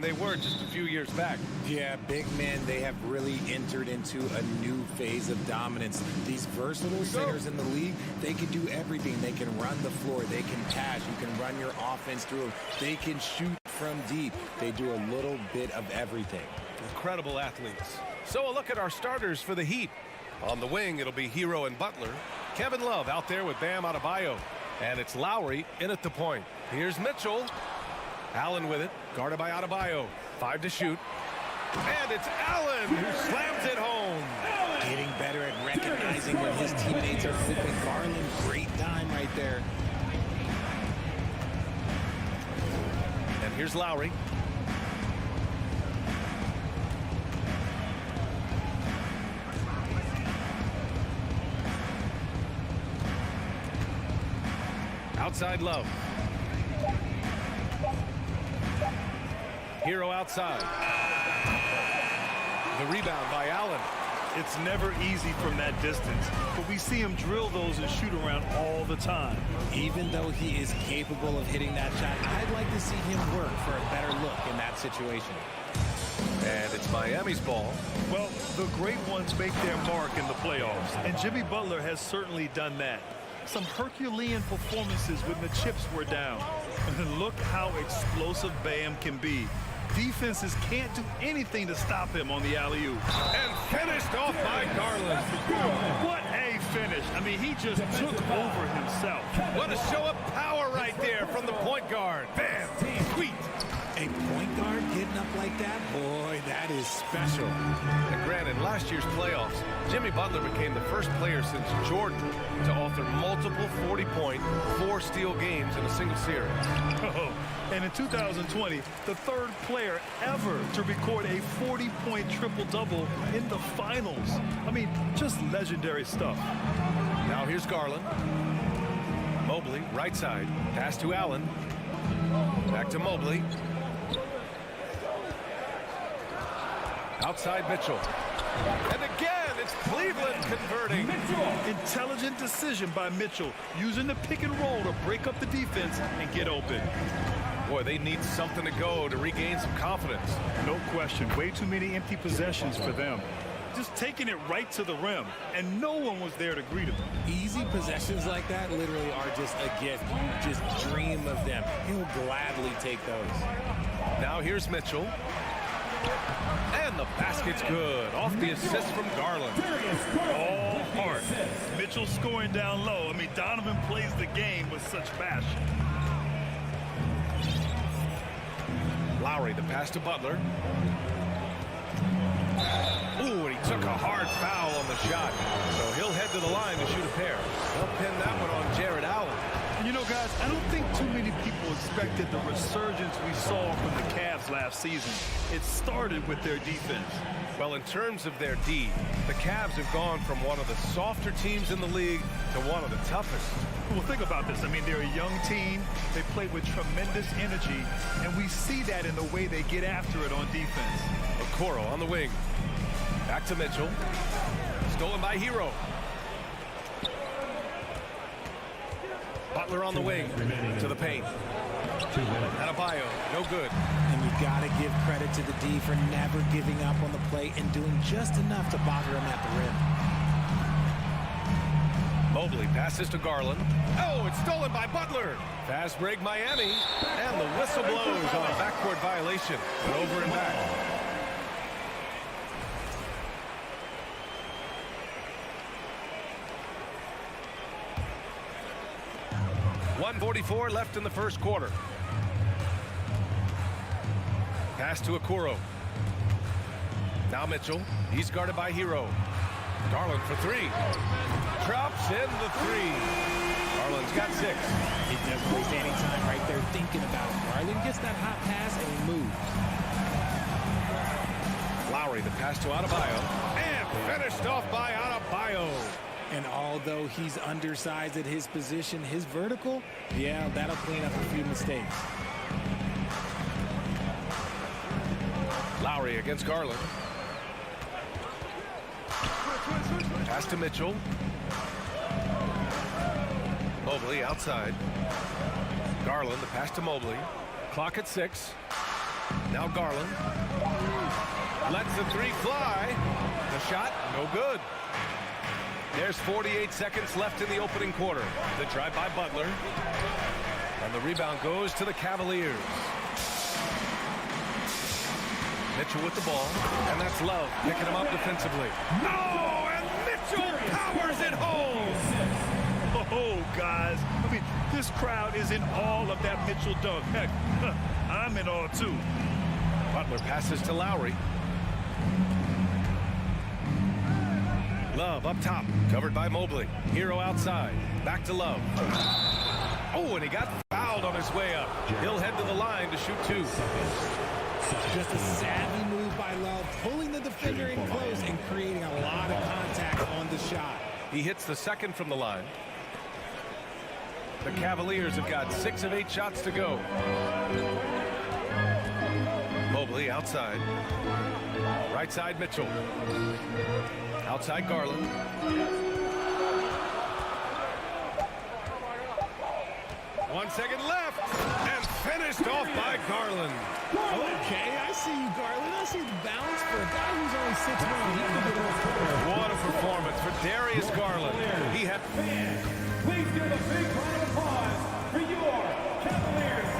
they were just a few years back. Yeah, big men, they have really entered into a new phase of dominance. These versatile centers in the league, they can do everything. They can run the floor, they can pass, you can run your offense through them. They can shoot from deep. They do a little bit of everything. Incredible athletes. So a look at our starters for the Heat. On the wing, it'll be Hero and Butler. Kevin Love out there with Bam Adebayo. And it's Lowry in at the point. Here's Mitchell. Allen with it, guarded by Adebayo. 5 to shoot. And it's Allen who slams it home. Getting better at recognizing when his teammates are flipping. Garland, great dime right there. And here's Lowry. Outside Love. Hero outside. The rebound by Allen. It's never easy from that distance, but we see him drill those and shoot around all the time. Even though he is capable of hitting that shot, I'd like to see him work for a better look in that situation. And it's Miami's ball. Well, the great ones make their mark in the playoffs, and Jimmy Butler has certainly done that. Some Herculean performances when the chips were down. And look how explosive Bam can be. Defenses can't do anything to stop him on the alley-oop. And finished off by Garland. What a finish. I mean, he just took over himself. What a show of power right there from the point guard. Bam! Sweet! A point guard getting up like that? Boy, that is special. And granted, last year's playoffs, Jimmy Butler became the first player since Jordan to author multiple 40-point, 4-steal games in a single series. Oh, and in 2020, the third player ever to record a 40-point triple-double in the finals. I mean, just legendary stuff. Now here's Garland. Mobley, right side. Pass to Allen. Back to Mobley. Outside Mitchell. And again, it's Cleveland converting. Intelligent decision by Mitchell, using the pick and roll to break up the defense and get open. Boy, they need something to go to regain some confidence. No question. Way too many empty possessions for them. Just taking it right to the rim, and no one was there to greet him. Easy possessions like that literally are just a gift. You just dream of them. He'll gladly take those. Now here's Mitchell. And the basket's good. Off the assist from Garland. All heart. Mitchell scoring down low. I mean, Donovan plays the game with such passion. Lowry, the pass to Butler. Ooh, and he took a hard foul on the shot. So he'll head to the line to shoot a pair. They'll pin that one on Jared Allen. And you know, guys, I don't think too many people expected the resurgence we saw from the Cavs last season. It started with their defense. Well, in terms of their D, the Cavs have gone from one of the softer teams in the league to one of the toughest. Well, think about this. I mean, they're a young team. They play with tremendous energy, and we see that in the way they get after it on defense. Okoro on the wing. Back to Mitchell. Stolen by Hero. Butler on the wing to the paint. Adebayo, no good. And you got to give credit to the D for never giving up on the play and doing just enough to bother him at the rim. Mobley passes to Garland. Oh, it's stolen by Butler. Fast break Miami. And the whistle blows on a backcourt violation. But over and back. 1:44 left in the first quarter. Pass to Okoro. Now Mitchell. He's guarded by Hero. Garland for three. Drops in the three. Garland's got 6. He doesn't waste any time right there thinking about it. Garland gets that hot pass and he moves. Lowry, the pass to Adebayo. And finished off by Adebayo. And although he's undersized at his position, his vertical, yeah, that'll clean up a few mistakes. Lowry against Garland. Pass to Mitchell. Mobley outside. Garland, the pass to Mobley. Clock at 6. Now Garland. Lets the three fly. The shot, no good. There's 48 seconds left in the opening quarter. The drive by Butler. And the rebound goes to the Cavaliers. Mitchell with the ball. And that's Love picking him up defensively. Oh, and Mitchell powers it home. Oh, guys. I mean, this crowd is in awe of that Mitchell dunk. Heck, I'm in awe, too. Butler passes to Lowry. Love up top, covered by Mobley. Hero outside, back to Love. Oh, and he got fouled on his way up. He'll head to the line to shoot two. Just a savvy move by Love, pulling the defender in close and creating a lot of contact on the shot. He hits the second from the line. The Cavaliers have got 6 of 8 shots to go. Mobley outside. Right side Mitchell. Outside Garland. One second left. And finished off by Garland. Okay, I see you, Garland. I see the balance for a guy who's only 6'1". What a performance for Darius Garland. He had... Please give a big round of applause for your Cavaliers.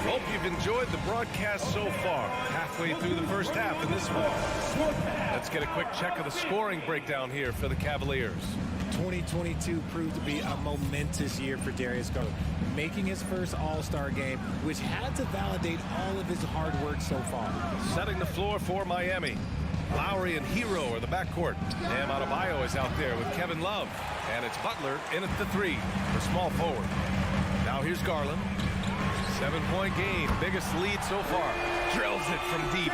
Hope you've enjoyed the broadcast so far. Halfway through the first half in this one. Let's get a quick check of the scoring breakdown here for the Cavaliers. 2022 proved to be a momentous year for Darius Garland, making his first All-Star game, which had to validate all of his hard work so far. Setting the floor for Miami. Lowry and Hero are the backcourt. Bam Adebayo is out there with Kevin Love. And it's Butler in at the three, the small forward. Now here's Garland. 7-point game, biggest lead so far. Drills it from deep.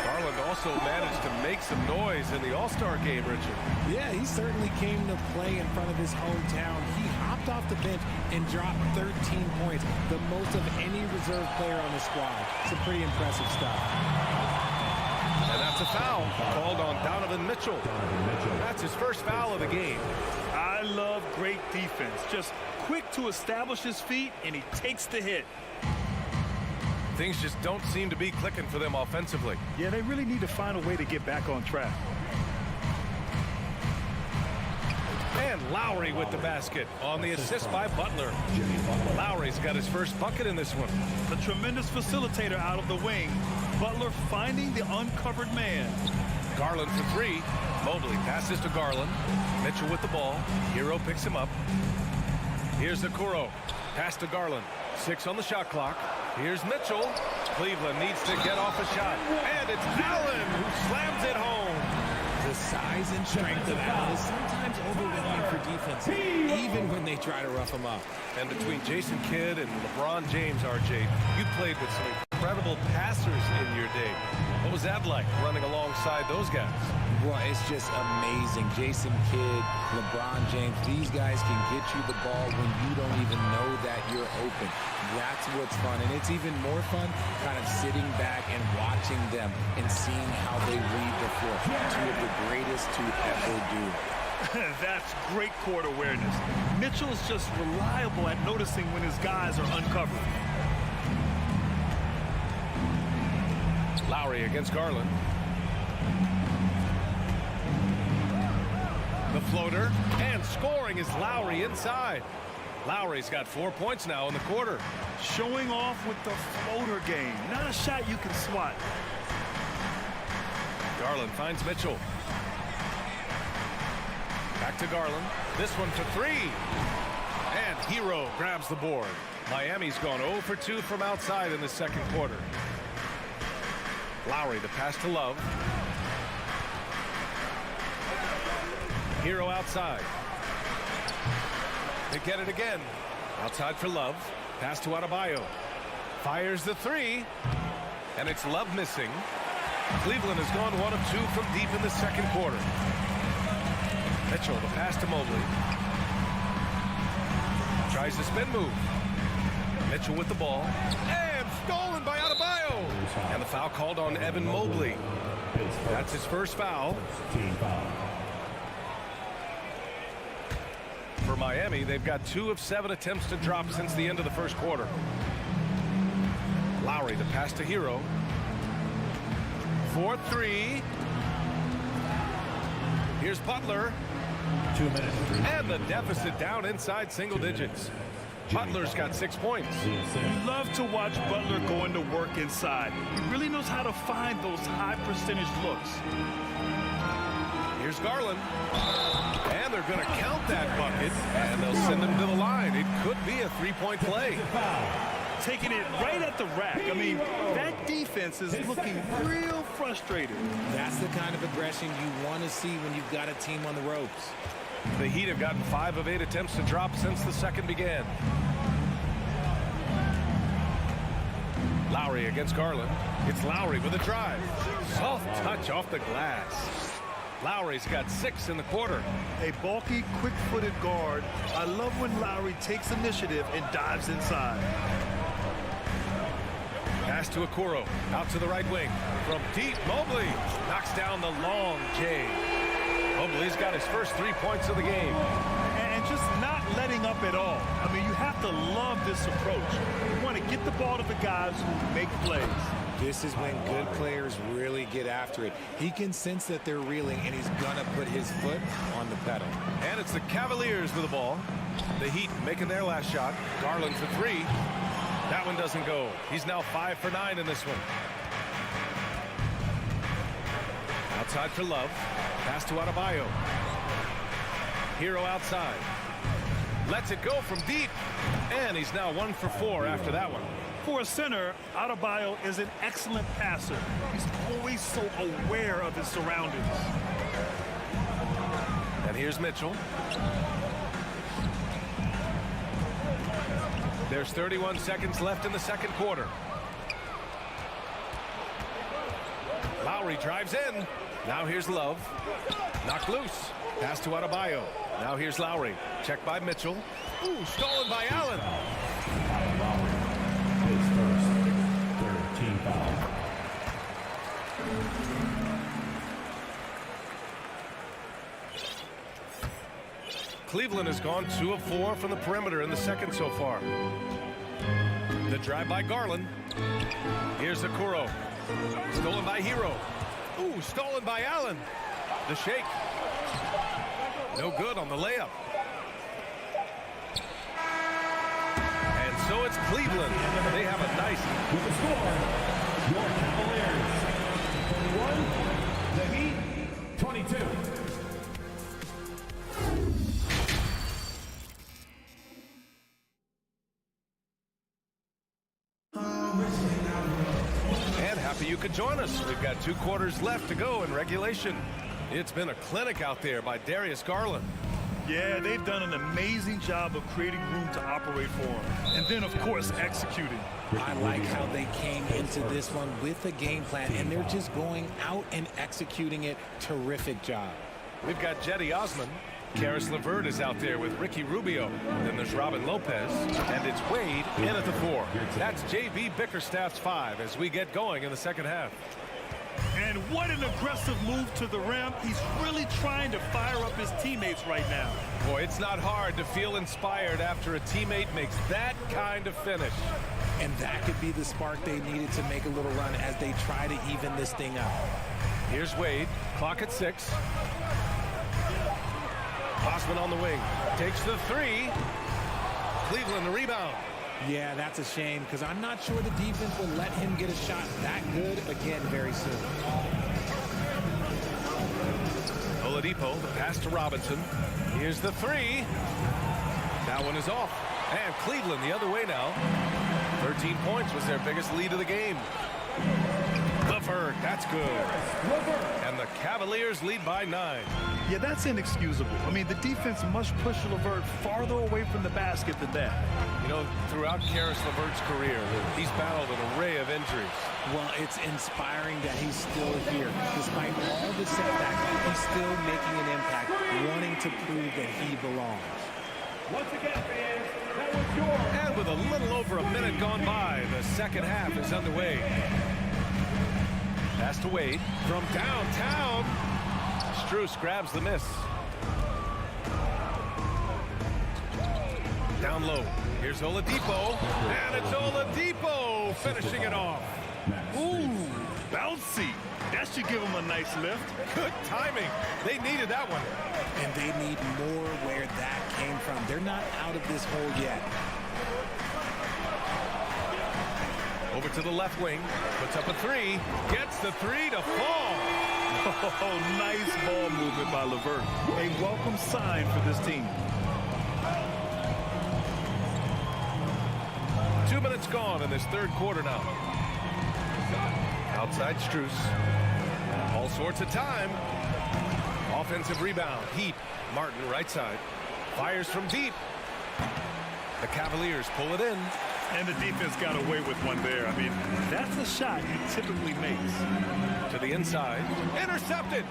Garland also managed to make some noise in the All-Star game, Richard. Yeah, he certainly came to play in front of his hometown. He hopped off the bench and dropped 13 points, the most of any reserve player on the squad. Some pretty impressive stuff. And that's a foul called on Donovan Mitchell. That's his first foul of the game. I love great defense. Just quick to establish his feet, and he takes the hit. Things just don't seem to be clicking for them offensively. Yeah, they really need to find a way to get back on track. And Lowry with the basket on the assist by Butler. Lowry's got his first bucket in this one. The tremendous facilitator out of the wing. Butler finding the uncovered man. Garland for three. Mobley passes to Garland. Mitchell with the ball. Hero picks him up. Here's Okoro. Pass to Garland. 6 on the shot clock. Here's Mitchell. Cleveland needs to get off a shot. And it's Allen who slams it home. The size and strength of Allen is sometimes overwhelming for defense, even when they try to rough him up. And between Jason Kidd and LeBron James, RJ, you played with some incredible passers in your day. What was that like, running alongside those guys? Well, it's just amazing. Jason Kidd, LeBron James, these guys can get you the ball when you don't even know that you're open. That's what's fun. And it's even more fun kind of sitting back and watching them and seeing how they read the floor. Two of the greatest to ever do. That's great court awareness. Mitchell's just reliable at noticing when his guys are uncovered. Lowry against Garland. The floater, and scoring is Lowry inside. Lowry's got 4 points now in the quarter. Showing off with the floater game. Not a shot you can swat. Garland finds Mitchell. Back to Garland. This one for three. And Hero grabs the board. Miami's gone 0 for 2 from outside in the second quarter. Lowry, the pass to Love. Hero outside. They get it again. Outside for Love. Pass to Adebayo. Fires the three. And it's Love missing. Cleveland has gone 1 of 2 from deep in the second quarter. Mitchell, the pass to Mobley. Tries the spin move. Mitchell with the ball. And stolen by Adebayo. And the foul called on Evan Mobley. That's his first foul. For Miami, they've got 2 of 7 attempts to drop since the end of the first quarter. Lowry, the pass to Hero. 4-3. Here's Butler. 2 minutes. And the deficit down inside single digits. Butler's got 6 points. You love to watch Butler go into work inside. He really knows how to find those high percentage looks. Here's Garland. And they're going to count that bucket, and they'll send him to the line. It could be a three-point play. Taking it right at the rack. I mean, that defense is looking real frustrated. That's the kind of aggression you want to see when you've got a team on the ropes. The Heat have gotten 5 of 8 attempts to drop since the second began. Lowry against Garland. It's Lowry with a drive. Soft touch off the glass. Lowry's got 6 in the quarter. A bulky, quick-footed guard. I love when Lowry takes initiative and dives inside. Pass to Okoro. Out to the right wing. From deep, Mobley knocks down the long J. Mobley's got his first 3 points of the game. And just not letting up at all. I mean, you have to love this approach. You want to get the ball to the guys who make plays. This is when good players really get after it. He can sense that they're reeling, and he's going to put his foot on the pedal. And it's the Cavaliers with the ball. The Heat making their last shot. Garland for 3. That one doesn't go. He's now 5 for 9 in this one. Outside for Love. Pass to Adebayo. Hero outside. Lets it go from deep. And he's now 1 for 4 after that one. For a center, Adebayo is an excellent passer. He's always so aware of his surroundings. And here's Mitchell. There's 31 seconds left in the second quarter. Lowry drives in. Now here's Love. Knocked loose. Pass to Adebayo. Now here's Lowry. Checked by Mitchell. Ooh, stolen by Allen. His first 13 foul. Cleveland has gone 2 of 4 from the perimeter in the second so far. The drive by Garland. Here's Okoro. Stolen by Hero. Ooh, stolen by Allen. The shake. No good on the layup. And so it's Cleveland. They have a nice... With the score, your Cavaliers 21, the Heat 22. And happy you could join us. We've got 2 quarters left to go in regulation. It's been a clinic out there by Darius Garland. Yeah, they've done an amazing job of creating room to operate for him. And then, of course, executing. I like how they came into this one with a game plan, and they're just going out and executing it. Terrific job. We've got Jetty Osman. Karis LeVert is out there with Ricky Rubio. Then there's Robin Lopez. And it's Wade in at the 4. That's J.B. Bickerstaff's 5 as we get going in the second half. And what an aggressive move to the rim. He's really trying to fire up his teammates right now. Boy, it's not hard to feel inspired after a teammate makes that kind of finish. And that could be the spark they needed to make a little run as they try to even this thing up. Here's Wade. Clock at 6. Osman on the wing. Takes the 3. Cleveland the rebound. Yeah, that's a shame because I'm not sure the defense will let him get a shot that good again very soon. Oladipo, the pass to Robinson. Here's the 3. That one is off. And Cleveland the other way now. 13 points was their biggest lead of the game. LeVert, that's good. And the Cavaliers lead by 9. Yeah, that's inexcusable. I mean, the defense must push LeVert farther away from the basket than that. You know, throughout Karis LeVert's career, he's battled an array of injuries. Well, it's inspiring that he's still here. Despite all the setbacks, he's still making an impact, wanting to prove that he belongs. Once again, fans, that was your... And with a little over a minute gone by, the second half is underway. Pass to Wade from downtown. Strus grabs the miss. Down low. Here's Oladipo. And it's Oladipo finishing it off. Ooh, bouncy. That should give him a nice lift. Good timing. They needed that one. And they need more where that came from. They're not out of this hole yet. Over to the left wing. Puts up a three. Gets the three to fall. Oh, nice ball movement by LeVert. A welcome sign for this team. 2 minutes gone in this third quarter now. Outside Strus. All sorts of time. Offensive rebound. Heat. Martin right side. Fires from deep. The Cavaliers pull it in. And the defense got away with one there. I mean, that's a shot he typically makes. To the inside. Intercepted.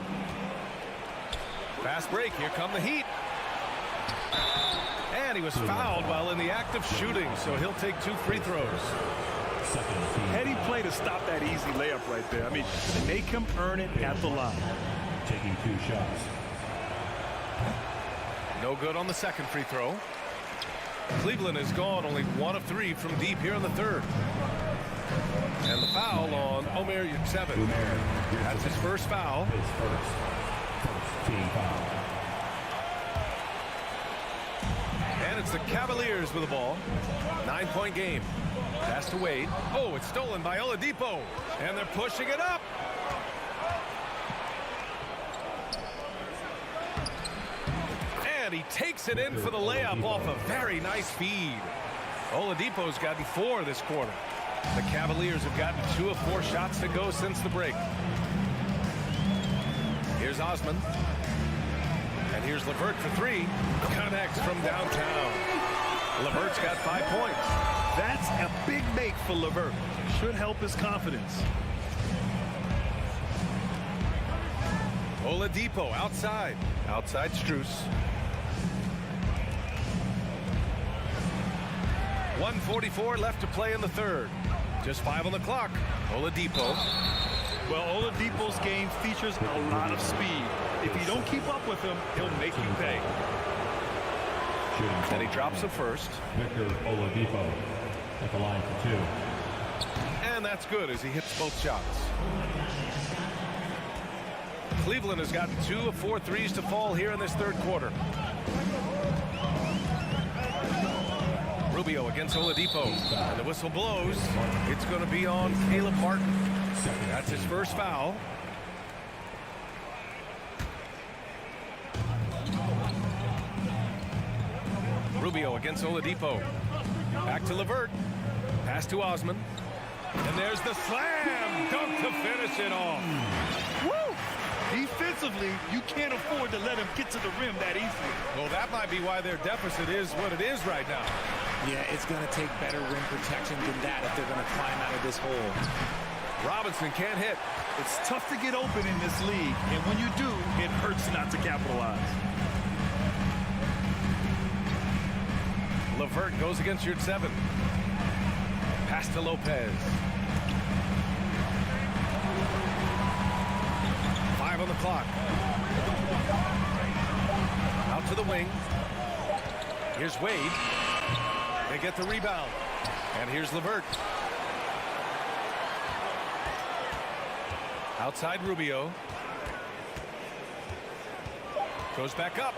Fast break. Here come the Heat. And he was fouled while in the act of shooting, so he'll take 2 free throws. Heady play to stop that easy layup right there. I mean, make him earn it at the line. Taking 2 shots. No good on the second free throw. Cleveland has gone only 1 of 3 from deep here in the third. And the foul on Omer Yurtseven. That's his first foul. His first team foul. And it's the Cavaliers with the ball. 9-point game. Pass to Wade. Oh, it's stolen by Oladipo. And they're pushing it up. And he takes it in for the layup off a very nice feed. Oladipo's gotten 4 this quarter. The Cavaliers have gotten 2 of 4 shots to go since the break. Here's Osman. And here's LeVert for 3. Connects from downtown. LeVert's got 5 points. That's a big make for LeVert. Should help his confidence. Oladipo outside. Outside Strus. 1:44 left to play in the third. Just 5 on the clock. Oladipo. Well, Oladipo's game features a lot of speed. If you don't keep up with him, he'll make you pay. And he drops it first. Victor Oladipo at the line for 2. And that's good as he hits both shots. Cleveland has gotten 2 of 4 threes to fall here in this third quarter. Rubio against Oladipo. And the whistle blows. It's going to be on Caleb Martin. That's his first foul. Rubio against Oladipo. Back to LeVert. Pass to Osman. And there's the slam dunk to finish it off. Woo! Defensively, you can't afford to let him get to the rim that easily. Well, that might be why their deficit is what it is right now. Yeah, it's going to take better rim protection than that if they're going to climb out of this hole. Robinson can't hit. It's tough to get open in this league, and when you do, it hurts not to capitalize. LeVert goes against Yurtseven. Pass to Lopez. 5 on the clock. Out to the wing. Here's Wade. They get the rebound. And here's LeVert. Outside Rubio. Goes back up.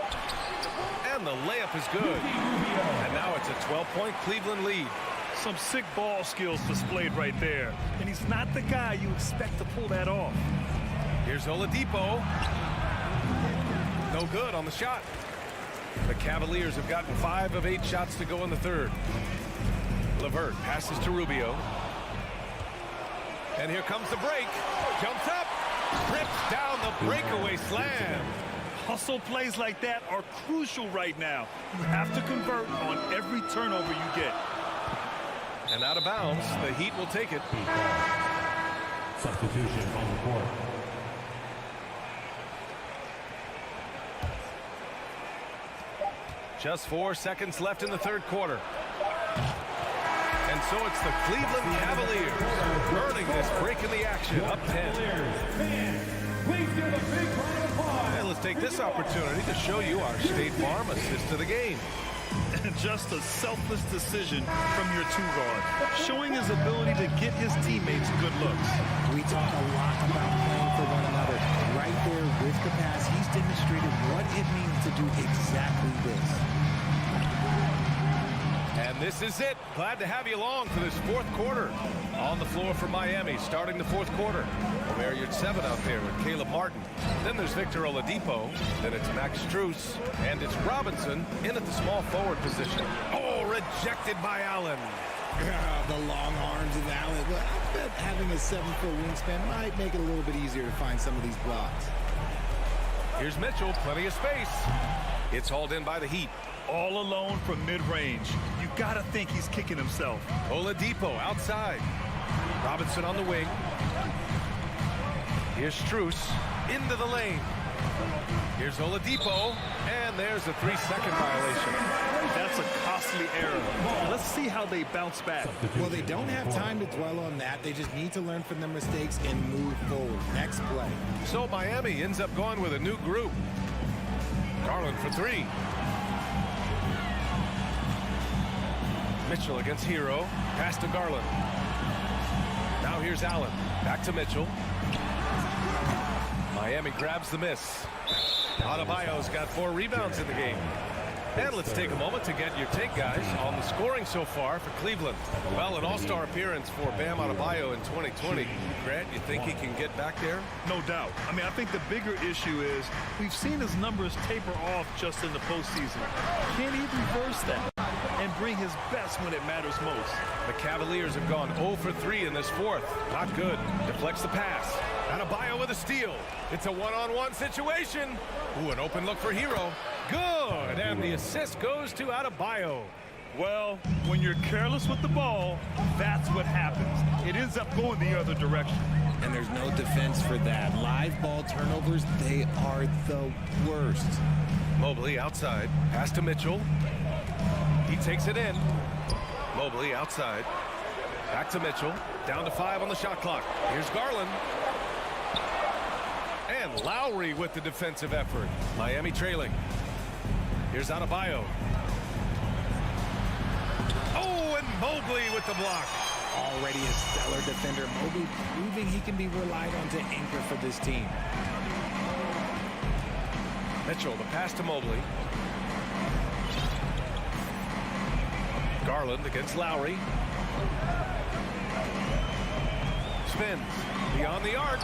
And the layup is good. And now it's a 12-point Cleveland lead. Some sick ball skills displayed right there. And he's not the guy you expect to pull that off. Here's Oladipo. No good on the shot. The Cavaliers have gotten 5 of 8 shots to go in the third. LeVert passes to Rubio. And here comes the break. Jumps up. Rips down the breakaway slam. Hustle plays like that are crucial right now. You have to convert on every turnover you get. And out of bounds, the Heat will take it. Substitution on the court. Just 4 seconds left in the third quarter. And so it's the Cleveland Cavaliers earning this break in the action, up 10. Please give a big round of applause. And let's take this opportunity to show you our State Farm assist to the game. Just a selfless decision from your two-guard, showing his ability to get his teammates good looks. We talk a lot about playing for one another. Right there with the pass, he's demonstrated what it means to do exactly this. And this is it. Glad to have you along for this fourth quarter. On the floor for Miami, starting the fourth quarter. Marriott 7 out there with Caleb Martin. Then there's Victor Oladipo. Then it's Max Strus. And it's Robinson in at the small forward position. Oh, rejected by Allen. The long arms of Allen. Well, I bet having a 7-foot wingspan might make it a little bit easier to find some of these blocks. Here's Mitchell, plenty of space. It's hauled in by the Heat. All alone from mid-range. You gotta think he's kicking himself. Oladipo outside. Robinson on the wing. Here's Strus into the lane. Here's Oladipo, and there's a 3-second violation. That's a costly error. Let's see how they bounce back. Well, they don't have time to dwell on that. They just need to learn from their mistakes and move forward. Next play. So Miami ends up going with a new group. Garland for 3. Mitchell against Hero. Pass to Garland. Now here's Allen. Back to Mitchell. Miami grabs the miss. Adebayo's got 4 rebounds in the game. And let's take a moment to get your take, guys, on the scoring so far for Cleveland. Well, an all-star appearance for Bam Adebayo in 2020. Grant, you think he can get back there? No doubt. I mean, I think the bigger issue is we've seen his numbers taper off just in the postseason. Can he reverse that and bring his best when it matters most? The Cavaliers have gone 0 for 3 in this fourth. Not good. Deflects the pass. Adebayo with a steal. It's a one-on-one situation. Ooh, an open look for Hero. Good, and the assist goes to Adebayo. Well, when you're careless with the ball, that's what happens. It ends up going the other direction. And there's no defense for that. Live ball turnovers, they are the worst. Mobley outside. Pass to Mitchell. He takes it in. Mobley outside. Back to Mitchell. Down to 5 on the shot clock. Here's Garland. And Lowry with the defensive effort. Miami trailing. Here's Adebayo. Oh, and Mobley with the block. Already a stellar defender. Mobley proving he can be relied on to anchor for this team. Mitchell, the pass to Mobley. Garland against Lowry. Spins beyond the arc.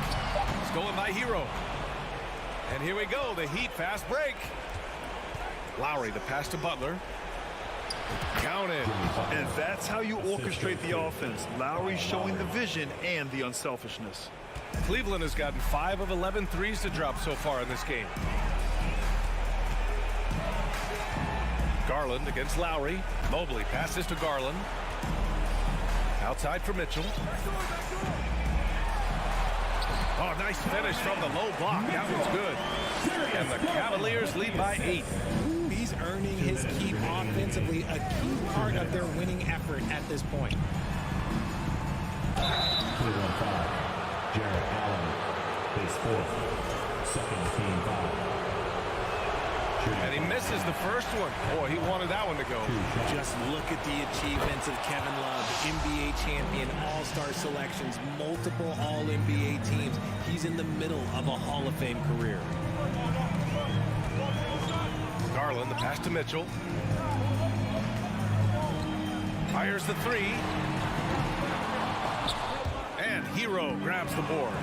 Stolen by Hero. And here we go, the Heat fast break. Lowry, the pass to Butler. Counted. And that's how you orchestrate the offense. Lowry showing the vision and the unselfishness. Cleveland has gotten 5 of 11 threes to drop so far in this game. Garland against Lowry. Mobley passes to Garland. Outside for Mitchell. Oh, nice finish from the low block. That was good. And the Cavaliers lead by 8. He's earning his keep offensively, a key part of their winning effort at this point. Cleveland 5, Jarrett Allen, base 4th, second team foul. And he misses the first one. Boy, he wanted that one to go. Just look at the achievements of Kevin Love, NBA champion, all-star selections, multiple all-NBA teams. He's in the middle of a Hall of Fame career. Garland, the pass to Mitchell. Fires the 3. And Hero grabs the board.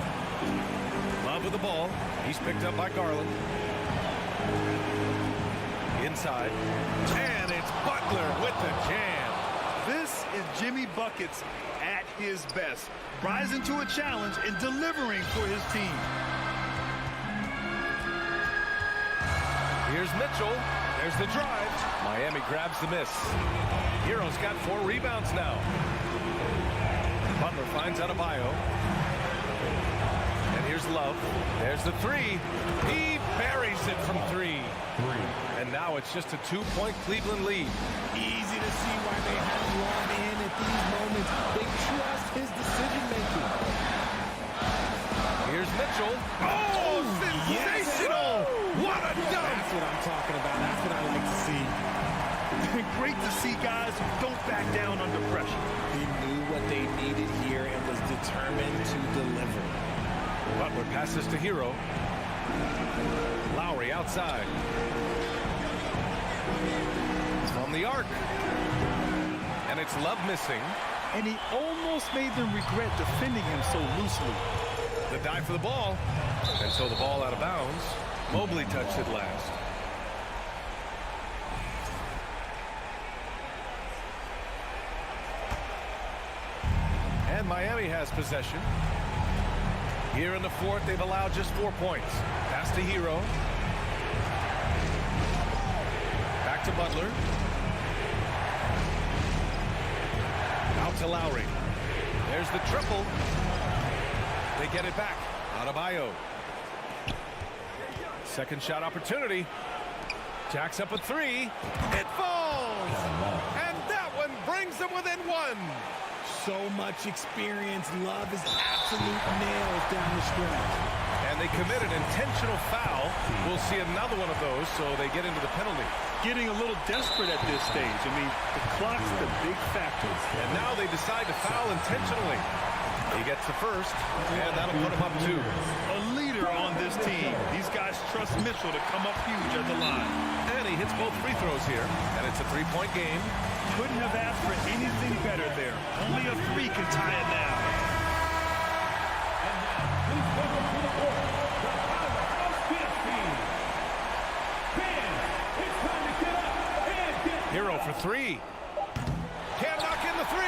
Love with the ball. He's picked up by Garland. Inside. And it's Butler with the jam. This is Jimmy Buckets at his best. Rising to a challenge and delivering for his team. Here's Mitchell. There's the drive. Miami grabs the miss. Hero's got 4 rebounds now. Butler finds Adebayo. And here's Love. There's the 3. He buries it from 3. And now it's just a 2-point Cleveland lead. Easy to see why they have Love in at these moments. They trust his decision-making. Here's Mitchell. Oh, sensational! What a dunk! That's what I'm talking about. That's what I like to see. And great to see guys who don't back down under pressure. He knew what they needed here and was determined to deliver. Butler passes to Hero. Lowry outside. From the arc. And it's Love missing. And he almost made them regret defending him so loosely. The dive for the ball. And so the ball out of bounds. Mobley touched it last. And Miami has possession. Here in the fourth, they've allowed just 4 points. Pass to Hero. Back to Butler. Out to Lowry. There's the triple. They get it back. Adebayo. Second shot opportunity. Jacks up a three. It falls. And that one brings them within one. So much experience. Love is absolute nails down the stretch. And they commit an intentional foul. We'll see another one of those, so they get into the penalty. Getting a little desperate at this stage. I mean, the clock's the big factor. And now they decide to foul intentionally. He gets the first, and that'll put him up 2. A leader on this team. These guys trust Mitchell to come up huge at the line. And he hits both free throws here, and it's a 3-point game. Couldn't have asked for anything better there. Only a 3 can tie it now. Please welcome to the court, the powerhouse dance team. Fans, it's time to get up and get Hero for 3. Can't knock in the 3.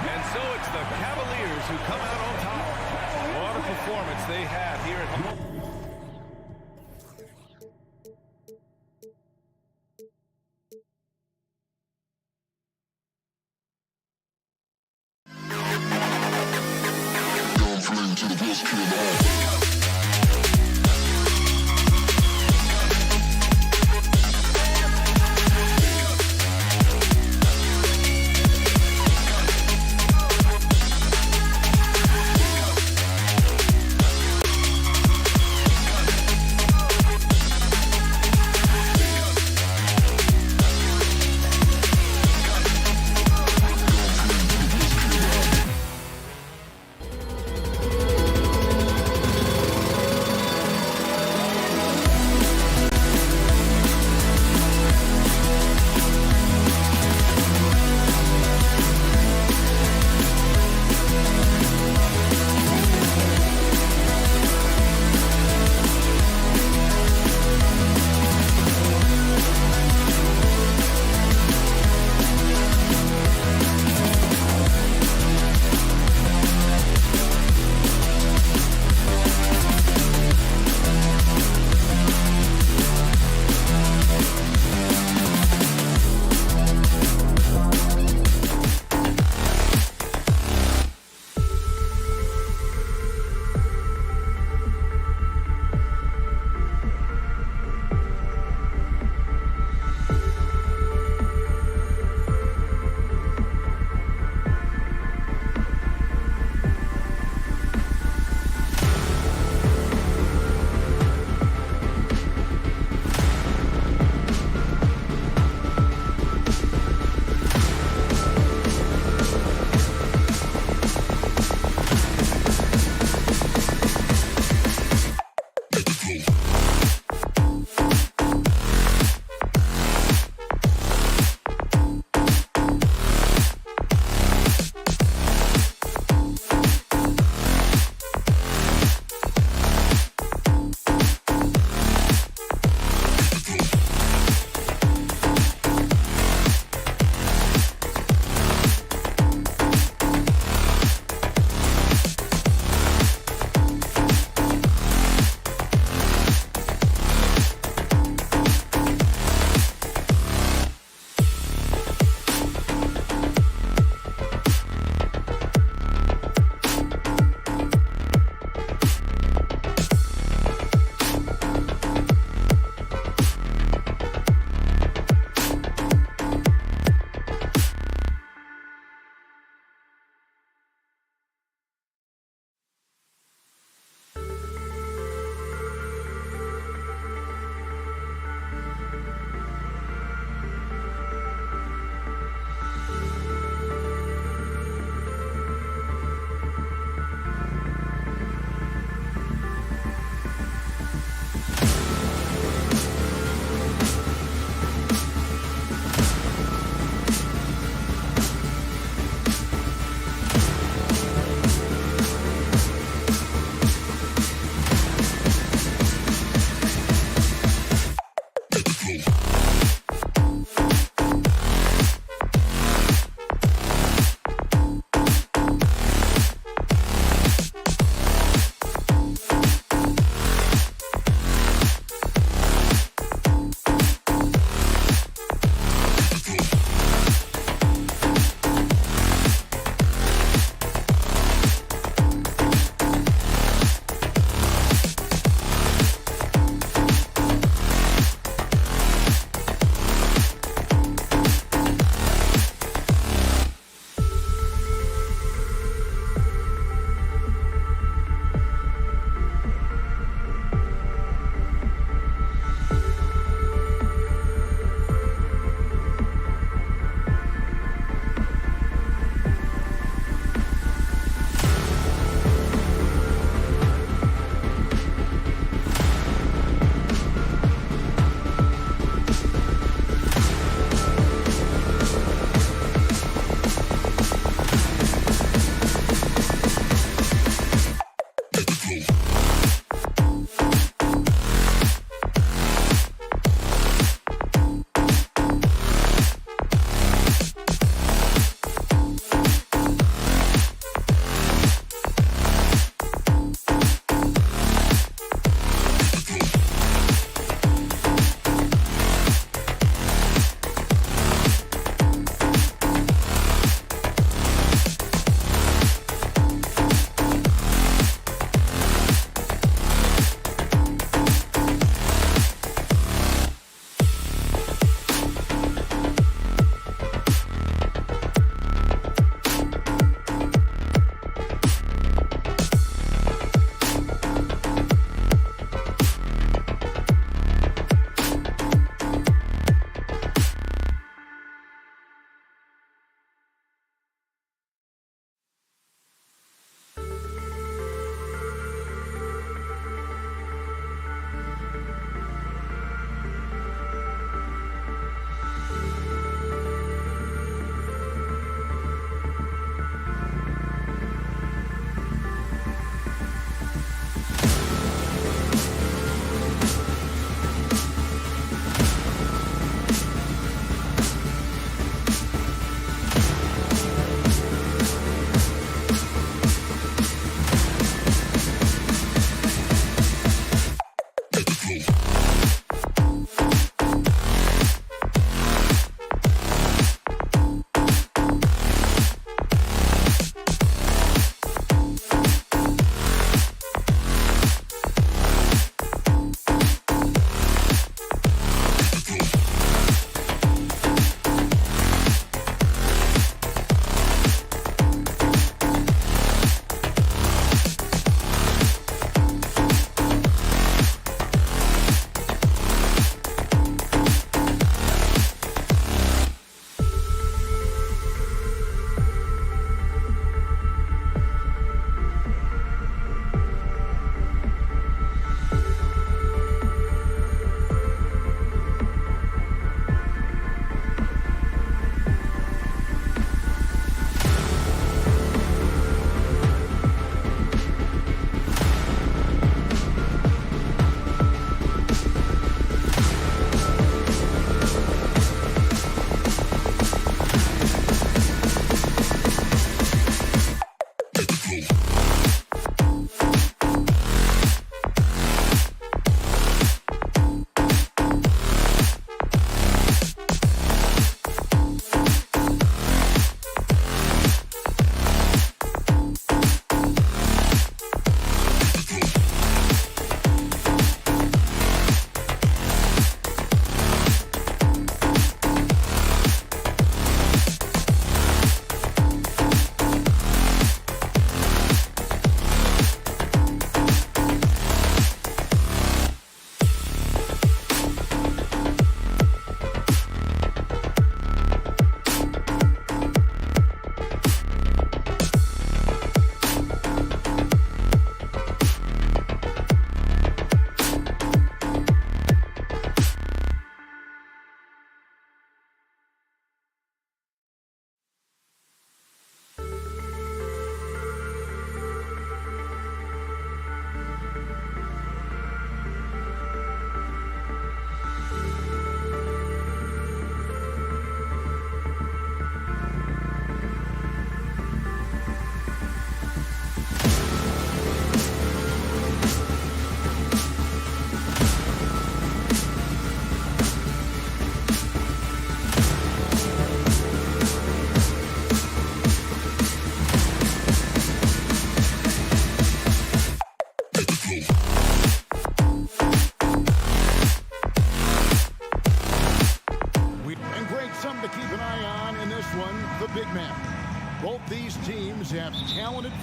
And so it's the Cavaliers who come out on top. What a performance they had here at home.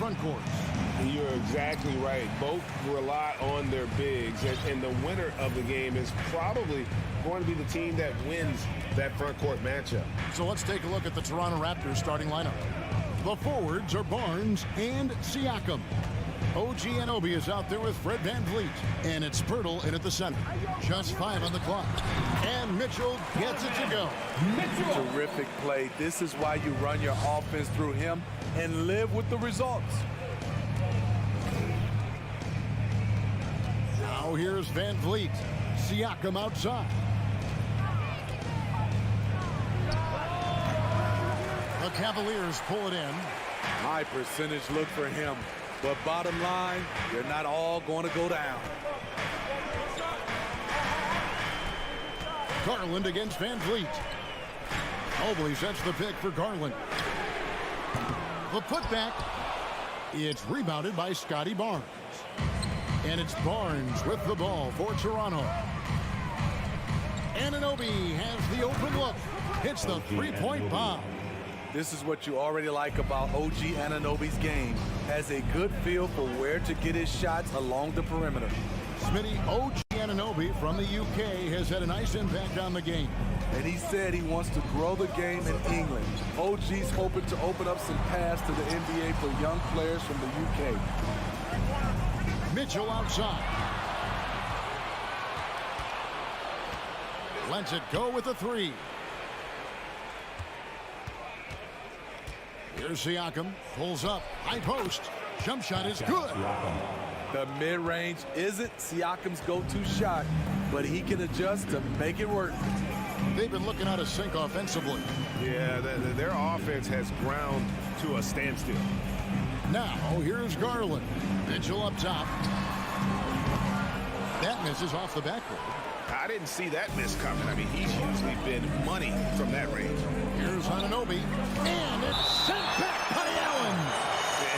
front courts. You're exactly right. Both rely on their bigs, and the winner of the game is probably going to be the team that wins that front court matchup. So let's take a look at the Toronto Raptors starting lineup. The forwards are Barnes and Siakam. OG Anunoby is out there with Fred VanVleet. And it's Pirtle in at the center. Just 5 on the clock. And Mitchell gets it to go. Terrific play. This is why you run your offense through him and live with the results. Now here's VanVleet. Siakam outside. The Cavaliers pull it in. High percentage look for him. But bottom line, you're not all going to go down. Garland against VanVleet. Mobley sets the pick for Garland. The putback. It's rebounded by Scotty Barnes. And it's Barnes with the ball for Toronto. Anunoby has the open look. Hits the three-point bomb. This is what you already like about OG Anunoby's game. Has a good feel for where to get his shots along the perimeter. Smitty, OG Anunoby from the UK has had a nice impact on the game. And he said he wants to grow the game in England. OG's hoping to open up some paths to the NBA for young players from the UK. Mitchell outside. Lets it go with a three. Here's Siakam. Pulls up. High post. Jump shot is good. The mid-range isn't Siakam's go-to shot, but he can adjust to make it work. They've been looking out of sync offensively. Yeah, their offense has ground to a standstill. Now, here's Garland. Mitchell up top. That misses off the backboard. I didn't see that miss coming. I mean, he's usually been money from that range. Here's Anunoby. And it's sent back by Allen.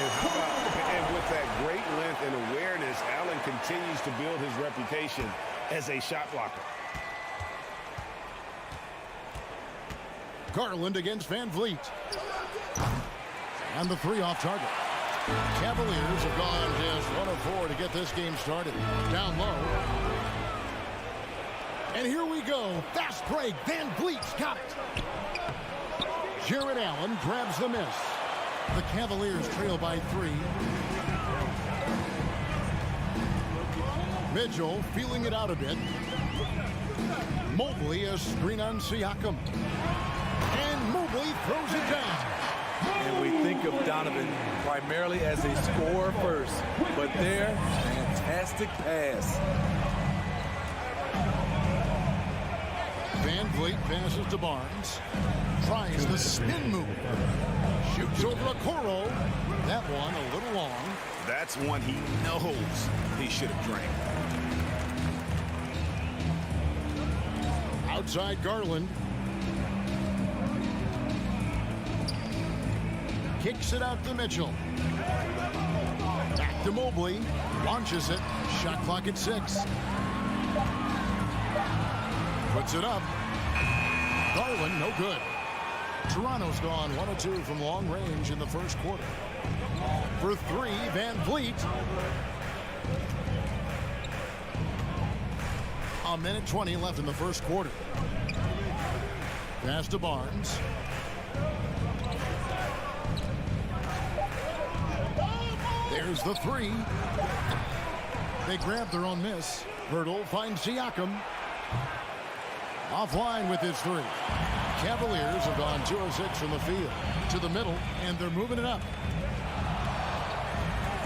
And with that great length and awareness, Allen continues to build his reputation as a shot blocker. Garland against VanVleet. And the three off target. Cavaliers have gone just 1 of 4 to get this game started. Down low. And here we go. Fast break. VanVleet's got it. Jared Allen grabs the miss. The Cavaliers trail by 3. Mitchell feeling it out a bit. Mobley a screen on Siakam. And Mobley throws it down. And we think of Donovan primarily as a scorer first, but there, fantastic pass. VanVleet passes to Barnes. Tries the spin move. Shoots over a Coro. That one a little long. That's one he knows he should have drank. Outside Garland. Kicks it out to Mitchell. Back to Mobley. Launches it. Shot clock at 6. Puts it up. Garland, no good. Toronto's gone 1 of 2 from long range in the first quarter. For 3, VanVleet. A minute 20 left in the first quarter. Pass to Barnes. There's the 3. They grab their own miss. Pirtle finds Siakam. Offline with his 3. Cavaliers have gone 2 of 6 from the field. To the middle, and they're moving it up.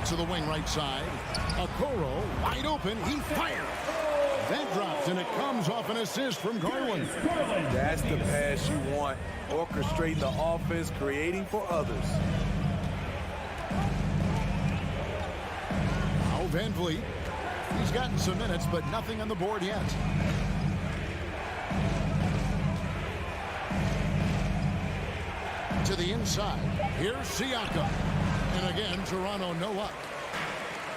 To the wing right side. Okoro wide open. He fires. That drops, and it comes off an assist from Garland. That's the pass you want. Orchestrating the offense, creating for others. Now VanVleet. He's gotten some minutes, but nothing on the board yet. To the inside. Here's Siakam. And again, Toronto no up.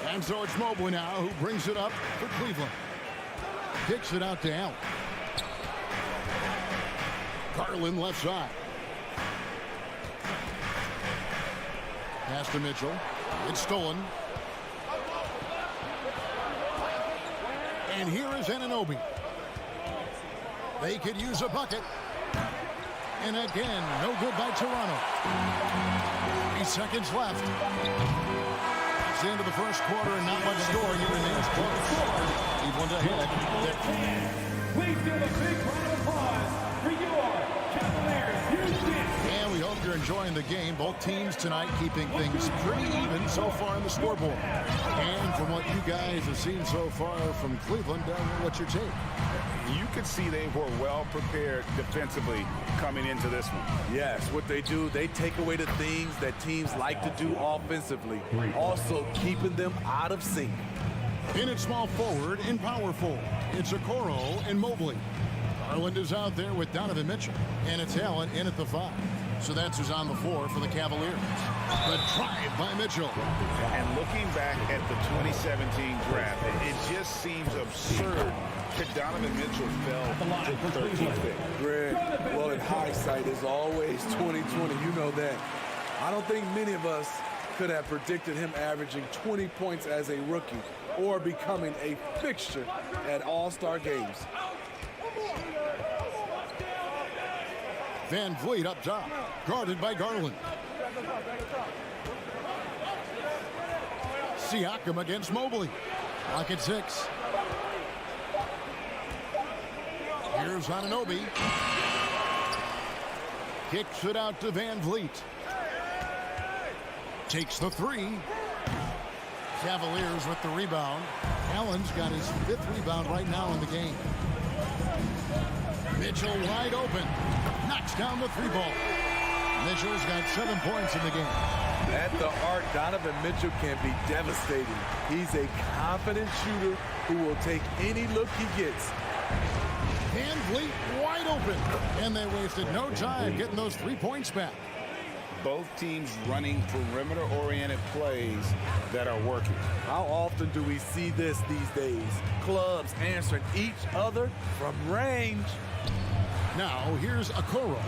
And so it's Mobley now who brings it up for Cleveland. Kicks it out to Allen. Garland left side. Pass to Mitchell. It's stolen. And here is Anunoby. They could use a bucket. And again, no good by Toronto. 3 seconds left. It's the end of the first quarter and not much scoring. It remains close. Cleveland ahead. Please give a big round of applause for your Cavaliers. And we hope you're enjoying the game. Both teams tonight keeping things pretty even so far on the scoreboard. And from what you guys have seen so far from Cleveland, what's your take? You could see they were well prepared defensively coming into this one. Yes, what they do, they take away the things that teams like to do offensively, also keeping them out of sync. In at small forward, in power forward, it's Okoro and Mobley. Garland is out there with Donovan Mitchell, and it's Allen in at the 5. So that's who's on the floor for the Cavaliers. The drive by Mitchell. And looking back at the 2017 draft, it just seems absurd that Donovan Mitchell fell to the 13th pick. Greg, well, in hindsight, is always 2020. You know that. I don't think many of us could have predicted him averaging 20 points as a rookie or becoming a fixture at All-Star games. Van Vliet up top, guarded by Garland. Siakam against Mobley. Lock at 6. Here's Anunoby. Kicks it out to Van Vliet. Takes the 3. Cavaliers with the rebound. Allen's got his 5th rebound right now in the game. Mitchell wide open. Knocks down the 3 ball. Mitchell's got 7 points in the game. At the arc, Donovan Mitchell can be devastating. He's a confident shooter who will take any look he gets. Van Vliet wide open. And they wasted no time getting those 3 points back. Both teams running perimeter-oriented plays that are working. How often do we see this these days? Clubs answering each other from range. Now, here's Okoro.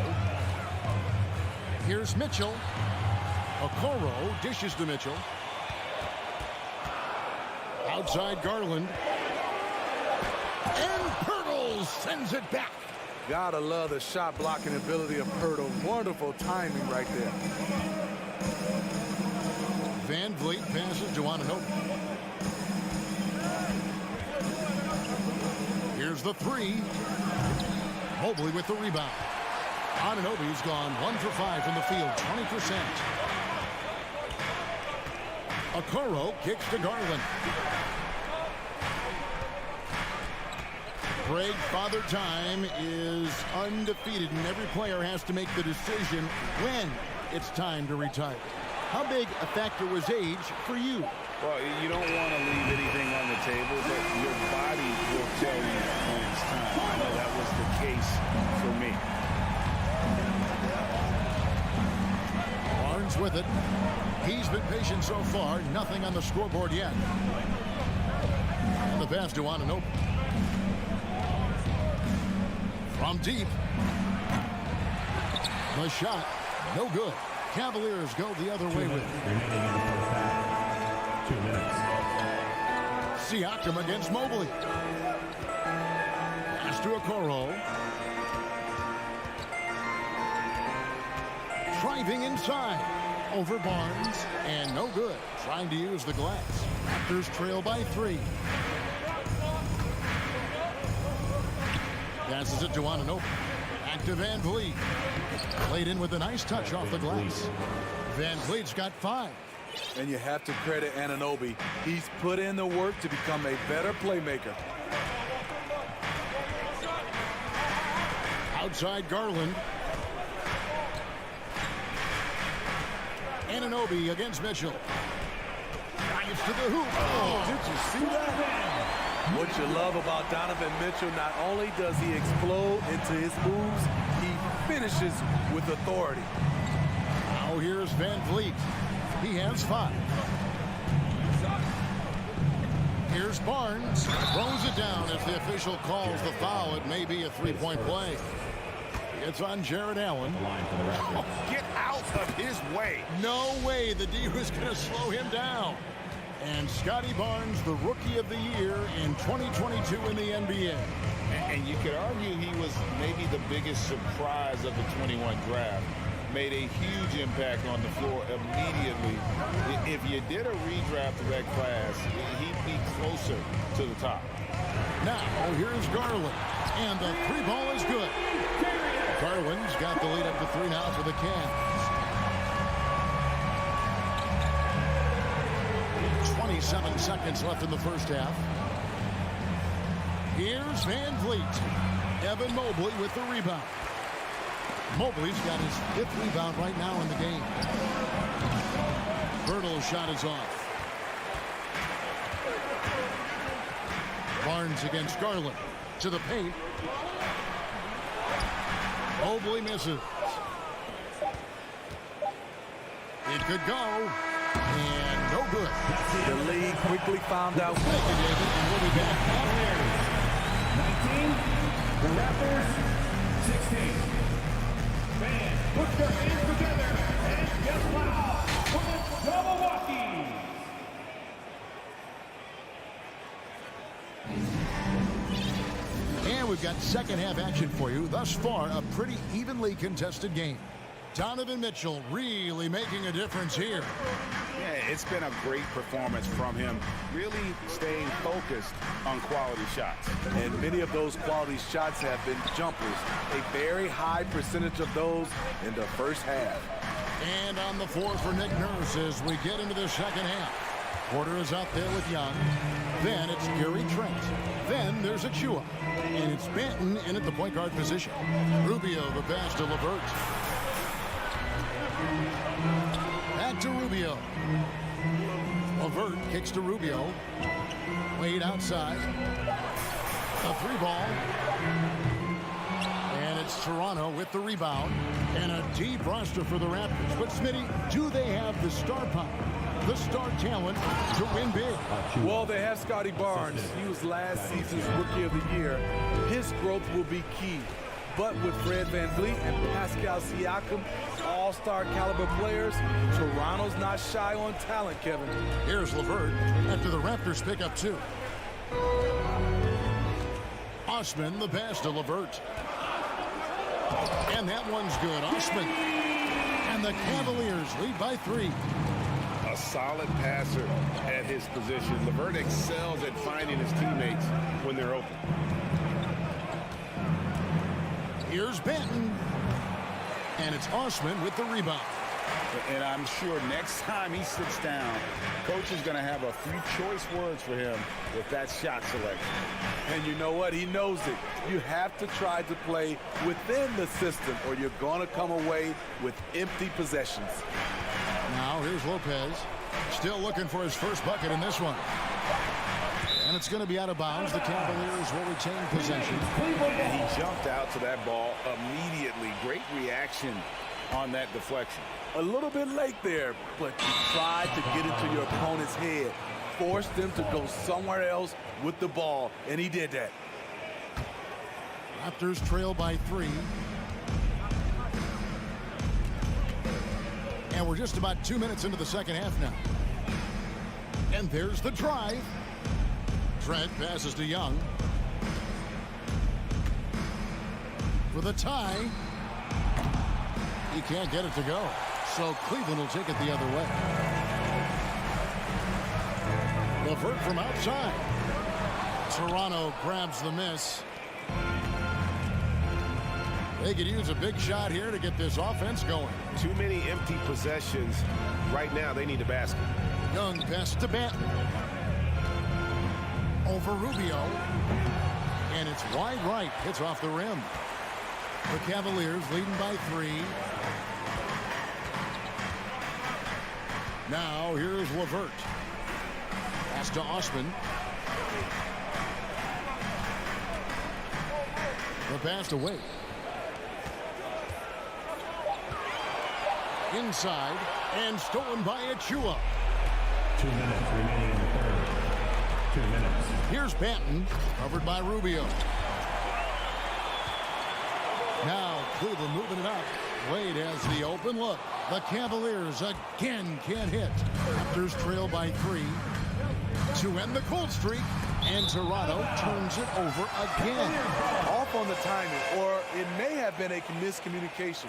Here's Mitchell. Okoro dishes to Mitchell. Outside Garland. And Pirtle sends it back. Gotta love the shot blocking ability of Pirtle. Wonderful timing right there. Van Vliet passes to Anunoby. Here's the 3. Mobley with the rebound. Anunoby's gone 1 for 5 from the field, 20%. Okoro kicks to Garland. Greg, Father Time is undefeated, and every player has to make the decision when it's time to retire. How big a factor was age for you? Well, you don't want to leave anything on the table, but your body will tell you when it's time. I know that was the case for me. Barnes with it. He's been patient so far. Nothing on the scoreboard yet. And the pass to Anunoby. From deep. The shot, no good. Cavaliers go the other way with it. Remaining in the first half. 2 minutes. Siakam against Mobley. Pass to Okoro. Driving inside. Over Barnes. And no good. Trying to use the glass. Raptors trail by 3. Passes it to Anunoby. Back to Van Vliet. Played in with a nice touch off the glass. Van Vliet's got 5. And you have to credit Anunoby. He's put in the work to become a better playmaker. Outside Garland. Anunoby against Mitchell. Drives to the hoop. Oh, did you see that? What you love about Donovan Mitchell, not only does he explode into his moves, he finishes with authority. Now here's Van Vliet. He has 5. Here's Barnes. Throws it down as the official calls the foul. It may be a 3-point play. It's on Jared Allen. Get out of his way. No way the D was going to slow him down. And Scotty Barnes, the Rookie of the Year in 2022 in the NBA. And you could argue he was maybe the biggest surprise of the 21 draft. Made a huge impact on the floor immediately. If you did a redraft of that class, he'd be closer to the top. Now, here's Garland. And the three ball is good. Garland's got the lead up to 3 now for the Cavs. 27 seconds left in the first half. Here's Van Vliet. Evan Mobley with the rebound. Mobley's got his 5th rebound right now in the game. Bertle's shot is off. Barnes against Garland. To the paint. Mobley misses. It could go. And no good. The league quickly found out. Thank you, David. And we'll be back. 19, the Raptors, 16. Fans, put their hands together and get loud for the Milwaukee. And we've got second half action for you. Thus far, a pretty evenly contested game. Donovan Mitchell really making a difference here. Yeah, it's been a great performance from him, really staying focused on quality shots. And many of those quality shots have been jumpers. A very high percentage of those in the first half. And on the floor for Nick Nurse as we get into the second half. Porter is out there with Young. Then it's Gary Trent. Then there's Achua. And it's Benton in at the point guard position. Rubio the pass to LeVert. Back to Rubio. LeVert kicks to Rubio. Wade outside. A 3 ball. And it's Toronto with the rebound. And a deep roster for the Raptors. But Smitty, do they have the star power, the star talent to win big? Well, they have Scotty Barnes. He was last season's Rookie of the Year. His growth will be key. But with Fred VanVleet and Pascal Siakam, all-star caliber players, Toronto's not shy on talent, Kevin. Here's LeVert after the Raptors pick up 2. Osman the pass to LeVert. And that one's good. Osman. And the Cavaliers lead by 3. A solid passer at his position. LeVert excels at finding his teammates when they're open. Here's Benton. And it's Osman with the rebound. And I'm sure next time he sits down, coach is going to have a few choice words for him with that shot selection. And you know what? He knows it. You have to try to play within the system or you're going to come away with empty possessions. Now here's Lopez. Still looking for his first bucket in this one. And it's going to be out of bounds. The Cavaliers will retain possession. And he jumped out to that ball immediately. Great reaction on that deflection. A little bit late there, but you tried to get into your opponent's head. Forced them to go somewhere else with the ball, and he did that. Raptors trail by 3. And we're just about 2 minutes into the second half now. And there's the drive. Trent passes to Young. For the tie. He can't get it to go. So Cleveland will take it the other way. LeVert from outside. Toronto grabs the miss. They could use a big shot here to get this offense going. Too many empty possessions. Right now, they need a basket. Young pass to Benton. Over Rubio. And it's wide right. Hits off the rim. The Cavaliers leading by 3. Now here's LeVert. Pass to Osman. The pass to Wade. Inside and stolen by Achua. 2 minutes remaining in the third. 2 minutes. Here's Benton, covered by Rubio. Now Cleveland moving it up. Wade has the open look. The Cavaliers again can't hit. Raptors trail by 3 to end the cold streak. And Toronto turns it over again. Off on the timing, or it may have been a miscommunication.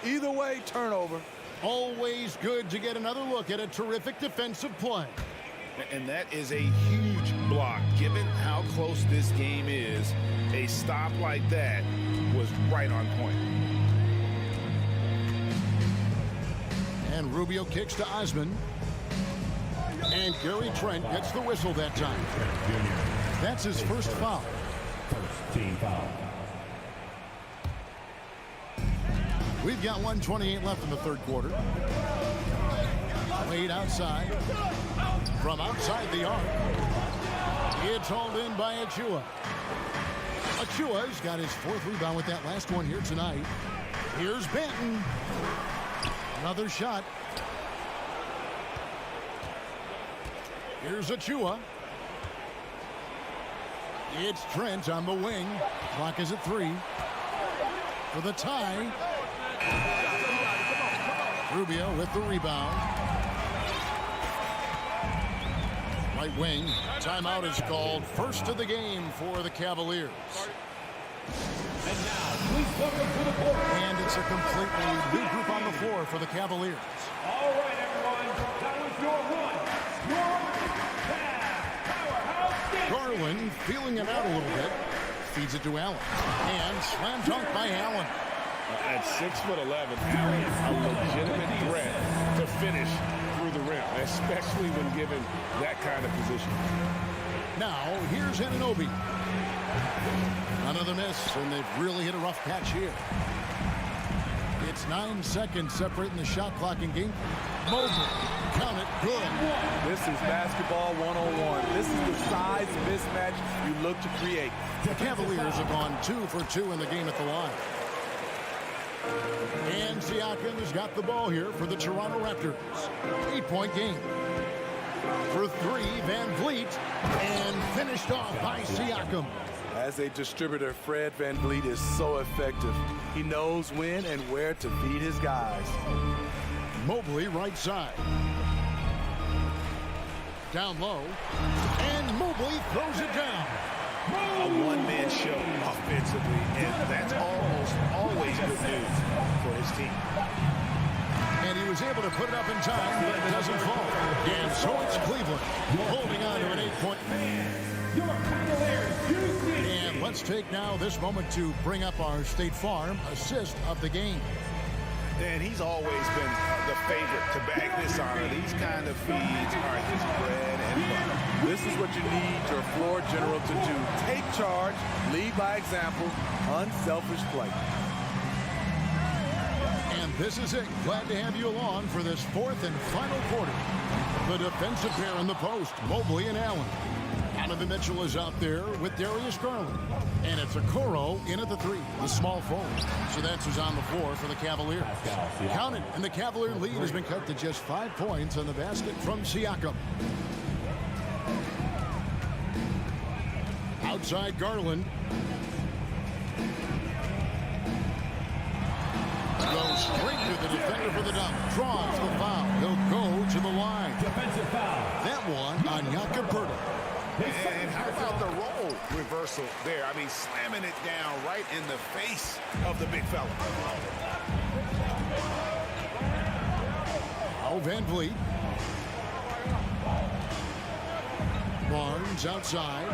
Either way, turnover. Always good to get another look at a terrific defensive play. And that is a huge block. Given how close this game is, a stop like that was right on point. And Rubio kicks to Osman. And Gary Trent gets the whistle that time. That's his first foul. First team foul. We've got 1:28 left in the third quarter. Wade outside. From outside the arc. It's hauled in by Achua. Achua's got his 4th rebound with that last one here tonight. Here's Benton. Another shot. Here's Achua. It's Trent on the wing. Clock is at 3. For the tie. Rubio with the rebound. Right wing. Timeout is called. First of the game for the Cavaliers. And now, please welcome to the court. And it's a completely new group on the floor for the Cavaliers. All right, everyone. That was your run. Your powerhouse. Garland feeling it out a little bit. Feeds it to Allen. And slam dunk by Allen. At 6'11", Allen, a legitimate threat to finish through the rim, especially when given that kind of position. Now, here's Anunoby. Another miss, and they've really hit a rough patch here. It's 9 seconds separating the shot clock in game. Mobley, count it, good. This is basketball 101. This is the size mismatch you look to create. The Cavaliers have gone 2 for 2 in the game at the line. And Siakam has got the ball here for the Toronto Raptors. 8-point game. For 3, Van Vliet, and finished off by Siakam. As a distributor, Fred VanVleet is so effective. He knows when and where to feed his guys. Mobley right side. Down low. And Mobley throws it down. A one-man show offensively, and that's almost always good news for his team. And he was able to put it up in time, but it doesn't fall. And so it's Cleveland holding on to an 8-point lead. And let's take now this moment to bring up our State Farm assist of the game. And he's always been the favorite to bag this honor. These kind of feeds are his bread and butter. This is what you need your floor general to do. Take charge, lead by example, unselfish play. And this is it. Glad to have you along for this 4th and final quarter. The defensive pair in the post, Mobley and Allen. Donovan Mitchell is out there with Darius Garland. And it's Okoro in at the 3, the small forward. So that's who's on the floor for the Cavaliers. Count it, and the Cavalier lead has been cut to just 5 points on the basket from Siakam. Outside Garland. Goes straight to the defender for the dunk. Draws the foul. He'll go to the line. Defensive foul. That one on Jakob Poeltl. And how about the role reversal there? I mean, slamming it down right in the face of the big fella. Now Van Vliet. Barnes outside.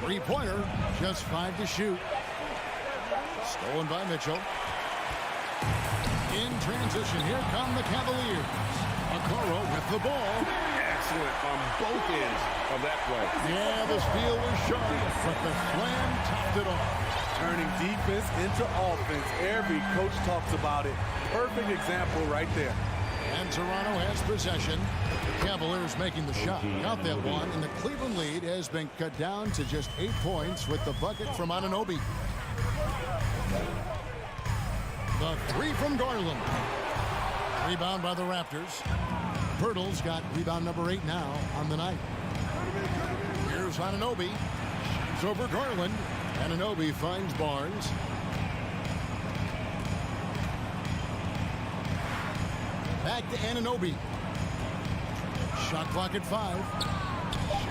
Three-pointer, just 5 to shoot. Stolen by Mitchell. In transition, here come the Cavaliers. Okoro with the ball. Excellent on both ends of that play. Yeah, the steal was sharp, but the slam topped it off. Turning defense into offense. Every coach talks about it. Perfect example right there. And Toronto has possession. The Cavaliers making the shot. Got that one, and the Cleveland lead has been cut down to just 8 points with the bucket from Anunoby. The 3 from Garland. Rebound by the Raptors. Poeltl's got rebound number 8 now on the night. Here's Anunoby. Shoots over Garland. Anunoby finds Barnes. Back to Anunoby. Shot clock at 5.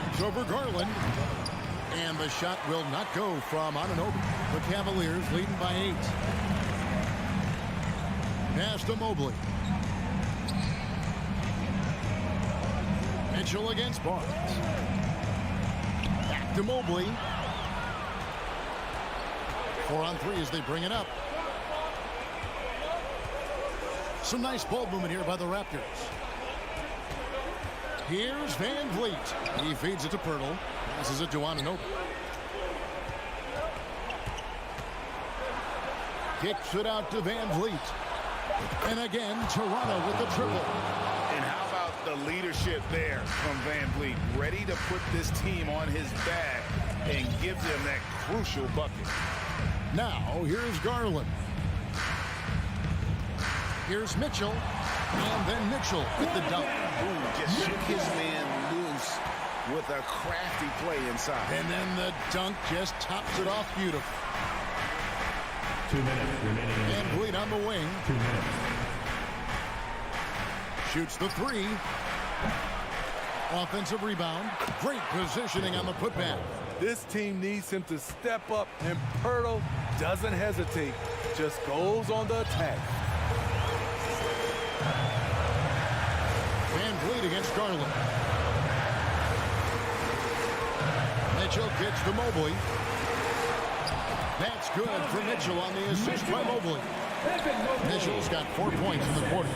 Shoots over Garland. And the shot will not go from Anunoby. The Cavaliers leading by 8. Pass to Mobley. Mitchell against Barnes. Back to Mobley. 4 on 3 as they bring it up. Some nice ball movement here by the Raptors. Here's Van Vliet. He feeds it to Pirtle. Passes it to Anunoby. Kicks it out to Van Vliet. And again, Toronto with the triple. And how about the leadership there from Van Vliet? Ready to put this team on his back and give them that crucial bucket. Now, here's Garland. Here's Mitchell. And then Mitchell with the dunk. Ooh, just shook his man loose with a crafty play inside. And then the dunk just tops it off beautiful. 2 minutes remaining. Van Vliet on the wing. 2 minutes. Shoots the 3. Offensive rebound. Great positioning on the putback. This team needs him to step up, and Pirtle doesn't hesitate. Just goes on the attack. Van Vliet against Garland. Mitchell kicks to Mobley. That's good for Mitchell on the assist by Mobley. Mitchell's got 4 points in the quarter.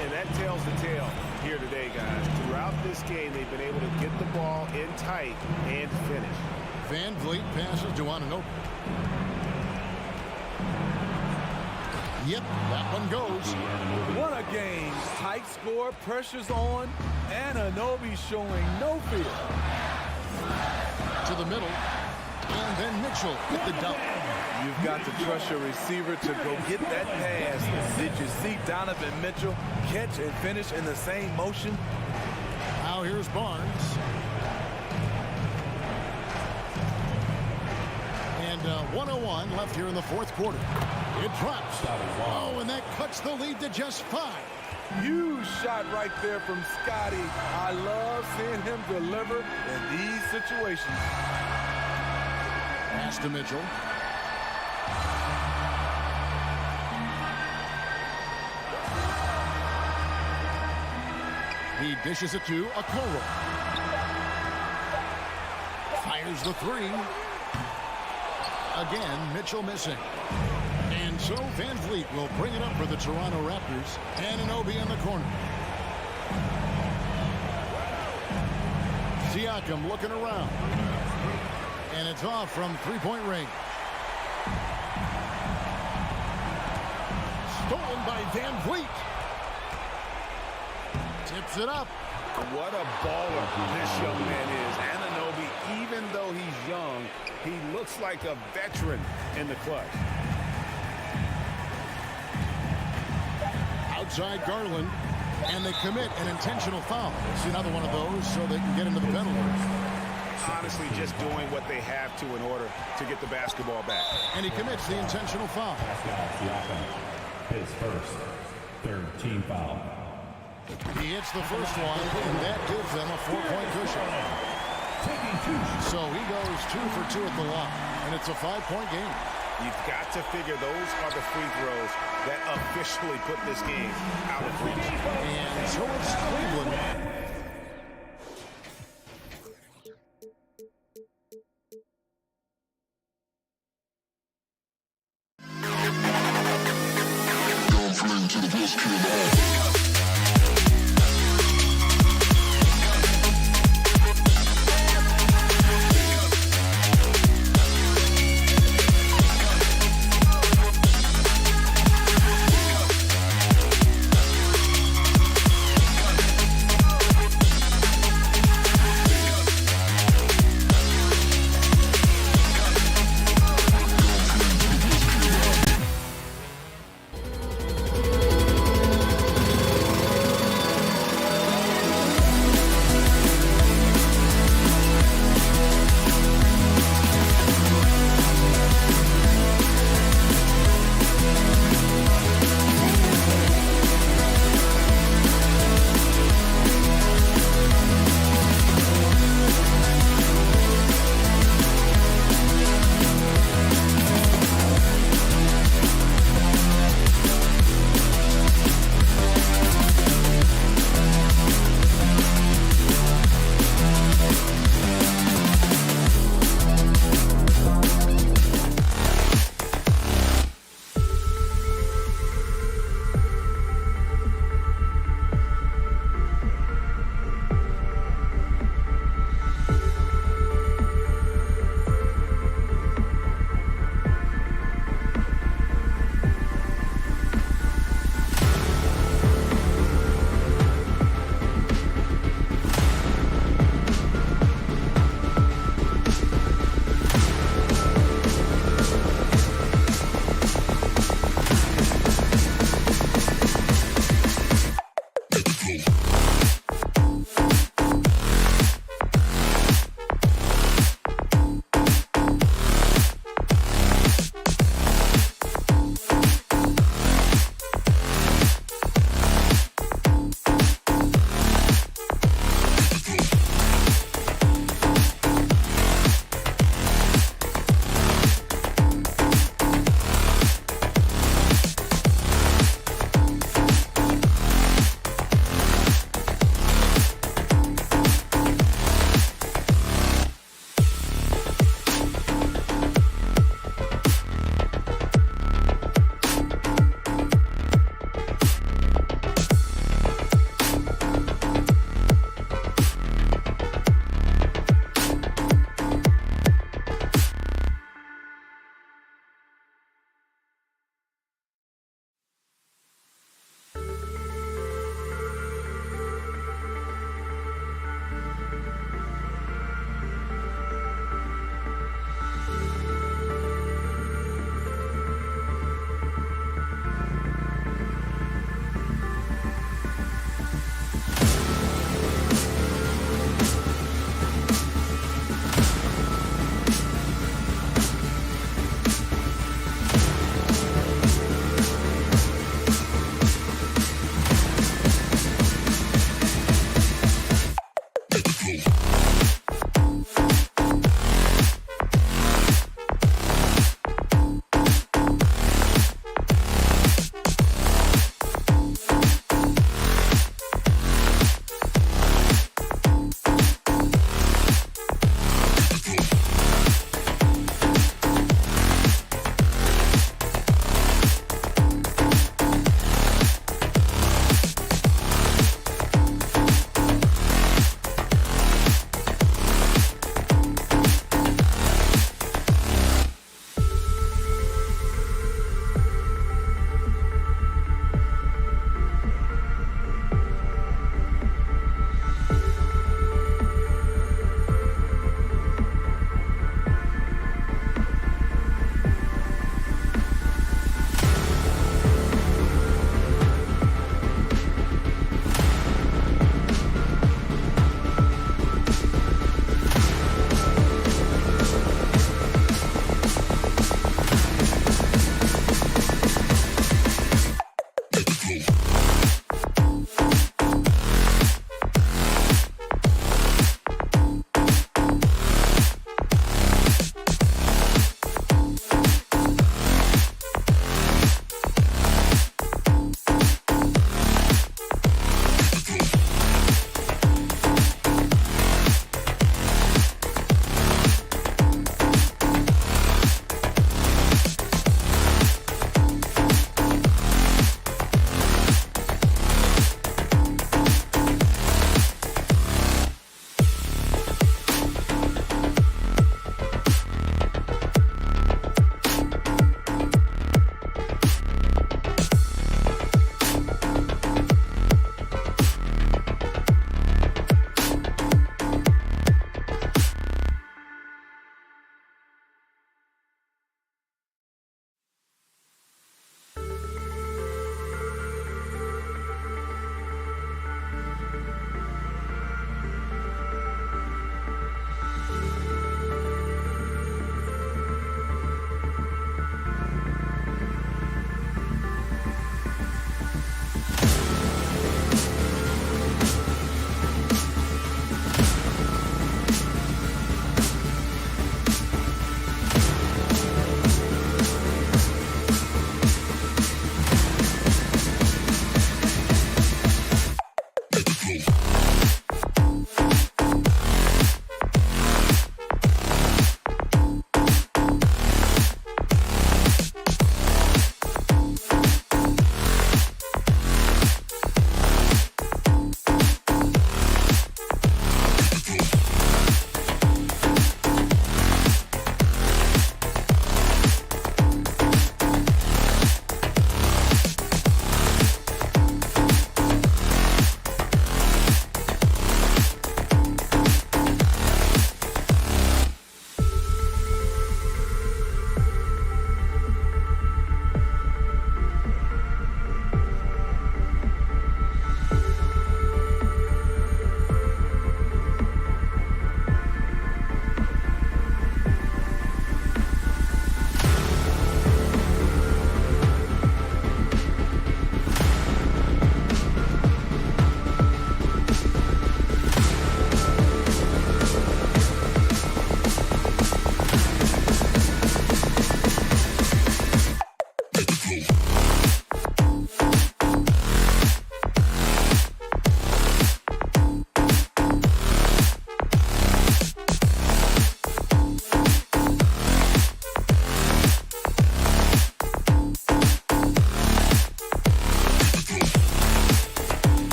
And that tells the tale here today, guys. Throughout this game, they've been able to get the ball in tight and finish. Van Vliet passes to Anunoby. Yep, that one goes. What a game. Tight score, pressure's on. Anunoby showing no fear. To the middle. And then Mitchell with the dunk. You've got to trust your receiver to go get that pass. Did you see Donovan Mitchell catch and finish in the same motion? Now here's Barnes. And 1:01 left here in the fourth quarter. It drops. Oh, and that cuts the lead to just 5. Huge shot right there from Scotty. I love seeing him deliver in these situations. Pass to Mitchell. He dishes it to Okoro. Fires the 3. Again, Mitchell missing. And so Van Vliet will bring it up for the Toronto Raptors. Anunoby in the corner. Siakam looking around. And it's off from three-point range. Stolen by Van Vliet. Tips it up. What a baller this young man is. Anunoby, even though he's young, he looks like a veteran in the clutch. Outside Garland. And they commit an intentional foul. It's another one of those so they can get into the penalties. Honestly, just doing what they have to in order to get the basketball back. And he commits the intentional foul. Siakam, his first, third team foul. He hits the first one, and that gives them a 4-point cushion. So he goes 2 for 2 at the line, and it's a 5-point game. You've got to figure those are the free throws that officially put this game out of reach. And so it's Cleveland. To the best kid.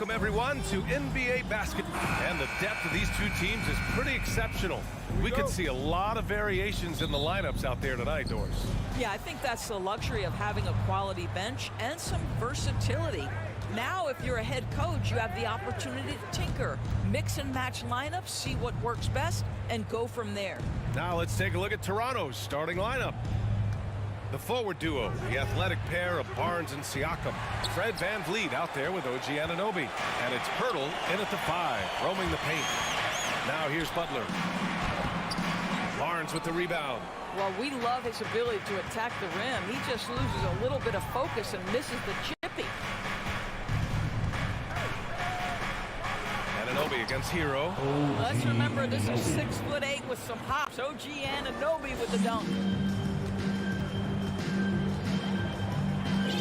Welcome, everyone, to NBA basketball. And the depth of these two teams is pretty exceptional. We could see a lot of variations in the lineups out there tonight, Doris. Yeah, I think that's the luxury of having a quality bench and some versatility. Now, if you're a head coach, you have the opportunity to tinker, mix and match lineups, see what works best, and go from there. Now let's take a look at Toronto's starting lineup. The forward duo, the athletic pair of Barnes and Siakam. Fred VanVleet out there with OG Anunoby. And it's Pirtle in at the 5, roaming the paint. Now here's Butler. Barnes with the rebound. Well, we love his ability to attack the rim. He just loses a little bit of focus and misses the chippy. Anunoby against Hero. Let's remember, this is 6'8" with some hops. OG Anunoby with the dunk.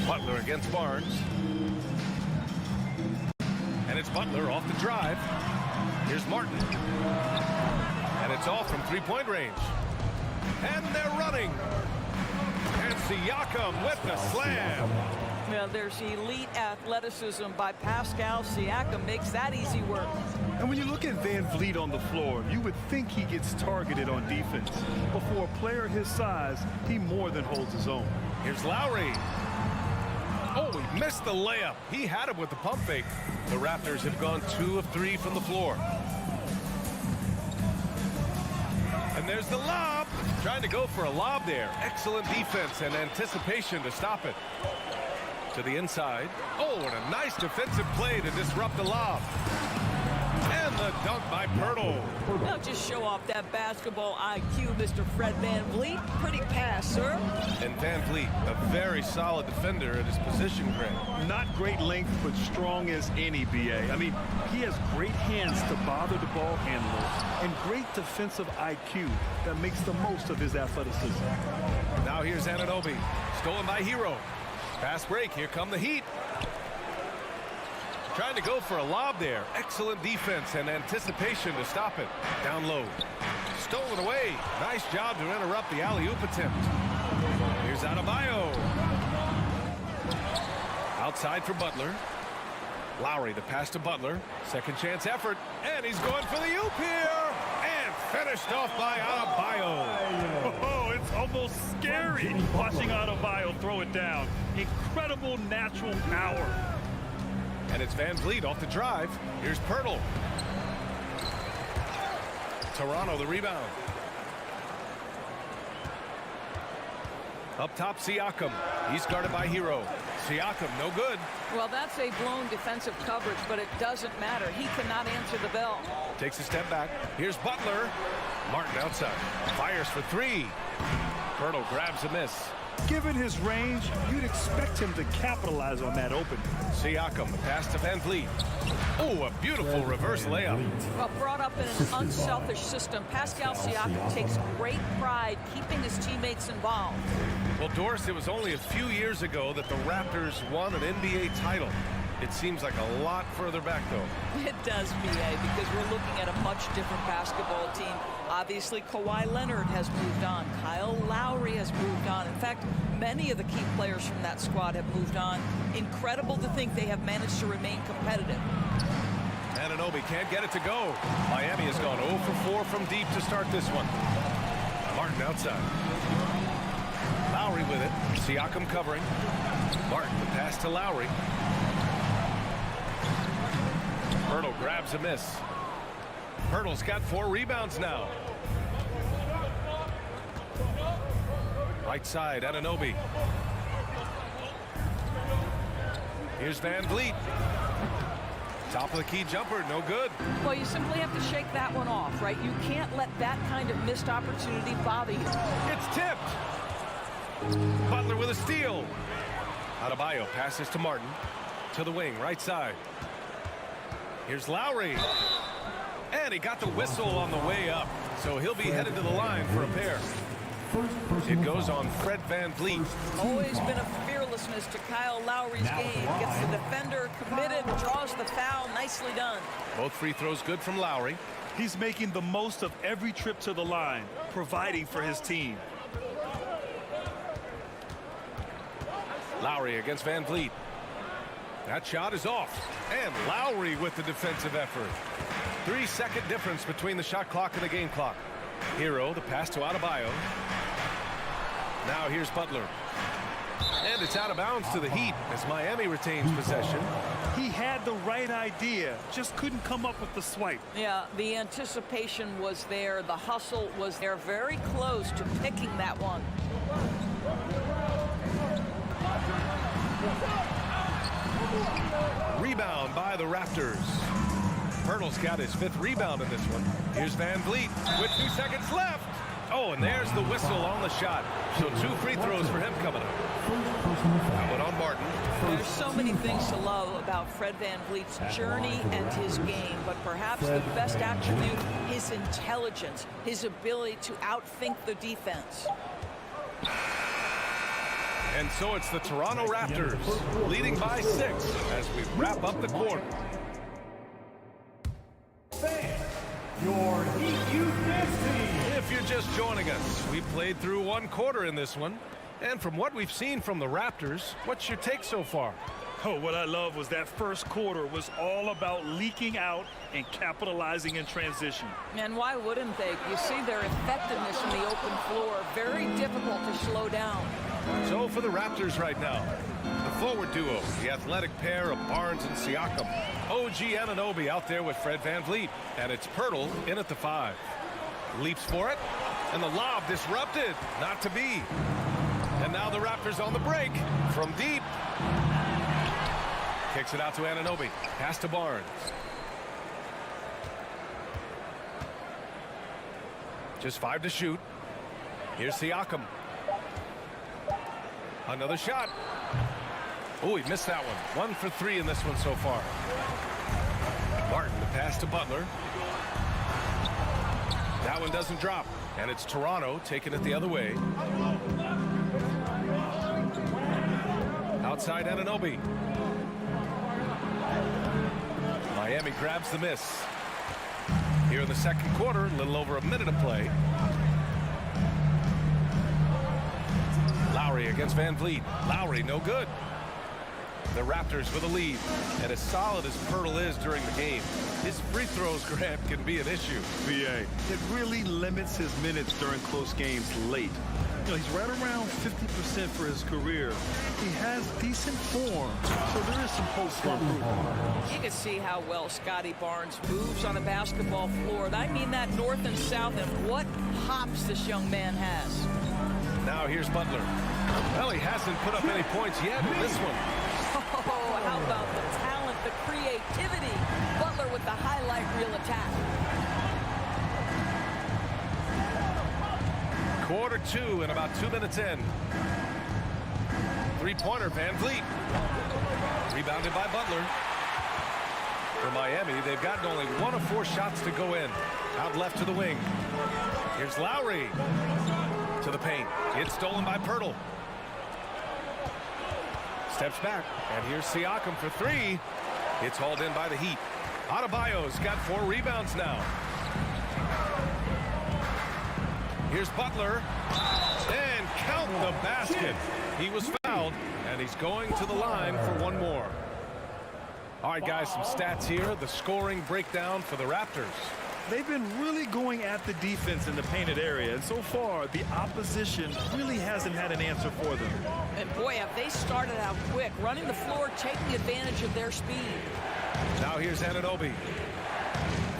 Butler against Barnes. And it's Butler off the drive. Here's Martin. And it's off from three-point range. And they're running. And Siakam with the slam. Well, there's elite athleticism by Pascal Siakam. Makes that easy work. And when you look at VanVleet on the floor, you would think he gets targeted on defense. But for a player his size, he more than holds his own. Here's Lowry. Oh, he missed the layup. He had it with the pump fake. The Raptors have gone 2 of 3 from the floor. And there's the lob. Trying to go for a lob there. Excellent defense and anticipation to stop it. To the inside. Oh, and a nice defensive play to disrupt the lob. And the dunk by Pirtle. Now just show off that basketball IQ, Mr. Fred VanVleet. Pretty pass, sir. And VanVleet, a very solid defender at his position, Greg. Not great length, but strong as any, BA. I mean, he has great hands to bother the ball handler and great defensive IQ that makes the most of his athleticism. Now here's Anunoby, stolen by Hero. Fast break, here come the Heat. Trying to go for a lob there. Excellent defense and anticipation to stop it. Down low. Stolen away. Nice job to interrupt the alley-oop attempt. Here's Adebayo. Outside for Butler. Lowry, the pass to Butler. Second chance effort. And he's going for the oop here. And finished off by Adebayo. Oh, it's almost scary watching Adebayo throw it down. Incredible natural power. And it's VanVleet off the drive. Here's Pirtle. Toronto the rebound. Up top, Siakam. He's guarded by Hero. Siakam, no good. Well, that's a blown defensive coverage, but it doesn't matter. He cannot answer the bell. Takes a step back. Here's Butler. Martin outside. Fires for three. Pirtle grabs a miss. Given his range, you'd expect him to capitalize on that opening. Siakam, the pass to VanVleet. Oh, a beautiful reverse layup. Well, brought up in an unselfish system, Pascal Siakam takes great pride keeping his teammates involved. Well, Doris, it was only a few years ago that the Raptors won an NBA title. It seems like a lot further back, though. It does, BA, because we're looking at a much different basketball team. Obviously, Kawhi Leonard has moved on. Kyle Lowry has moved on. In fact, many of the key players from that squad have moved on. Incredible to think they have managed to remain competitive. Anunoby can't get it to go. Miami has gone 0 for 4 from deep to start this one. Martin outside. Lowry with it. Siakam covering. Martin, the pass to Lowry. Pirtle grabs a miss. Pirtle's got 4 rebounds now. Right side, Anunoby. Here's VanVleet. Top of the key jumper, no good. Well, you simply have to shake that one off, right? You can't let that kind of missed opportunity bother you. It's tipped. Butler with a steal. Adebayo passes to Martin. To the wing, right side. Here's Lowry. And he got the whistle on the way up. So he'll be headed to the line for a pair. It goes on Fred VanVleet. Always been a fearlessness to Kyle Lowry's game. Gets the defender committed, draws the foul. Nicely done. Both free throws good from Lowry. He's making the most of every trip to the line, providing for his team. Lowry against VanVleet. That shot is off. And Lowry with the defensive effort. 3-second difference between the shot clock and the game clock. Hero, the pass to Adebayo. Now here's Butler. And it's out of bounds to the Heat as Miami retains possession. He had the right idea, just couldn't come up with the swipe. Yeah, the anticipation was there. The hustle was there. Very close to picking that one. Rebound by the Raptors. Pirtle's got his 5th rebound in this one. Here's VanVleet with 2 seconds left. Oh, and there's the whistle on the shot. So 2 free throws for him coming up. That one on Martin. There's so many things to love about Fred VanVleet's journey and his game, but perhaps the best attribute, his intelligence, his ability to outthink the defense. And so it's the Toronto Raptors leading by 6 as we wrap up the quarter. Your Heat Youth Dance Team. If you're just joining us, we played through 1 quarter in this one. And from what we've seen from the Raptors, what's your take so far? Oh, what I love was that first quarter was all about leaking out and capitalizing in transition. And why wouldn't they? You see their effectiveness in the open floor. Very difficult to slow down. So for the Raptors right now, the forward duo, the athletic pair of Barnes and Siakam. OG Anunoby out there with Fred VanVleet. And it's Pirtle in at the 5. Leaps for it, and the lob disrupted. Not to be. And now the Raptors on the break from deep. Kicks it out to Anunoby. Pass to Barnes. Just 5 to shoot. Here's Siakam. Another shot. Oh, he missed that one. 1 for 3 in this one so far. Martin, the pass to Butler. That one doesn't drop. And it's Toronto taking it the other way. Outside Anunoby. Miami grabs the miss. Here in the second quarter, a little over a minute of play. Lowry against Van Vliet. Lowry, no good. The Raptors with a lead. And as solid as Pirtle is during the game, his free throws, Grant, can be an issue. VA, it really limits his minutes during close games late. You know, he's right around 50% for his career. He has decent form, so there is some hope for improvement. You can see how well Scotty Barnes moves on a basketball floor. I mean that north and south, and what hops this young man has. Now here's Butler. Well, he hasn't put up any points yet in this one. Oh, how about the talent, the creativity? Butler with the highlight reel attack. Quarter 2 and about 2 minutes in. Three-pointer, Van Vliet. Rebounded by Butler. For Miami, they've gotten only 1 of 4 shots to go in. Out left to the wing. Here's Lowry. To the paint. It's stolen by Pirtle. Steps back, and here's Siakam for 3. It's hauled in by the Heat. Adebayo's got 4 rebounds now. Here's Butler, and count the basket. He was fouled, and he's going to the line for 1 more. All right, guys, some stats here. The scoring breakdown for the Raptors. They've been really going at the defense in the painted area, and so far the opposition really hasn't had an answer for them. And boy, have they started out quick, running the floor, taking advantage of their speed. Now here's Anunoby.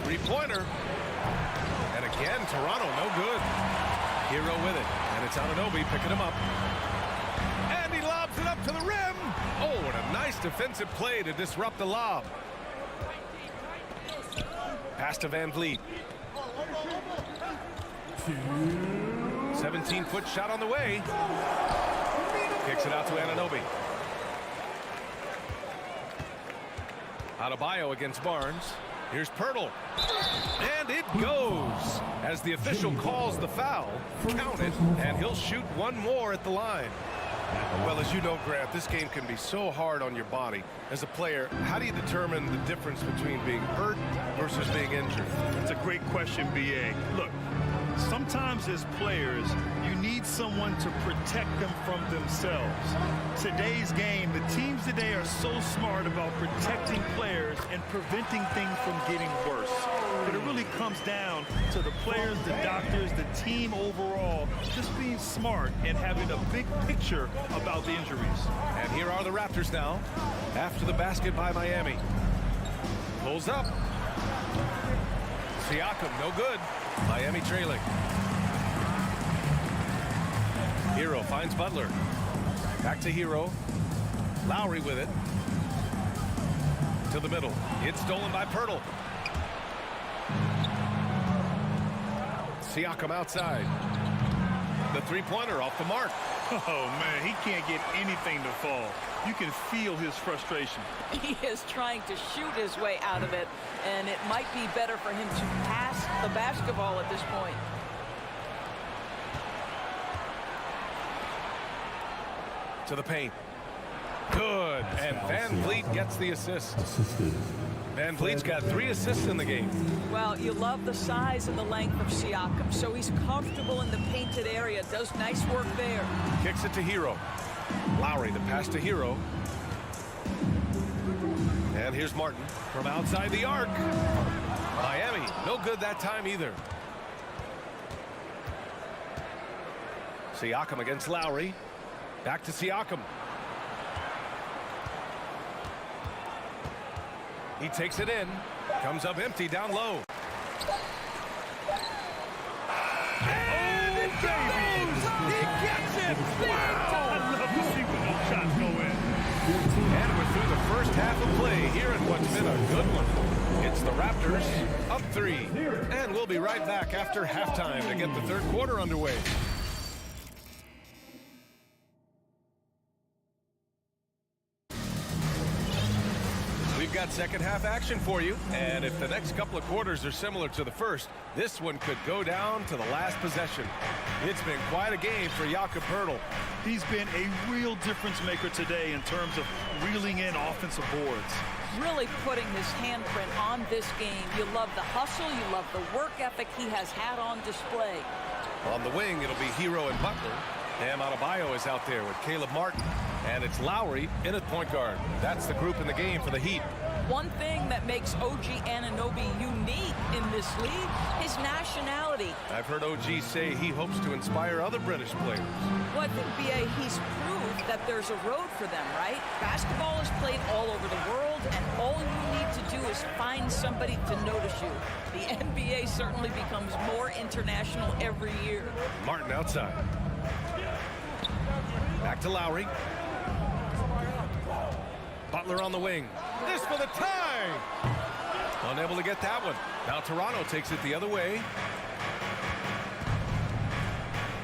Three-pointer. And again, Toronto, no good. Hero with it, and it's Anunoby picking him up. And he lobs it up to the rim. Oh, what a nice defensive play to disrupt the lob. Pass to Van Vliet. 17-foot shot on the way. Kicks it out to Anunoby. Adebayo against Barnes. Here's Pirtle. And it goes. As the official calls the foul, count it, and he'll shoot 1 more at the line. Well, as you know, Grant, this game can be so hard on your body. As a player, how do you determine the difference between being hurt versus being injured? It's a great question, BA. Look, sometimes as players, you need someone to protect them from themselves. Today's game, the teams today are so smart about protecting players and preventing things from getting worse. But it really comes down to the players, the doctors, the team overall, just being smart and having a big picture about the injuries. And here are the Raptors now, after the basket by Miami. Pulls up. Siakam, no good. Miami trailing. Hero finds Butler. Back to Hero. Lowry with it. To the middle. It's stolen by Pirtle. Siakam outside. The three-pointer off the mark. Oh, man, he can't get anything to fall. You can feel his frustration. He is trying to shoot his way out of it, and it might be better for him to pass the basketball at this point. To the paint. Good. And Van Vliet gets the assist. Van Vliet's got 3 assists in the game. Well, you love the size and the length of Siakam, so he's comfortable in the painted area. Does nice work there. Kicks it to Hero. Lowry, the pass to Hero. And here's Martin from outside the arc. Miami, no good that time either. Siakam against Lowry. Back to Siakam. He takes it in. Comes up empty down low. And it goes! He gets it! Wow! I love to see when those shots go in. And we're through the first half of play here in what's been a good one. It's the Raptors up 3. And we'll be right back after halftime to get the third quarter underway. We've got second half action for you, and if the next couple of quarters are similar to the first, this one could go down to the last possession. It's been quite a game for Jakob Poeltl. He's been a real difference maker today in terms of reeling in offensive boards. Really putting his handprint on this game. You love the hustle, you love the work ethic he has had on display. On the wing, it'll be Hero and Butler. Bam Adebayo is out there with Caleb Martin. And it's Lowry in at point guard. That's the group in the game for the Heat. One thing that makes OG Anunoby unique in this league is nationality. I've heard OG say he hopes to inspire other British players. Well, I think, B.A., he's proved that there's a road for them, right? Basketball is played all over the world, and all you need to do is find somebody to notice you. The NBA certainly becomes more international every year. Martin outside. Back to Lowry. Butler on the wing. This for the tie! Unable to get that one. Now Toronto takes it the other way.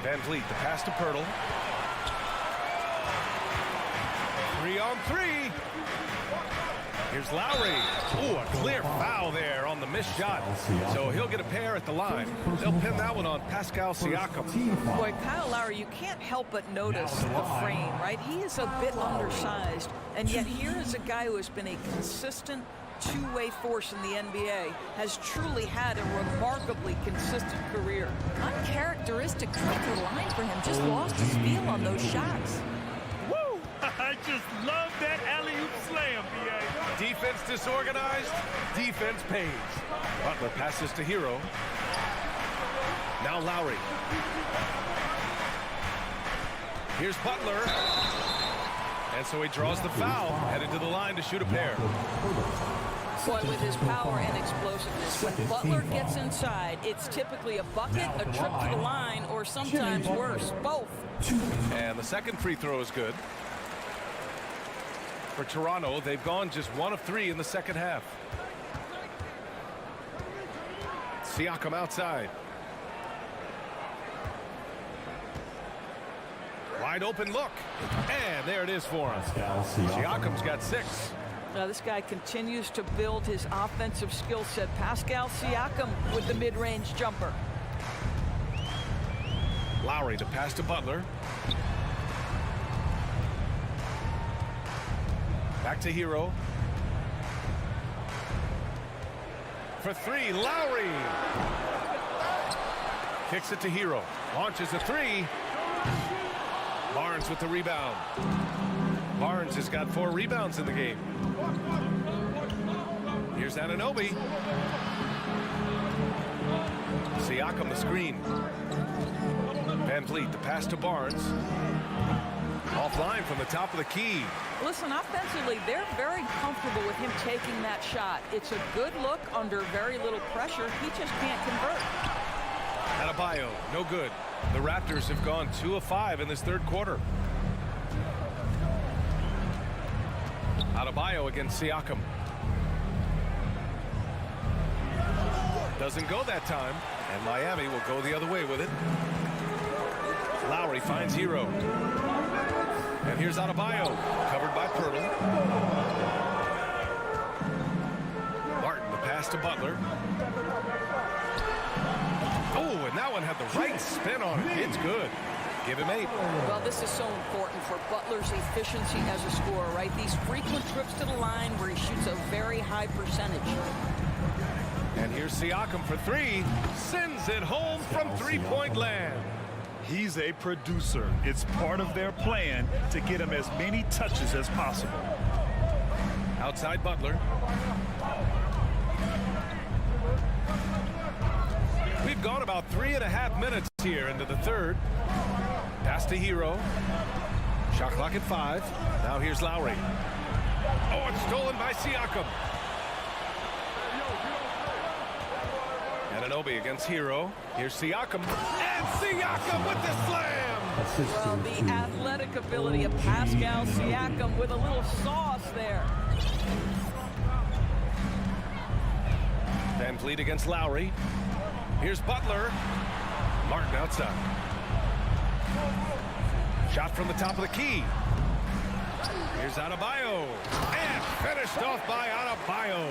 Van Vliet, the pass to Poeltl. 3-on-3. Here's Lowry. Ooh, a clear foul there on the missed shot. So he'll get a pair at the line. They'll pin that one on Pascal Siakam. Boy, Kyle Lowry, you can't help but notice the frame, right? He is a bit undersized, and yet here is a guy who has been a consistent two-way force in the NBA, has truly had a remarkably consistent career. Uncharacteristic trip to the line for him, just lost his feel on those shots. Woo! I just love that alley-oop slam, B.A. Defense disorganized, defense pays. Butler passes to Hero. Now Lowry. Here's Butler. And so he draws the foul, headed to the line to shoot a pair. Boy, with his power and explosiveness, when Butler gets inside, it's typically a bucket, a trip to the line, or sometimes worse, both. And the second free throw is good. For Toronto, they've gone just 1 of 3 in the second half. Siakam outside. Wide open look. And there it is for him. Siakam's got 6. Now this guy continues to build his offensive skill set. Pascal Siakam with the mid-range jumper. Lowry, the pass to Butler. Back to Hero. For 3, Lowry. Kicks it to Hero. Launches a 3. Barnes with the rebound. Barnes has got 4 rebounds in the game. Here's Anunoby. Siakam the screen. Van Vliet, the pass to Barnes. Offline from the top of the key. Listen, offensively, they're very comfortable with him taking that shot. It's a good look under very little pressure. He just can't convert. Adebayo, no good. The Raptors have gone 2 of 5 in this third quarter. Adebayo against Siakam. Doesn't go that time, and Miami will go the other way with it. Lowry finds Hero. And here's Adebayo, covered by Poeltl. Martin, the pass to Butler. Oh, and that one had the right spin on it. It's good. Give him 8. Well, this is so important for Butler's efficiency as a scorer, right? These frequent trips to the line where he shoots a very high percentage. And here's Siakam for 3. Sends it home from three-point land. He's a producer. It's part of their plan to get him as many touches as possible. Outside Butler. We've gone about 3.5 minutes here into the third. Pass to Hero. Shot clock at 5. Now here's Lowry. Oh, it's stolen by Siakam. Anunoby against Hero. Here's Siakam. And Siakam with the slam! Assist to Well, the athletic ability of Pascal Siakam with a little sauce there. Van Vliet against Lowry. Here's Butler. Martin outside. Shot from the top of the key. Here's Adebayo. And finished off by Adebayo.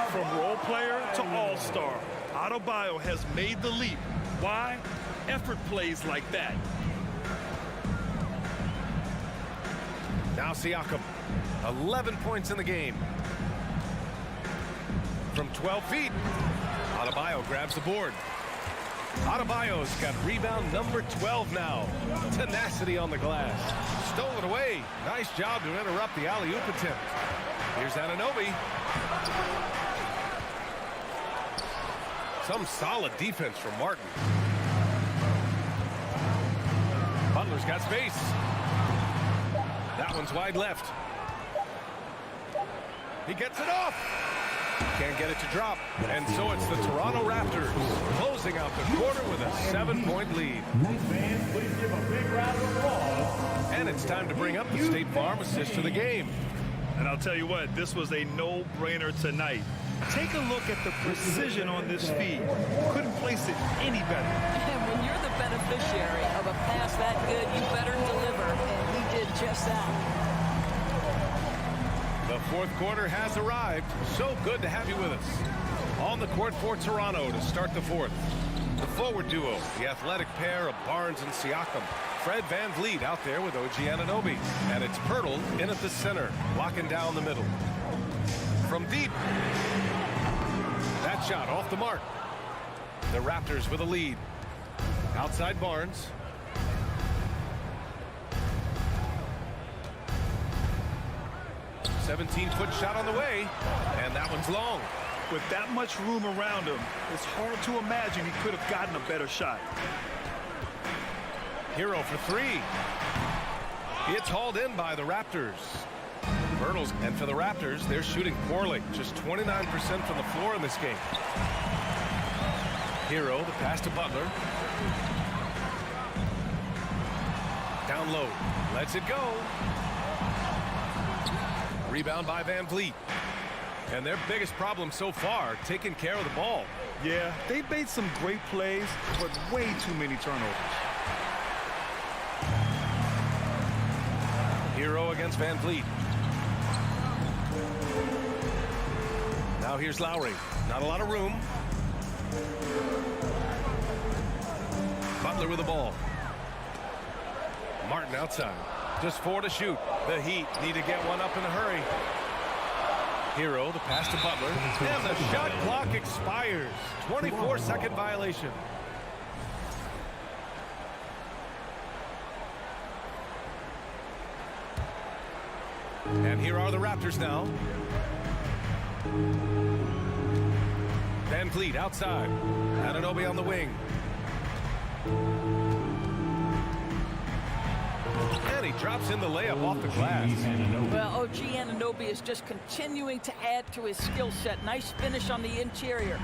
From role player to all-star, Adebayo has made the leap. Why? Effort plays like that. Now Siakam. 11 points in the game. From 12 feet. Adebayo grabs the board. Adebayo's got rebound number 12 now. Tenacity on the glass. Stole it away. Nice job to interrupt the alley-oop attempt. Here's Anunoby. Some solid defense from Martin. Butler's got space. That one's wide left. He gets it off. Can't get it to drop. And so it's the Toronto Raptors closing out the quarter with a 7-point lead. Fans, please give a big round of applause. And it's time to bring up the State Farm assist to the game. And I'll tell you what, this was a no-brainer tonight. Take a look at the precision on this feed. Couldn't place it any better. And when you're the beneficiary of a pass that good, you better deliver. And he did just that. The fourth quarter has arrived. So good to have you with us. On the court for Toronto to start the fourth. The forward duo, the athletic pair of Barnes and Siakam. Fred Van Vliet out there with OG Anunoby. And it's Pirtle in at the center, locking down the middle. From deep. That shot off the mark. The Raptors with a lead. Outside Barnes. A 17-foot shot on the way, and that one's long. With that much room around him, it's hard to imagine he could have gotten a better shot. Hero for three. It's hauled in by the Raptors. Hurdles, and for the Raptors, they're shooting poorly. Just 29% from the floor in this game. Hero, the pass to Butler. Down low, lets it go. Rebound by Van Vliet. And their biggest problem so far, taking care of the ball. Yeah, they made some great plays, but way too many turnovers. Hero against Van Vliet. Now here's Lowry. Not a lot of room. Butler with the ball. Martin outside. Just 4 to shoot. The Heat need to get one up in a hurry. Hero, the pass to Butler. And the shot clock expires. 24-second violation. And here are the Raptors now. Van Vliet outside. Anunoby on the wing. And he drops in the layup off the glass. Well, OG Anunoby is just continuing to add to his skill set. Nice finish on the interior.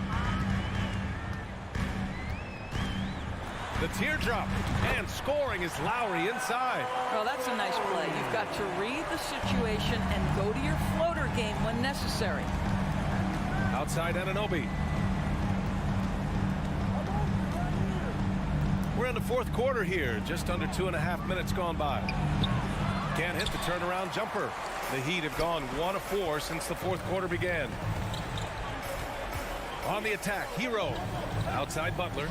The teardrop. And scoring is Lowry inside. Well, that's a nice play. You've got to read the situation and go to your floater game when necessary. Outside Anunoby. We're in the fourth quarter here. Just under 2.5 minutes gone by. Can't hit the turnaround jumper. The Heat have gone 1 of 4 since the fourth quarter began. On the attack, Hero. Outside Butler.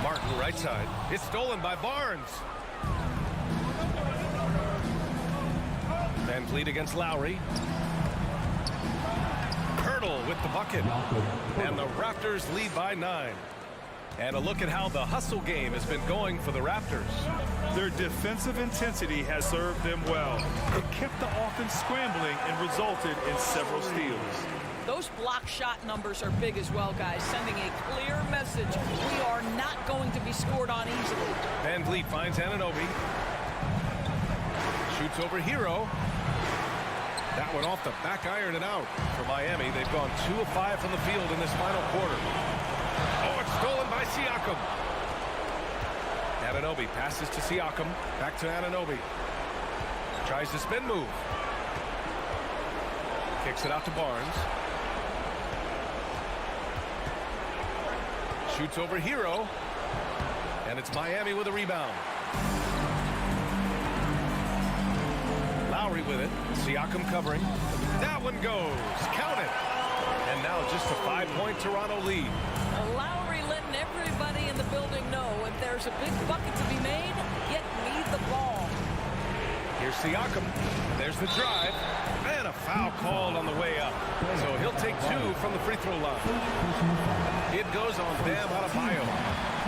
Martin right side. It's stolen by Barnes. Van Vliet against Lowry. Hurdle with the bucket. And the Raptors lead by 9. And a look at how the hustle game has been going for the Raptors. Their defensive intensity has served them well. It kept the offense scrambling and resulted in several steals. Those block shot numbers are big as well, guys, sending a clear message. We are not going to be scored on easily. Van Vliet finds Anunoby. Shoots over Hero. That one off the back iron and out. For Miami, they've gone 2 of 5 from the field in this final quarter. Oh, it's stolen by Siakam. Anunoby passes to Siakam. Back to Anunoby. Tries the spin move. Kicks it out to Barnes. Shoots over Hero. And it's Miami with a rebound. Lowry with it. Siakam covering. That one goes. Count it. And now just a 5-point Toronto lead. Lowry letting everybody in the building know if there's a big bucket to be made, get me the ball. Here's Siakam. There's the drive. And a foul called on the way up. So he'll take 2 from the free throw line. It goes on Bam Adebayo.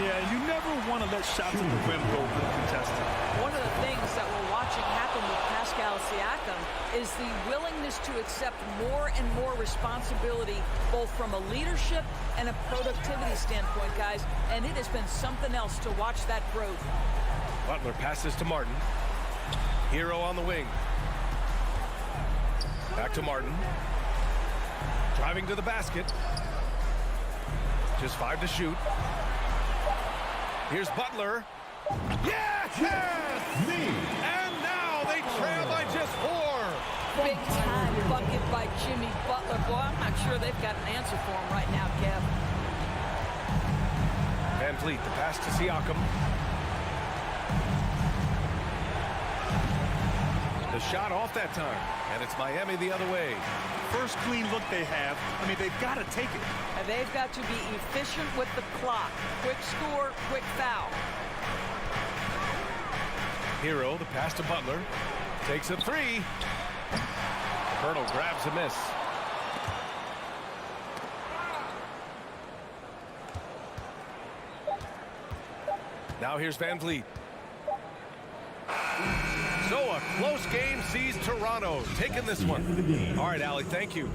Yeah, you never want to let shots at the rim go uncontested. One of the things that we're watching happen with Pascal Siakam is the willingness to accept more and more responsibility, both from a leadership and a productivity standpoint, guys. And it has been something else to watch that growth. Butler passes to Martin. Hero on the wing. Back to Martin. Driving to the basket. Just 5 to shoot. Here's Butler. Yes! Yes! And now they trail by just 4. Big time bucket by Jimmy Butler. Boy, I'm not sure they've got an answer for him right now, Kev. Van Vliet, the pass to Siakam. The shot off that time, and it's Miami the other way. First clean look they have. I mean, they've got to take it. And they've got to be efficient with the clock. Quick score, quick foul. Hero, the pass to Butler. Takes a 3. Hurdle grabs a miss. Now here's Van Vliet. So a close game sees Toronto taking this one. All right, Allie, thank you.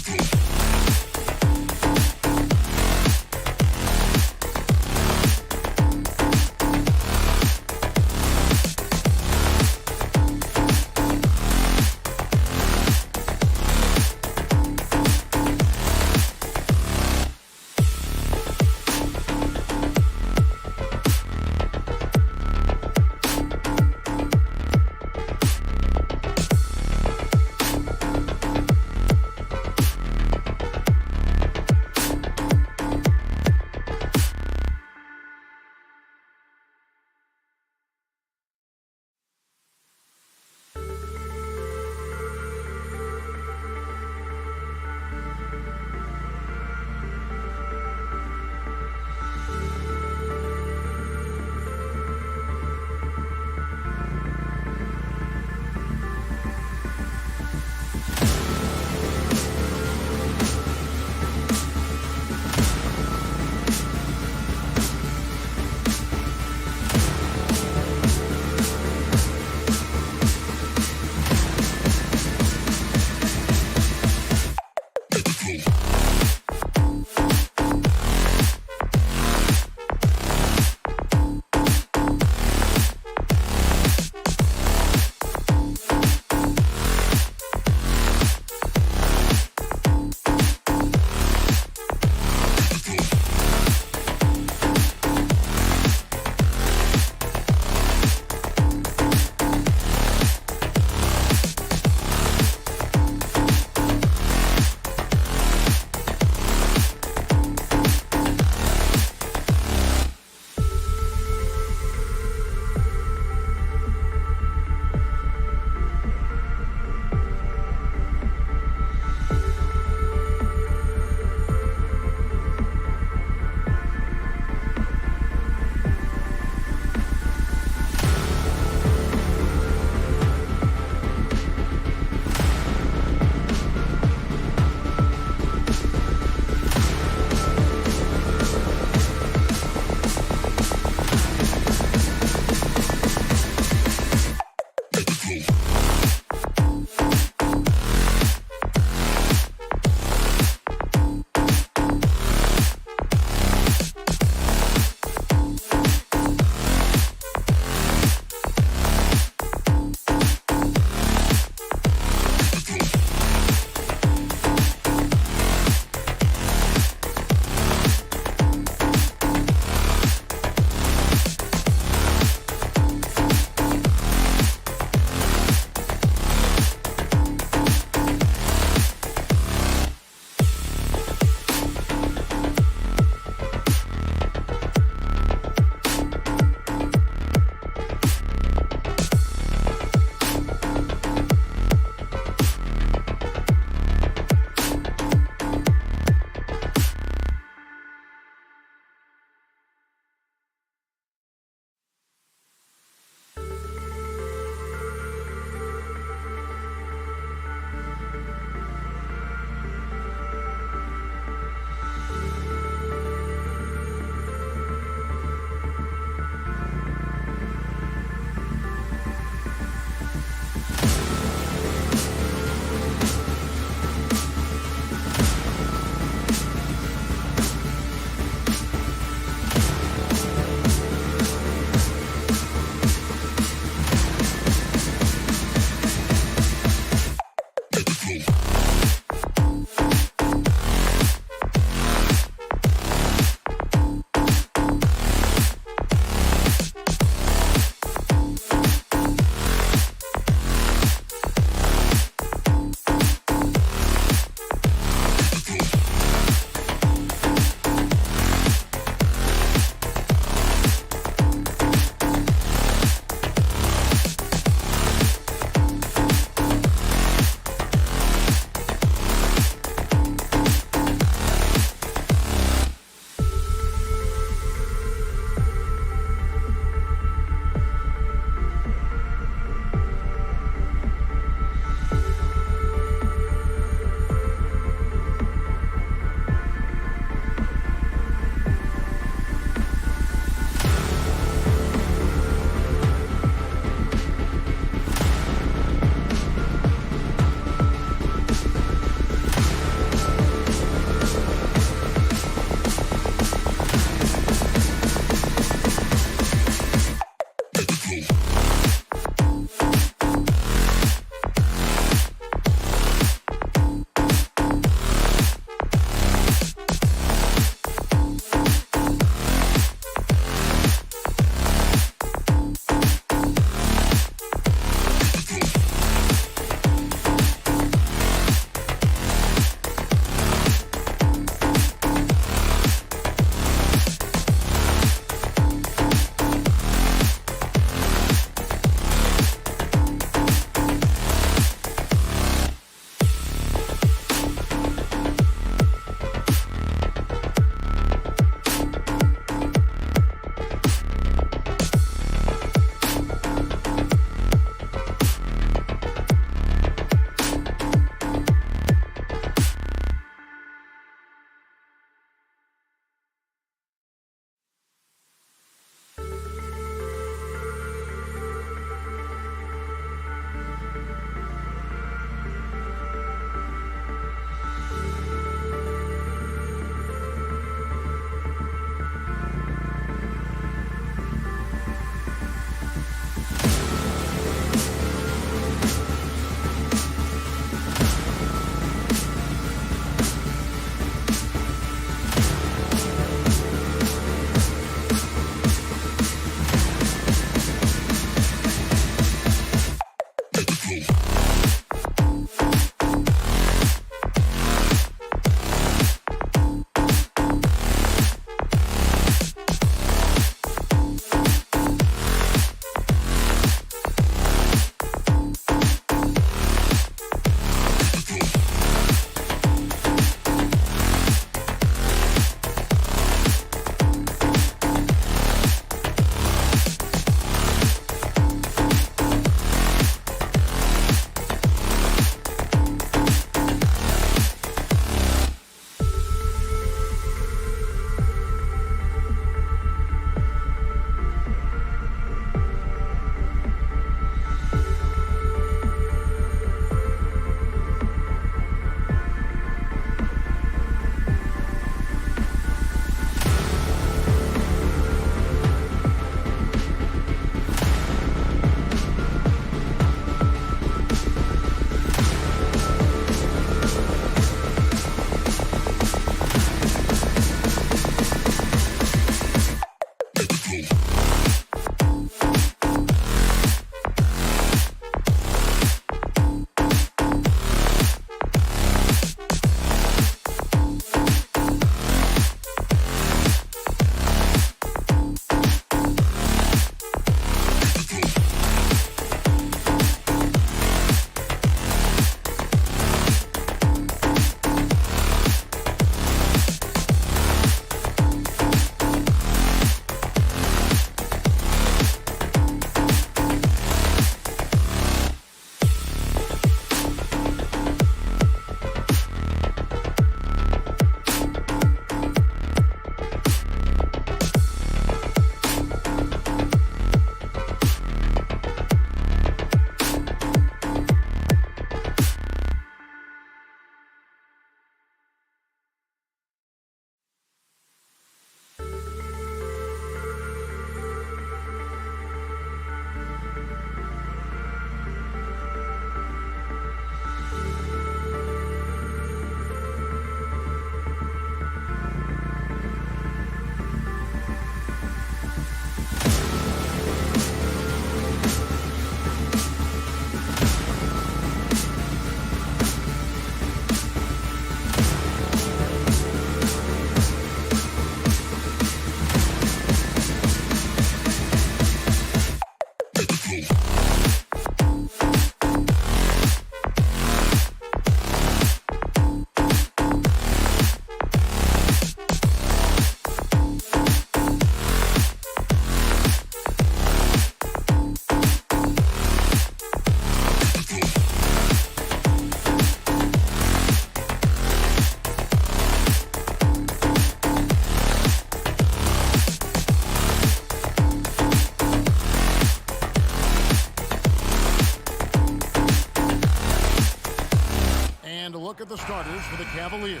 look at the starters for the Cavaliers.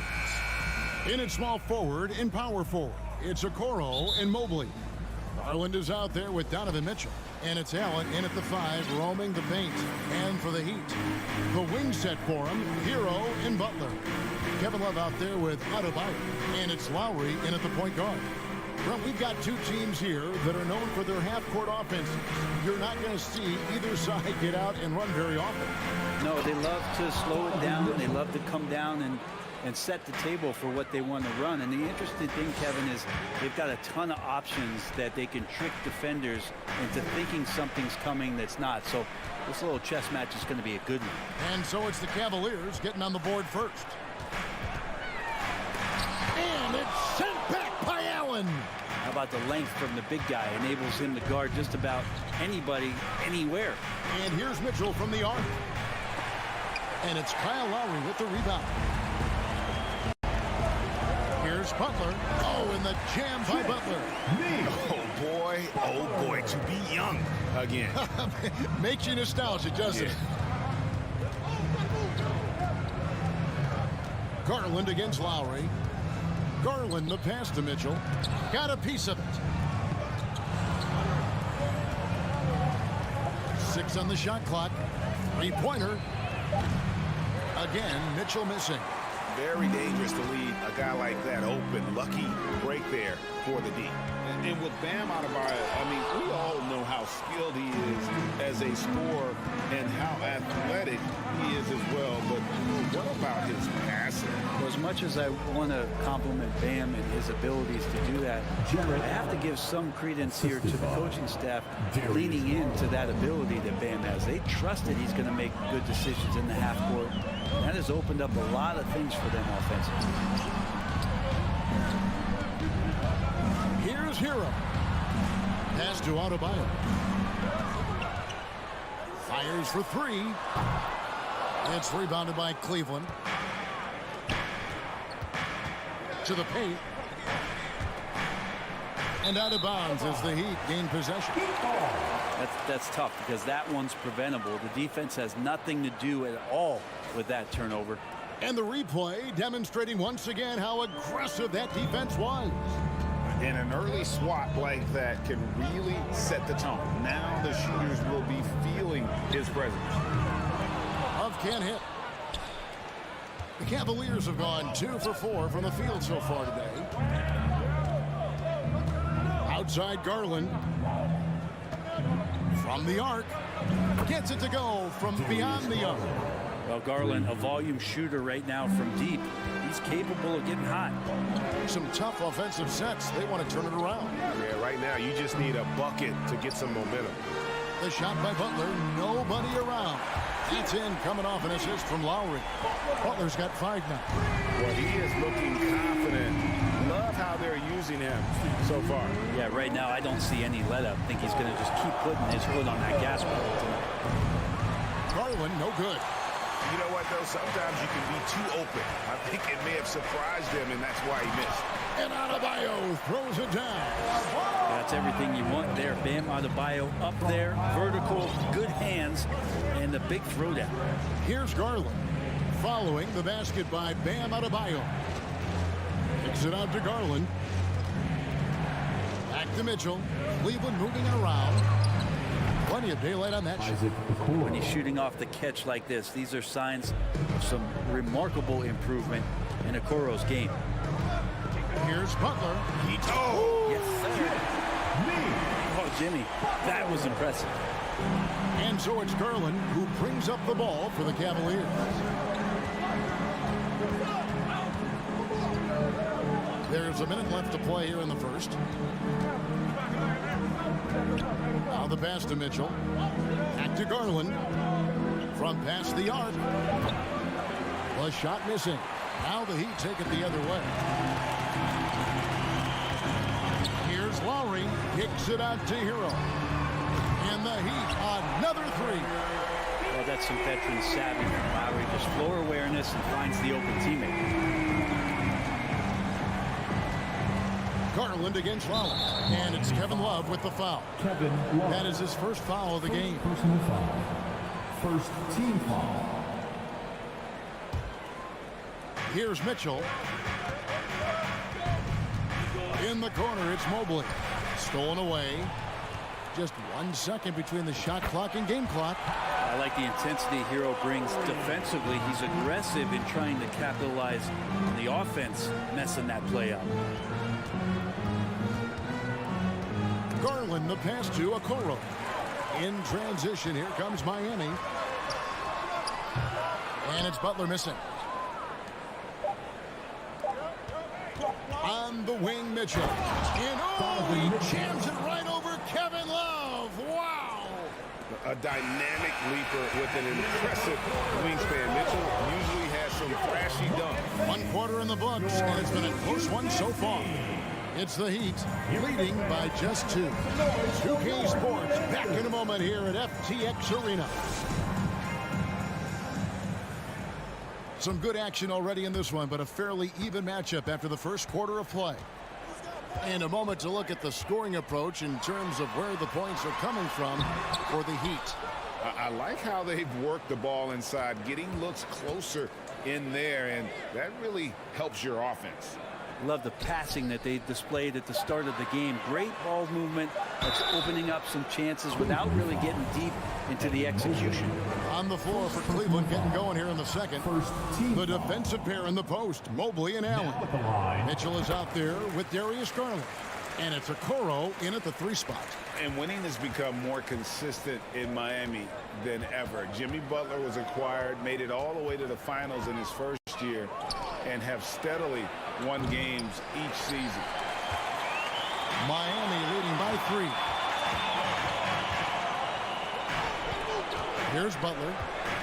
In at small forward and power forward, it's Okoro and Mobley. Garland is out there with Donovan Mitchell. And it's Allen in at the 5, roaming the paint. And for the Heat, the wing set for him, Hero and Butler. Kevin Love out there with Adebayo. And it's Lowry in at the point guard. Well, we've got two teams here that are known for their half-court offense. You're not going to see either side get out and run very often. No, they love to slow it down. They love to come down and set the table for what they want to run. And the interesting thing, Kevin, is they've got a ton of options that they can trick defenders into thinking something's coming that's not. So this little chess match is going to be a good one. And so it's the Cavaliers getting on the board first. And it's sent back by Allen. How about the length from the big guy? Enables him to guard just about anybody, anywhere. And here's Mitchell from the arc. And it's Kyle Lowry with the rebound. Here's Butler. Oh, and the jam by Butler. Oh boy, to be young again. Makes you nostalgic, doesn't it? Garland against Lowry. Garland, the pass to Mitchell. Got a piece of it. 6 on the shot clock. 3-pointer. Again, Mitchell missing. Very dangerous to leave a guy like that open. Lucky break there for the D. And with Bam Adebayo, I mean, we all know how skilled he is as a scorer and how athletic he is as well. But what about his passing? Well, as much as I want to compliment Bam and his abilities to do that, I have to give some credence here to the coaching staff leaning into that ability that Bam has. They trust that he's going to make good decisions in the half court. That has opened up a lot of things for them offensively. Here's Hero. Pass to Adebayo. Fires for 3. It's rebounded by Cleveland. To the paint. And out of bounds as the Heat gain possession. That's tough because that one's preventable. The defense has nothing to do at all with that turnover. And the replay demonstrating once again how aggressive that defense was. And an early swat like that can really set the tone. Now the shooters will be feeling his presence. Love can't hit. The Cavaliers have gone 2 for 4 from the field so far today. outside Garland. From the arc. Gets it to go from beyond the arc. Well, Garland, a volume shooter right now from deep. He's capable of getting hot. Some tough offensive sets. They want to turn it around. Yeah, right now you just need a bucket to get some momentum. The shot by Butler. Nobody around. That's in, coming off an assist from Lowry. Butler's got 5 now. Well, he is looking confident. Love how they're using him so far. Yeah, right now I don't see any let up. I think he's going to just keep putting his foot on that gas pedal tonight. Garland, no good. You know what, though? Sometimes you can be too open. I think it may have surprised him, and that's why he missed. And Adebayo throws it down. That's everything you want there. Bam Adebayo up there, vertical, good hands, and the big throwdown. Here's Garland, following the basket by Bam Adebayo. Kicks it out to Garland. Back to Mitchell. Cleveland moving around. Plenty of daylight on that shot. When he's shooting off the catch like this, these are signs of some remarkable improvement in Okoro's game. Here's Butler. Yes, sir. Oh, Jimmy, that was impressive. And so it's Garland who brings up the ball for the Cavaliers. There's a minute left to play here in the first. Now the pass to Mitchell. Back to Garland. From past the arc. The shot missing. Now the Heat take it the other way. Here's Lowry. Kicks it out to Hero. And the Heat, another 3. Well, that's some veteran savvy from Lowry. Just floor awareness and finds the open teammate. Garland against Lowry. And it's Kevin Love with the foul. Kevin Love. That is his first foul of the game. Personal foul. First team foul. Here's Mitchell. In the corner, it's Mobley. Stolen away. Just 1 second between the shot clock and game clock. I like the intensity Hero brings defensively. He's aggressive in trying to capitalize on the offense, messing that play up. Garland, the pass to Okoro. In transition, here comes Miami. And it's Butler missing. On the wing, Mitchell. And he jams it right over Kevin Love. Wow! A dynamic leaper with an impressive wingspan. Mitchell usually has some flashy dunks. 1 quarter in the books, and it's been a close one so far. It's the Heat leading by just 2. 2K Sports back in a moment here at FTX Arena. Some good action already in this one, but a fairly even matchup after the first quarter of play. And a moment to look at the scoring approach in terms of where the points are coming from for the Heat. I like how they've worked the ball inside, getting looks closer in there, and that really helps your offense. Love the passing that they displayed at the start of the game. Great ball movement that's opening up some chances without really getting deep into the execution. On the floor for Cleveland, getting going here in the second. The defensive pair in the post, Mobley and Allen. Mitchell is out there with Darius Garland. And it's Okoro in at the 3 spot. And winning has become more consistent in Miami than ever. Jimmy Butler was acquired, made it all the way to the finals in his first year, and have steadily won games each season. Miami leading by 3. Here's Butler.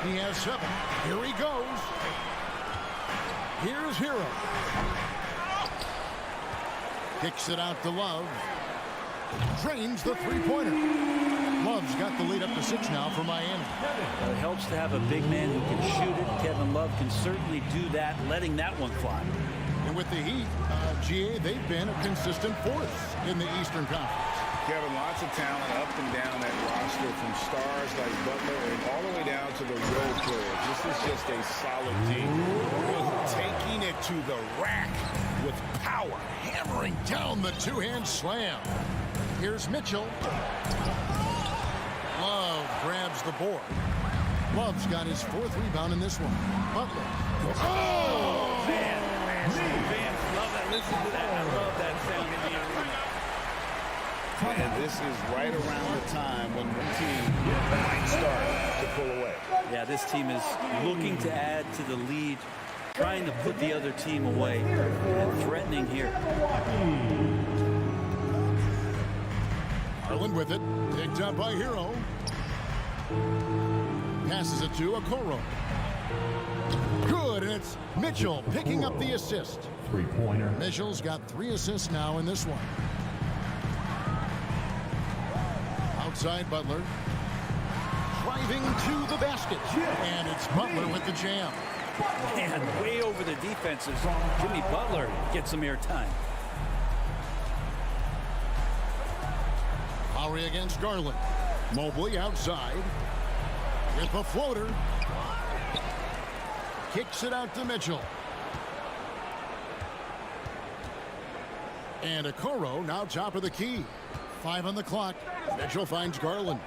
He has 7. Here he goes. Here's Hero. Kicks it out to Love. Drains the 3-pointer. Love's got the lead up to 6 now for Miami. It helps to have a big man who can shoot it. Kevin Love can certainly do that, letting that one fly. And with the Heat, GA, they've been a consistent force in the Eastern Conference. Kevin, lots of talent up and down that roster, from stars like Butler and all the way down to the role players. This is just a solid team. Taking it to the rack with power, hammering down the 2-hand slam. Here's Mitchell. Love grabs the board. Love's got his 4th rebound in this one. Butler. Oh, man. Fans love that. Listen to that. I love that sound in the arena. And this is right around the time when one team might start to pull away. Yeah, this team is looking to add to the lead, trying to put the other team away, and threatening here. Garland with it, picked up by Hero. Passes it to Okoro. Good, and it's Mitchell picking up the assist. Three-pointer. Mitchell's got 3 assists now in this one. Outside Butler. Driving to the basket. And it's Butler with the jam. Man, way over the defenses. Jimmy Butler gets some airtime. Lowry against Garland. Mobley outside. With a floater. Kicks it out to Mitchell. And Okoro now top of the key. 5 on the clock. Mitchell finds Garland.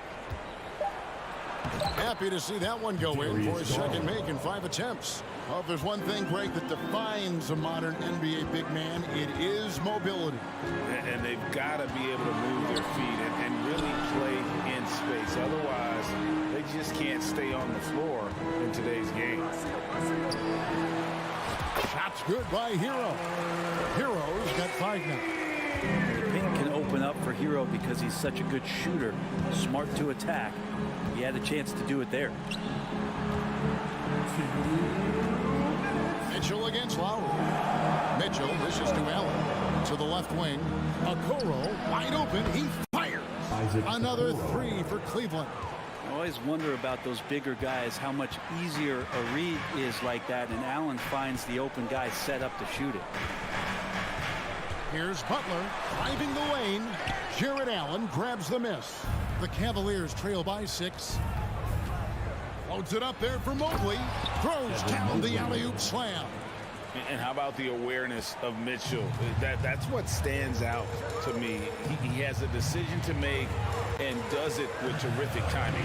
Happy to see that one go in for his second make in 5 attempts. Well, if there's one thing, Greg, that defines a modern NBA big man, it is mobility. And they've got to be able to move their feet and really play in space. Otherwise, they just can't stay on the floor in today's game. Shots good by Hero. Hero's got 5 now. The paint can open up for Hero because he's such a good shooter, smart to attack. He had a chance to do it there. Mitchell against Lowry. Mitchell dishes to Allen. To the left wing. Okoro wide open. He fires. Another 3 for Cleveland. I always wonder about those bigger guys, how much easier a read is like that, and Allen finds the open guy set up to shoot it. Here's Butler driving the lane. Jared Allen grabs the miss. The Cavaliers trail by 6. Loads it up there for Mobley. Throws down the alley-oop slam. And how about the awareness of Mitchell? That's what stands out to me. He has a decision to make and does it with terrific timing.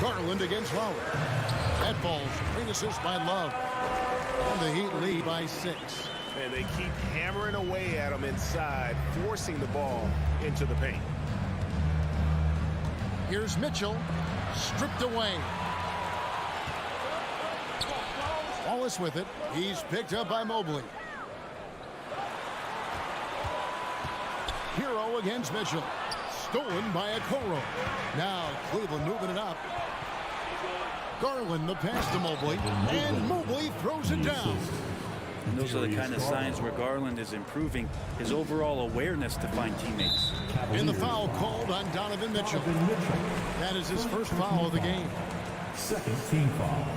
Garland against Lowry. That ball's great assist by Love. And the Heat lead by 6. And they keep hammering away at him inside, forcing the ball into the paint. Here's Mitchell, stripped away. Wallace with it. He's picked up by Mobley. Hero against Mitchell. Stolen by Okoro. Now Cleveland moving it up. Garland the pass to Mobley. And Mobley throws it down. And those are the kind of signs where Garland is improving his overall awareness to find teammates. In the foul called on Donovan Mitchell. That is his first foul of the game. Second team foul.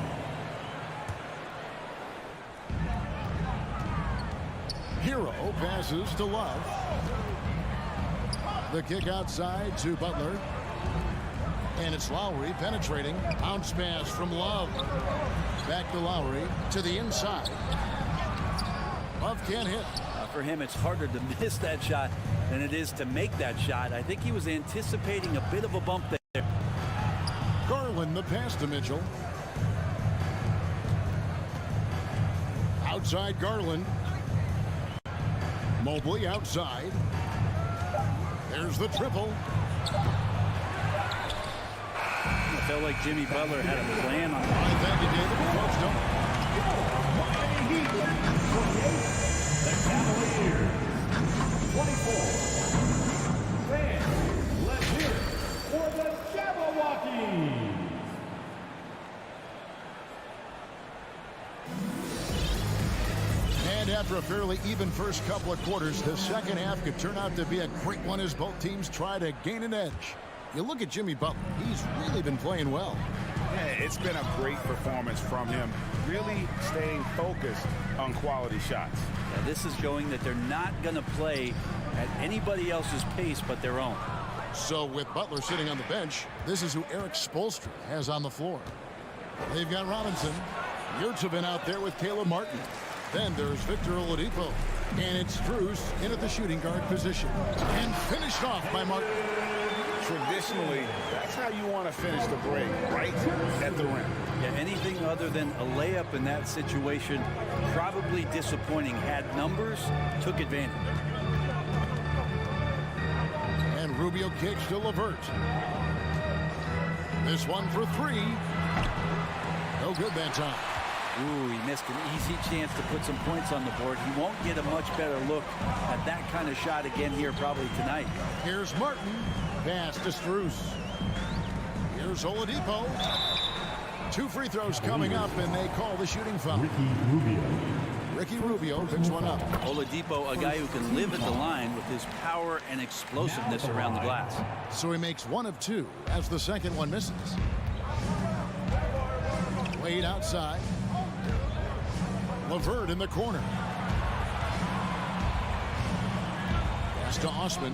Hero passes to Love. The kick outside to Butler. And it's Lowry penetrating. Bounce pass from Love. Back to Lowry to the inside. Love can't hit. For him, it's harder to miss that shot than it is to make that shot. I think he was anticipating a bit of a bump there. Garland the pass to Mitchell. Outside Garland. Mobley outside. There's the triple. It felt like Jimmy Butler had a plan on it. Thank you, David. Folks, don't. Miami Heat, 28. The Cavaliers, 24. Fans, let's hear it for the Jabberwockies. And after a fairly even first couple of quarters, the second half could turn out to be a great one as both teams try to gain an edge. You look at Jimmy Butler, he's really been playing well. Yeah, it's been a great performance from him, really staying focused on quality shots. Yeah, this is showing that they're not going to play at anybody else's pace but their own. So with Butler sitting on the bench, this is who Eric Spoelstra has on the floor. They've got Robinson. Yurtsevin out there with Caleb Martin. Then there's Victor Oladipo. And it's Strus in at the shooting guard position. And finished off by Martin. traditionally, that's how you want to finish the break, right at the rim. Yeah, anything other than a layup in that situation, probably disappointing. Had numbers, took advantage. And Rubio kicks to LeVert. This one for three. No good that time. Ooh, he missed an easy chance to put some points on the board. He won't get a much better look at that kind of shot again here probably tonight. Here's Martin. Pass to Strus. Here's Oladipo. 2 free throws coming up, and they call the shooting foul. Ricky Rubio picks one up. Oladipo, a guy who can live at the line with his power and explosiveness around the glass. So he makes 1 of 2 as the second one misses. Wade outside. LeVert in the corner. Pass to Osman.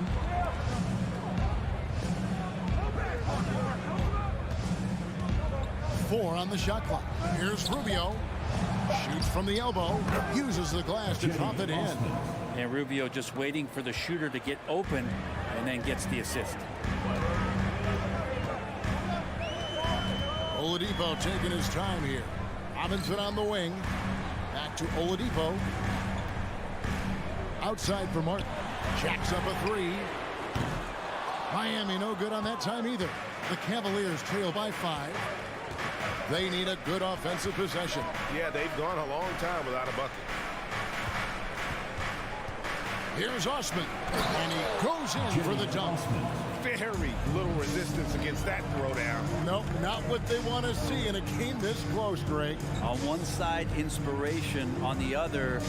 Four on the shot clock. Here's Rubio. Shoots from the elbow. Uses the glass to drop it in. And Rubio just waiting for the shooter to get open and then gets the assist. Oladipo taking his time here. Robinson on the wing. Back to Oladipo. Outside for Martin. Jacks up a 3. Miami no good on that time either. The Cavaliers trail by 5. They need a good offensive possession. Yeah, they've gone a long time without a bucket. Here's Osman. And he goes in for the dunk. Very little resistance against that throwdown. Nope, not what they want to see in a game this close, Greg. On one side, inspiration. On the other,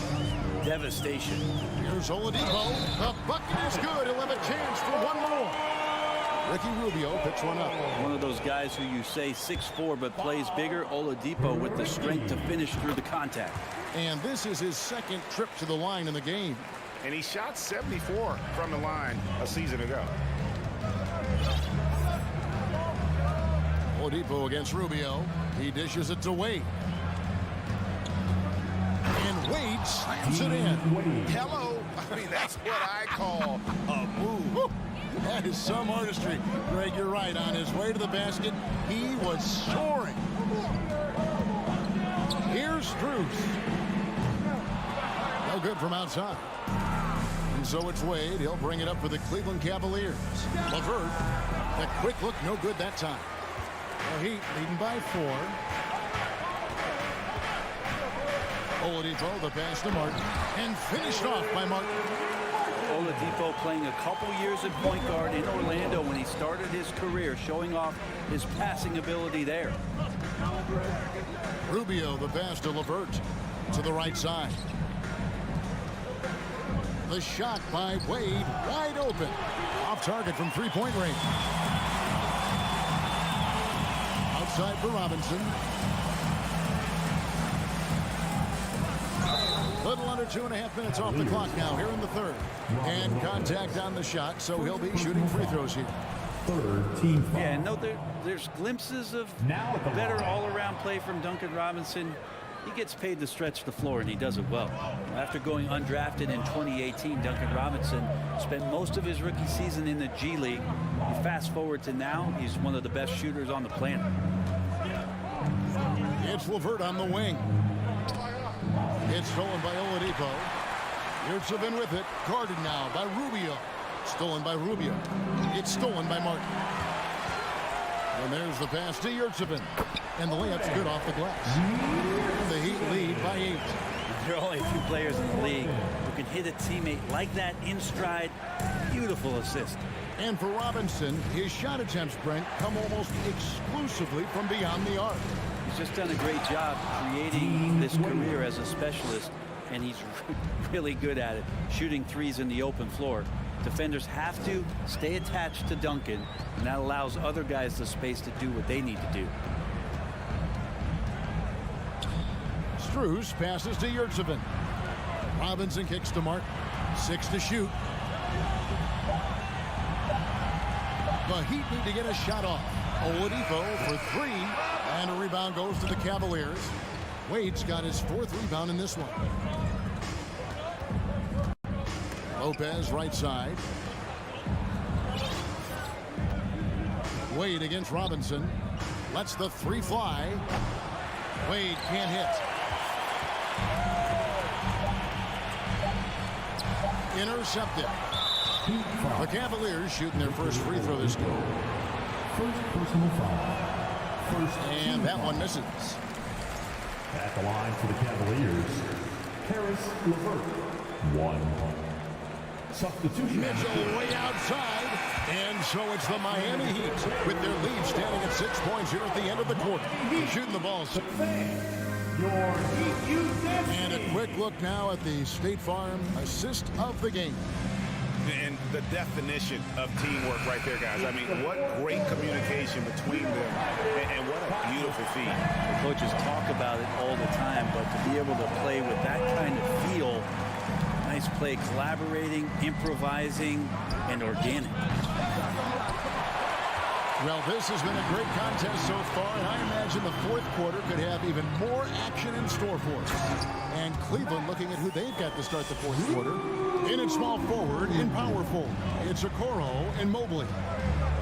devastation. Here's Oladipo. The bucket is good. He'll have a chance for one more. Ricky Rubio picks one up. One of those guys who you say 6'4", but plays bigger. Oladipo with the strength to finish through the contact. And this is his second trip to the line in the game. And he shot 74 from the line a season ago. Oladipo against Rubio. He dishes it to Wade. And Wade slams it in. Hello. I mean, that's what I call a move. Woo. That is some artistry. Greg, you're right. On his way to the basket, he was soaring. Here's Strus. No good from outside. And so it's Wade. He'll bring it up for the Cleveland Cavaliers. LeVert. The quick look, no good that time. The Heat leading by 4. Oladipo, the pass to Martin. And finished off by Martin. Oladipo playing a couple years at point guard in Orlando when he started his career, showing off his passing ability there. Rubio, the pass to LeVert. To the right side. The shot by Wade, wide open. Off target from three-point range. Outside for Robinson. Little under 2.5 minutes off the clock now here in the third. And contact on the shot, so he'll be shooting free throws here. Third team foul. Yeah, no, there's glimpses of better all-around play from Duncan Robinson. He gets paid to stretch the floor, and he does it well. After going undrafted in 2018, Duncan Robinson spent most of his rookie season in the G League. You fast forward to now, he's one of the best shooters on the planet. It's LeVert on the wing. It's stolen by Oladipo. Yurtsevin with it. Guarded now by Rubio. Stolen by Rubio. It's stolen by Martin. And there's the pass to Yurtsevin. And the layup's good off the glass. The Heat lead by 8. There are only a few players in the league who can hit a teammate like that in stride. Beautiful assist. And for Robinson, his shot attempts, Brent, come almost exclusively from beyond the arc. He's just done a great job creating this career as a specialist, and he's really good at it, shooting threes in the open floor. Defenders have to stay attached to Duncan, and that allows other guys the space to do what they need to do. Strus passes to Yurtsevin. Robinson kicks to Martin. 6 to shoot. The Heat need to get a shot off. Oladipo for 3, and a rebound goes to the Cavaliers. Wade's got his 4th rebound in this one. Lopez right side. Wade against Robinson. Lets the three fly. Wade can't hit. Intercepted. The Cavaliers shooting their first free throw this game. First personal foul. And that one misses. At the line for the Cavaliers, Harris Levert. 1. Substitution. Mitchell way outside. And so it's the Miami Heat with their lead standing at 6 points here at the end of the quarter. Shooting the ball. And a quick look now at the State Farm assist of the game. And the definition of teamwork right there, guys. I mean, what great communication between them, and what a beautiful feed. The coaches talk about it all the time, but to be able to play with that kind of feel, nice play, collaborating, improvising, and organic. Well, this has been a great contest so far, and I imagine the fourth quarter could have even more action in store for us. And Cleveland looking at who they've got to start the fourth quarter. In at small forward, in power forward, it's Okoro and Mobley.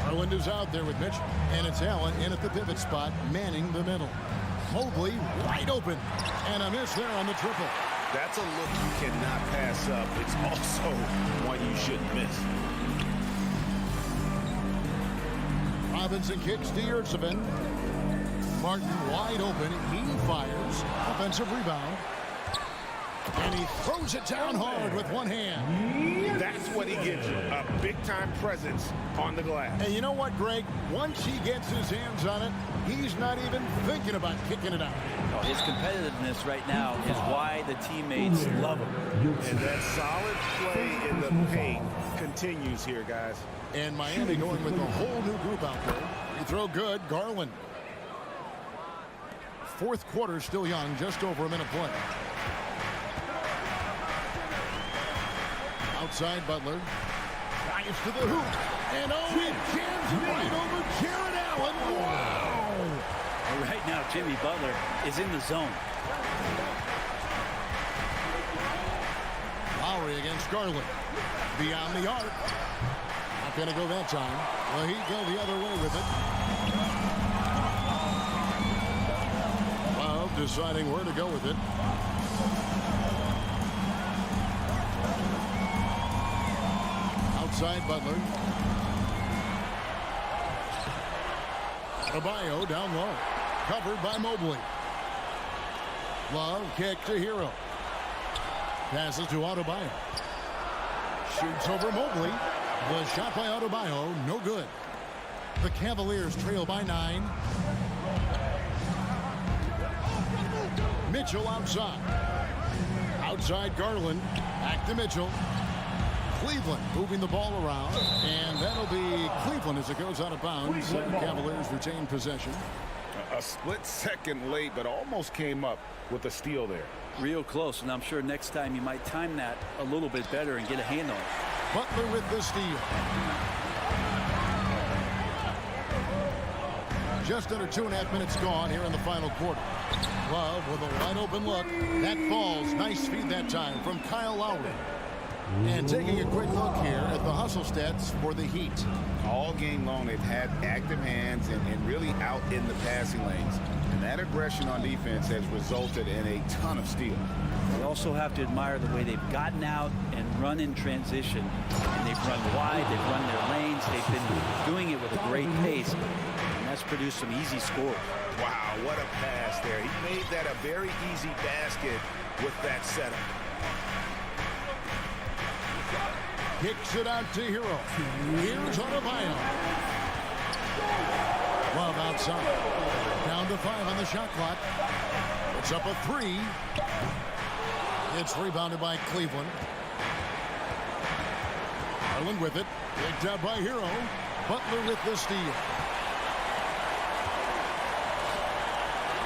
Garland is out there with Mitchell, and it's Allen in at the pivot spot, manning the middle. Mobley wide open, and a miss there on the triple. That's a look you cannot pass up. It's also one you shouldn't miss. Robinson kicks to Yurtsevin. Martin wide open. He fires. Offensive rebound. And he throws it down hard with one hand. That's what he gives you, a big-time presence on the glass. And you know what, Greg? Once he gets his hands on it, he's not even thinking about kicking it out. Oh, his competitiveness right now is why the teammates love him. And that solid play in the paint continues here, guys. And Miami going with a whole new group out there. Free throw good, Garland. Fourth quarter still young, just over a minute play. Outside Butler. Drives to the hoop. And oh, it jams right over Jared Allen. Wow! And right now, Jimmy Butler is in the zone. Lowry against Garland. Beyond the arc. Not going to go that time. Well, he'd go the other way with it. Love deciding where to go with it. Outside Butler. Adebayo down low. Covered by Mobley. Love kick to Hero. Passes to Adebayo. Shoots over Mobley. The shot by Adebayo, no good. The Cavaliers trail by 9. Mitchell outside. Outside Garland. Back to Mitchell. Cleveland moving the ball around. And that'll be Cleveland as it goes out of bounds. The Cavaliers retain possession. A split second late, but almost came up with a steal there. Real close, and I'm sure next time you might time that a little bit better and get a hand on it. Butler with the steal. Just under 2.5 minutes gone here in the final quarter. Love with a wide open look. That falls. Nice feed that time from Kyle Lowry. And taking a quick look here at the hustle stats for the Heat. All game long, they've had active hands and really out in the passing lanes. And that aggression on defense has resulted in a ton of steals. We also have to admire the way they've gotten out and run in transition. And they've run wide, they've run their lanes, they've been doing it with a great pace. And that's produced some easy scores. Wow, what a pass there. He made that a very easy basket with that setup. Kicks it out to Hero. Here's Adebayo. Love outside. Down to 5 on the shot clock. It's up a 3. It's rebounded by Cleveland. Garland with it. Picked up by Hero. Butler with the steal.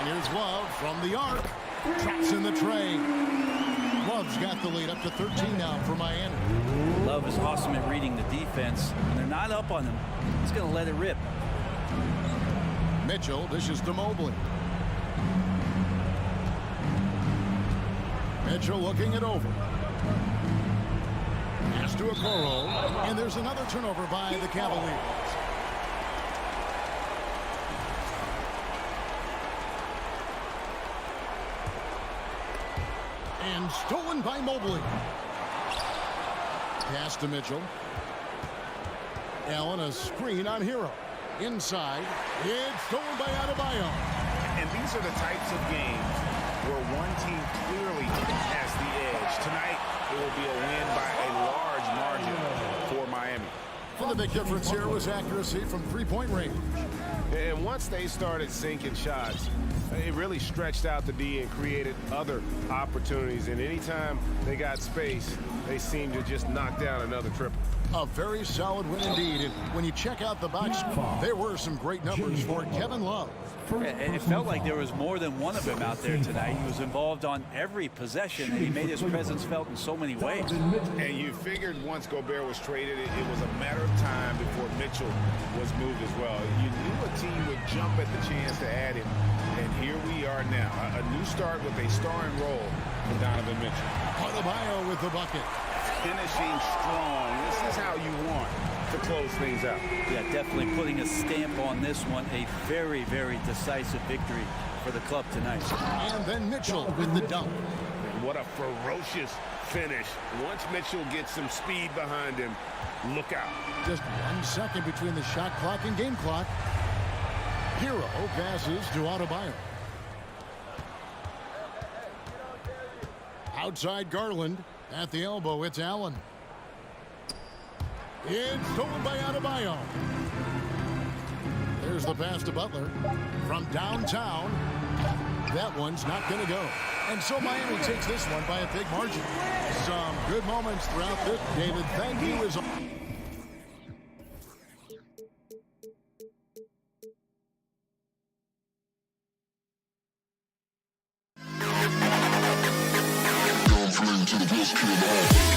Here's Love from the arc. Traps in the tray. Love's got the lead up to 13 now for Miami. Love is awesome at reading the defense. When they're not up on him, he's going to let it rip. Mitchell dishes to Mobley. Mitchell looking it over. Pass to Okoro. And there's another turnover by the Cavaliers. And stolen by Mobley. Pass to Mitchell. Allen, a screen on Hero. Inside. It's stolen by Adebayo. And these are the types of games where one team clearly has the edge. Tonight, it will be a win by a large margin for Miami. And the big difference here was accuracy from three-point range. And once they started sinking shots, it really stretched out the D and created other opportunities. And anytime they got space, they seemed to just knock down another triple. A very solid win indeed. And when you check out the box, there were some great numbers for Kevin Love. And it felt like there was more than one of him out there tonight. He was involved on every possession, and he made his presence felt in so many ways. And you figured once Gobert was traded, it was a matter of time before Mitchell was moved as well. You knew a team would jump at the chance to add him, and here we are now. A new start with a starring role for Donovan Mitchell. Adebayo with the bucket. Finishing strong. This is how you want to close things out. Yeah, definitely putting a stamp on this one. A very, very decisive victory for the club tonight. And then Mitchell with the dunk. What a ferocious finish. Once Mitchell gets some speed behind him, look out. Just 1 second between the shot clock and game clock. Hero passes to Adebayo. Outside Garland. At the elbow, it's Allen. It's stolen by Adebayo. There's the pass to Butler. From downtown. That one's not going to go. And so Miami takes this one by a big margin. Some good moments throughout this. David, thank you as to the best kid in the hall.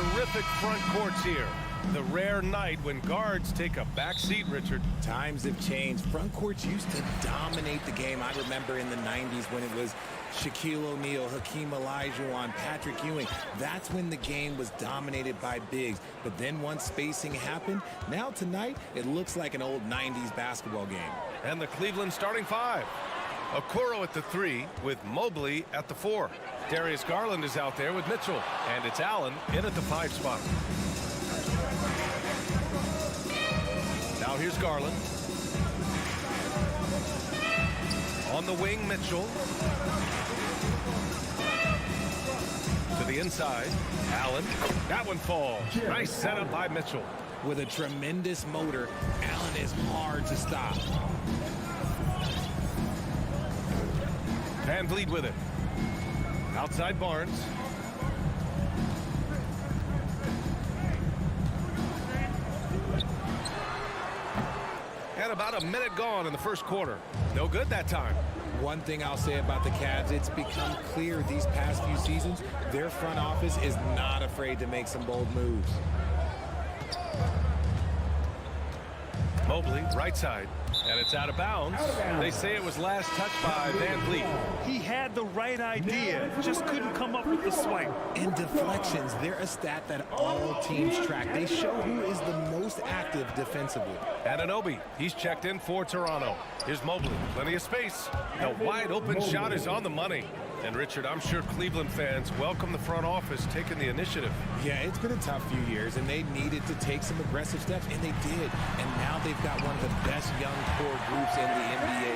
terrific front courts here. The rare night when guards take a back seat, Richard. Times have changed. Front courts used to dominate the game. I remember in the 90s when it was Shaquille O'Neal, Hakeem Olajuwon, Patrick Ewing. That's when the game was dominated by bigs. But then once spacing happened, now tonight it looks like an old 90s basketball game. And the Cleveland starting five. Okoro at the 3 with Mobley at the 4. Darius Garland is out there with Mitchell. And it's Allen in at the 5 spot. Now here's Garland. On the wing, Mitchell. To the inside, Allen. That one falls. Nice setup by Mitchell. With a tremendous motor, Allen is hard to stop. Van Vliet with it. Outside Barnes. And about a minute gone in the first quarter. No good that time. One thing I'll say about the Cavs, it's become clear these past few seasons, their front office is not afraid to make some bold moves. Mobley, right side. And it's out of bounds. They say it was last touched by Van Vliet. He had the right idea, just couldn't come up with the swipe. And deflections, they're a stat that all teams track. They show who is the most active defensively. Anunoby, he's checked in for Toronto. Here's Mobley, plenty of space. The wide open shot is on the money. And Richard, I'm sure Cleveland fans welcome the front office taking the initiative. Yeah, it's been a tough few years, and they needed to take some aggressive steps, and they did. And now they've got one of the best young core groups in the NBA.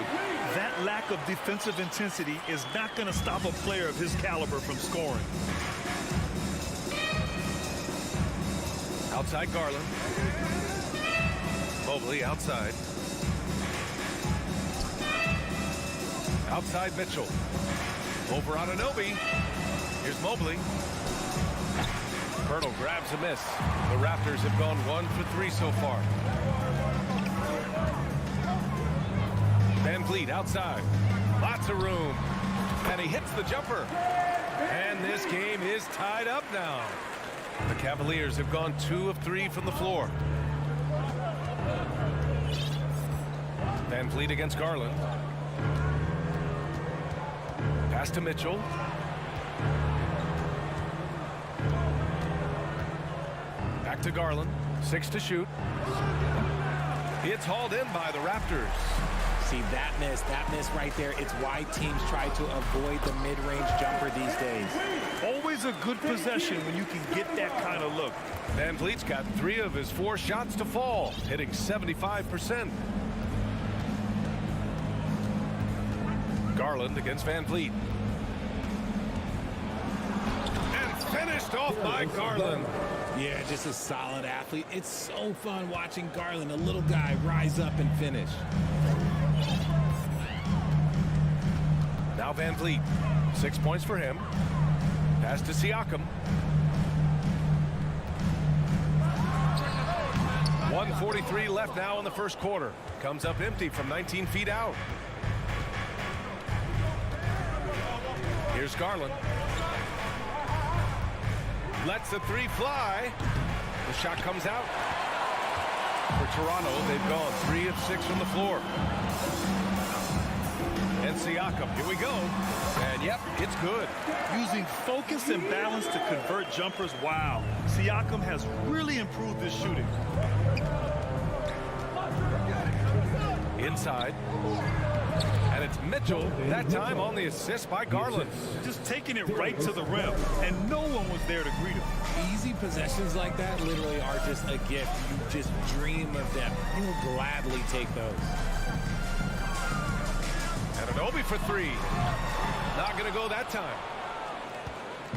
That lack of defensive intensity is not going to stop a player of his caliber from scoring. Outside Garland. Mobley outside. Outside Mitchell. Over on Anunoby. Here's Mobley. Pirtle grabs a miss. The Raptors have gone 1 for 3 so far. Van Vliet outside. Lots of room. And he hits the jumper. And this game is tied up now. The Cavaliers have gone 2 of 3 from the floor. Van Vliet against Garland. Pass to Mitchell. Back to Garland. 6 to shoot. It's hauled in by the Raptors. See, that miss right there, it's why teams try to avoid the mid-range jumper these days. Always a good possession when you can get that kind of look. Van Vliet's got 3 of his 4 shots to fall, hitting 75%. Garland against Van Vliet. And finished off by Garland. Yeah, just a solid athlete. It's so fun watching Garland, a little guy, rise up and finish. Now Van Vliet. 6 points for him. Pass to Siakam. 1:43 left now in the first quarter. Comes up empty from 19 feet out. Here's Garland. Lets the 3 fly. The shot comes out. For Toronto, they've gone 3 of 6 from the floor. And Siakam, here we go. And yep, it's good. Using focus and balance to convert jumpers, wow. Siakam has really improved his shooting. Inside. And it's Mitchell, that time on the assist by Garland. Just taking it right to the rim, and no one was there to greet him. Easy possessions like that literally are just a gift. You just dream of them. You'll gladly take those. And Anunoby for 3. Not going to go that time.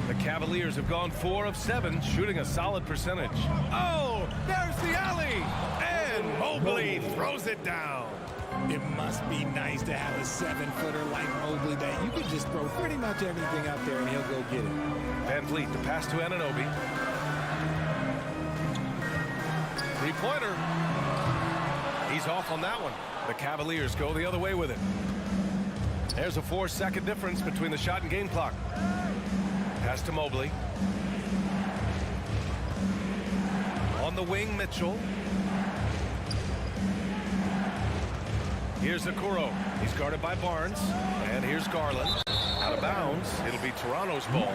The Cavaliers have gone 4 of 7, shooting a solid percentage. Oh, there's the alley. And Mobley throws it down. It must be nice to have a 7-footer like Mobley that you can just throw pretty much everything out there and he'll go get it. Van Vliet, the pass to Anunoby. 3-pointer. He's off on that one. The Cavaliers go the other way with it. There's a 4-second difference between the shot and game clock. Pass to Mobley. the wing, Mitchell. Here's Okoro. He's guarded by Barnes. And here's Garland. Out of bounds. It'll be Toronto's ball.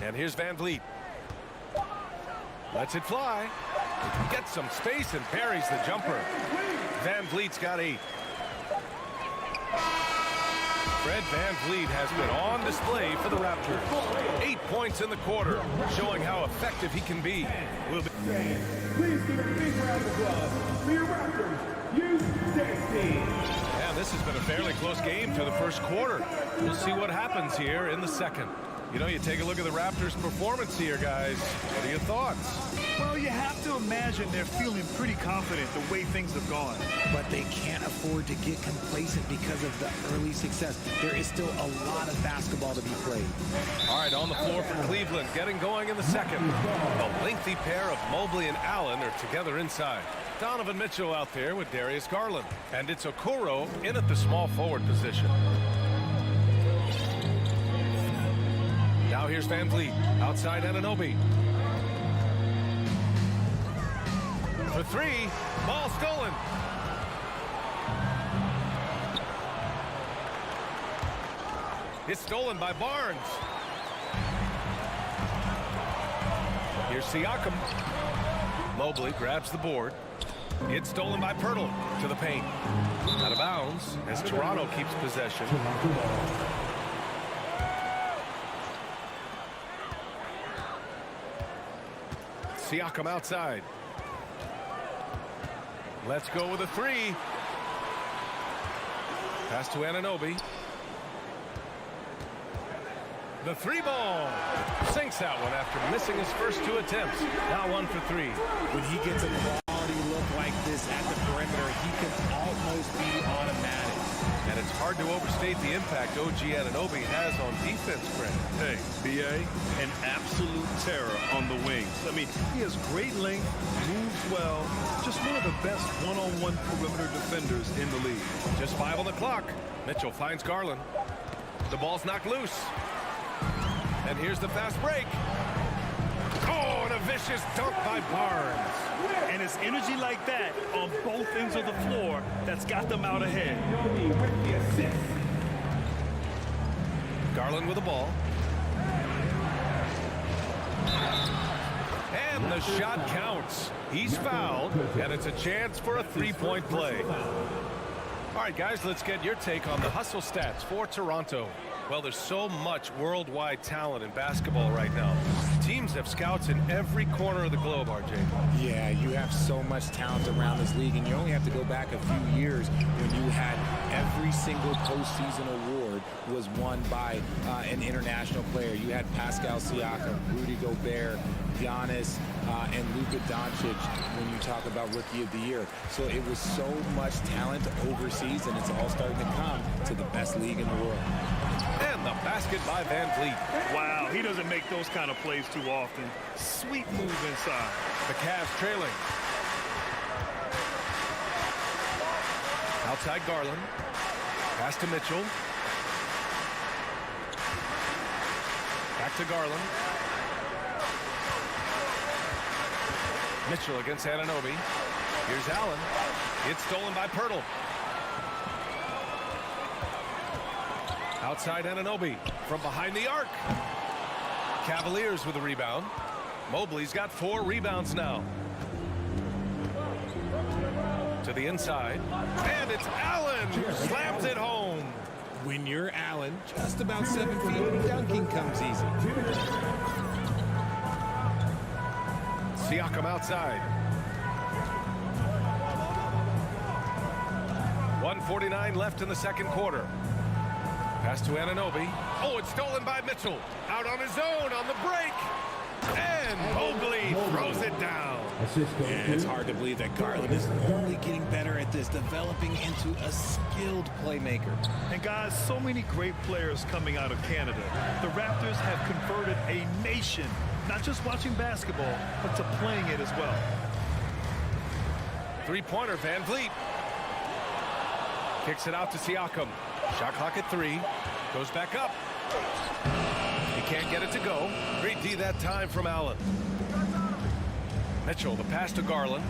And here's Van Vliet. Lets it fly. Gets some space and parries the jumper. Van Vliet's got 8. Fred Van Vliet has been on display for the Raptors. 8 points in the quarter, showing how effective he can be. Please give a big round of applause for your Raptors U16. Yeah, this has been a fairly close game for the first quarter. We'll see what happens here in the second. You know, you take a look at the Raptors' performance here, guys. What are your thoughts? Well, you have to imagine they're feeling pretty confident the way things have gone. But they can't afford to get complacent because of the early success. There is still a lot of basketball to be played. All right, on the floor for Cleveland, getting going in the second. The lengthy pair of Mobley and Allen are together inside. Donovan Mitchell out there with Darius Garland. And it's Okoro in at the small forward position. Now here's Van Vliet, outside Anunoby. For 3, ball stolen. It's stolen by Barnes. Here's Siakam. Mobley grabs the board. It's stolen by Pirtle to the paint. Out of bounds as Toronto keeps possession. Siakam outside. Let's go with a 3. Pass to Anunoby. The 3 ball. Sinks that one after missing his first 2 attempts. Now 1 for 3. When he gets a quality look like this at the perimeter, he can almost be automatic. And it's hard to overstate the impact OG Anunoby has on defense, Fred. Hey, BA, an absolute terror on the wings. I mean, he has great length, moves well, just one of the best one-on-one perimeter defenders in the league. Just 5 on the clock. Mitchell finds Garland. The ball's knocked loose. And here's the fast break. Oh, and a vicious dunk by Barnes. And it's energy like that on both ends of the floor that's got them out ahead. Garland with the ball. And the shot counts. He's fouled, and it's a chance for a 3-point play. All right, guys, let's get your take on the hustle stats for Toronto. Well, there's so much worldwide talent in basketball right now. Teams have scouts in every corner of the globe, RJ. Yeah, you have so much talent around this league, and you only have to go back a few years when you had every single postseason award was won by an international player. You had Pascal Siakam, Rudy Gobert, Giannis, and Luka Doncic when you talk about Rookie of the Year. So it was so much talent overseas, and it's all starting to come to the best league in the world. And the basket by Van Vliet. Wow, he doesn't make those kind of plays too often. Sweet move inside. The Cavs trailing. Outside Garland. Pass to Mitchell. Back to Garland. Mitchell against Anunoby. Here's Allen. It's stolen by Pirtle. Outside Anunoby from behind the arc. Cavaliers with a rebound. Mobley's got 4 rebounds now. To the inside. And it's Allen. Slams it home. When you're Allen, just about 7 feet, dunking comes easy. Siakam outside. 1:49 left in the second quarter. Pass to Anunoby. Oh, it's stolen by Mitchell. Out on his own on the break. And Mobley throws it down. And it's hard to believe that Garland is only getting better at this, developing into a skilled playmaker. And guys, so many great players coming out of Canada. The Raptors have converted a nation, not just watching basketball, but to playing it as well. 3-pointer, Van Vliet. Kicks it out to Siakam. Shot clock at 3. Goes back up. He can't get it to go. Great D that time from Allen. Mitchell, the pass to Garland.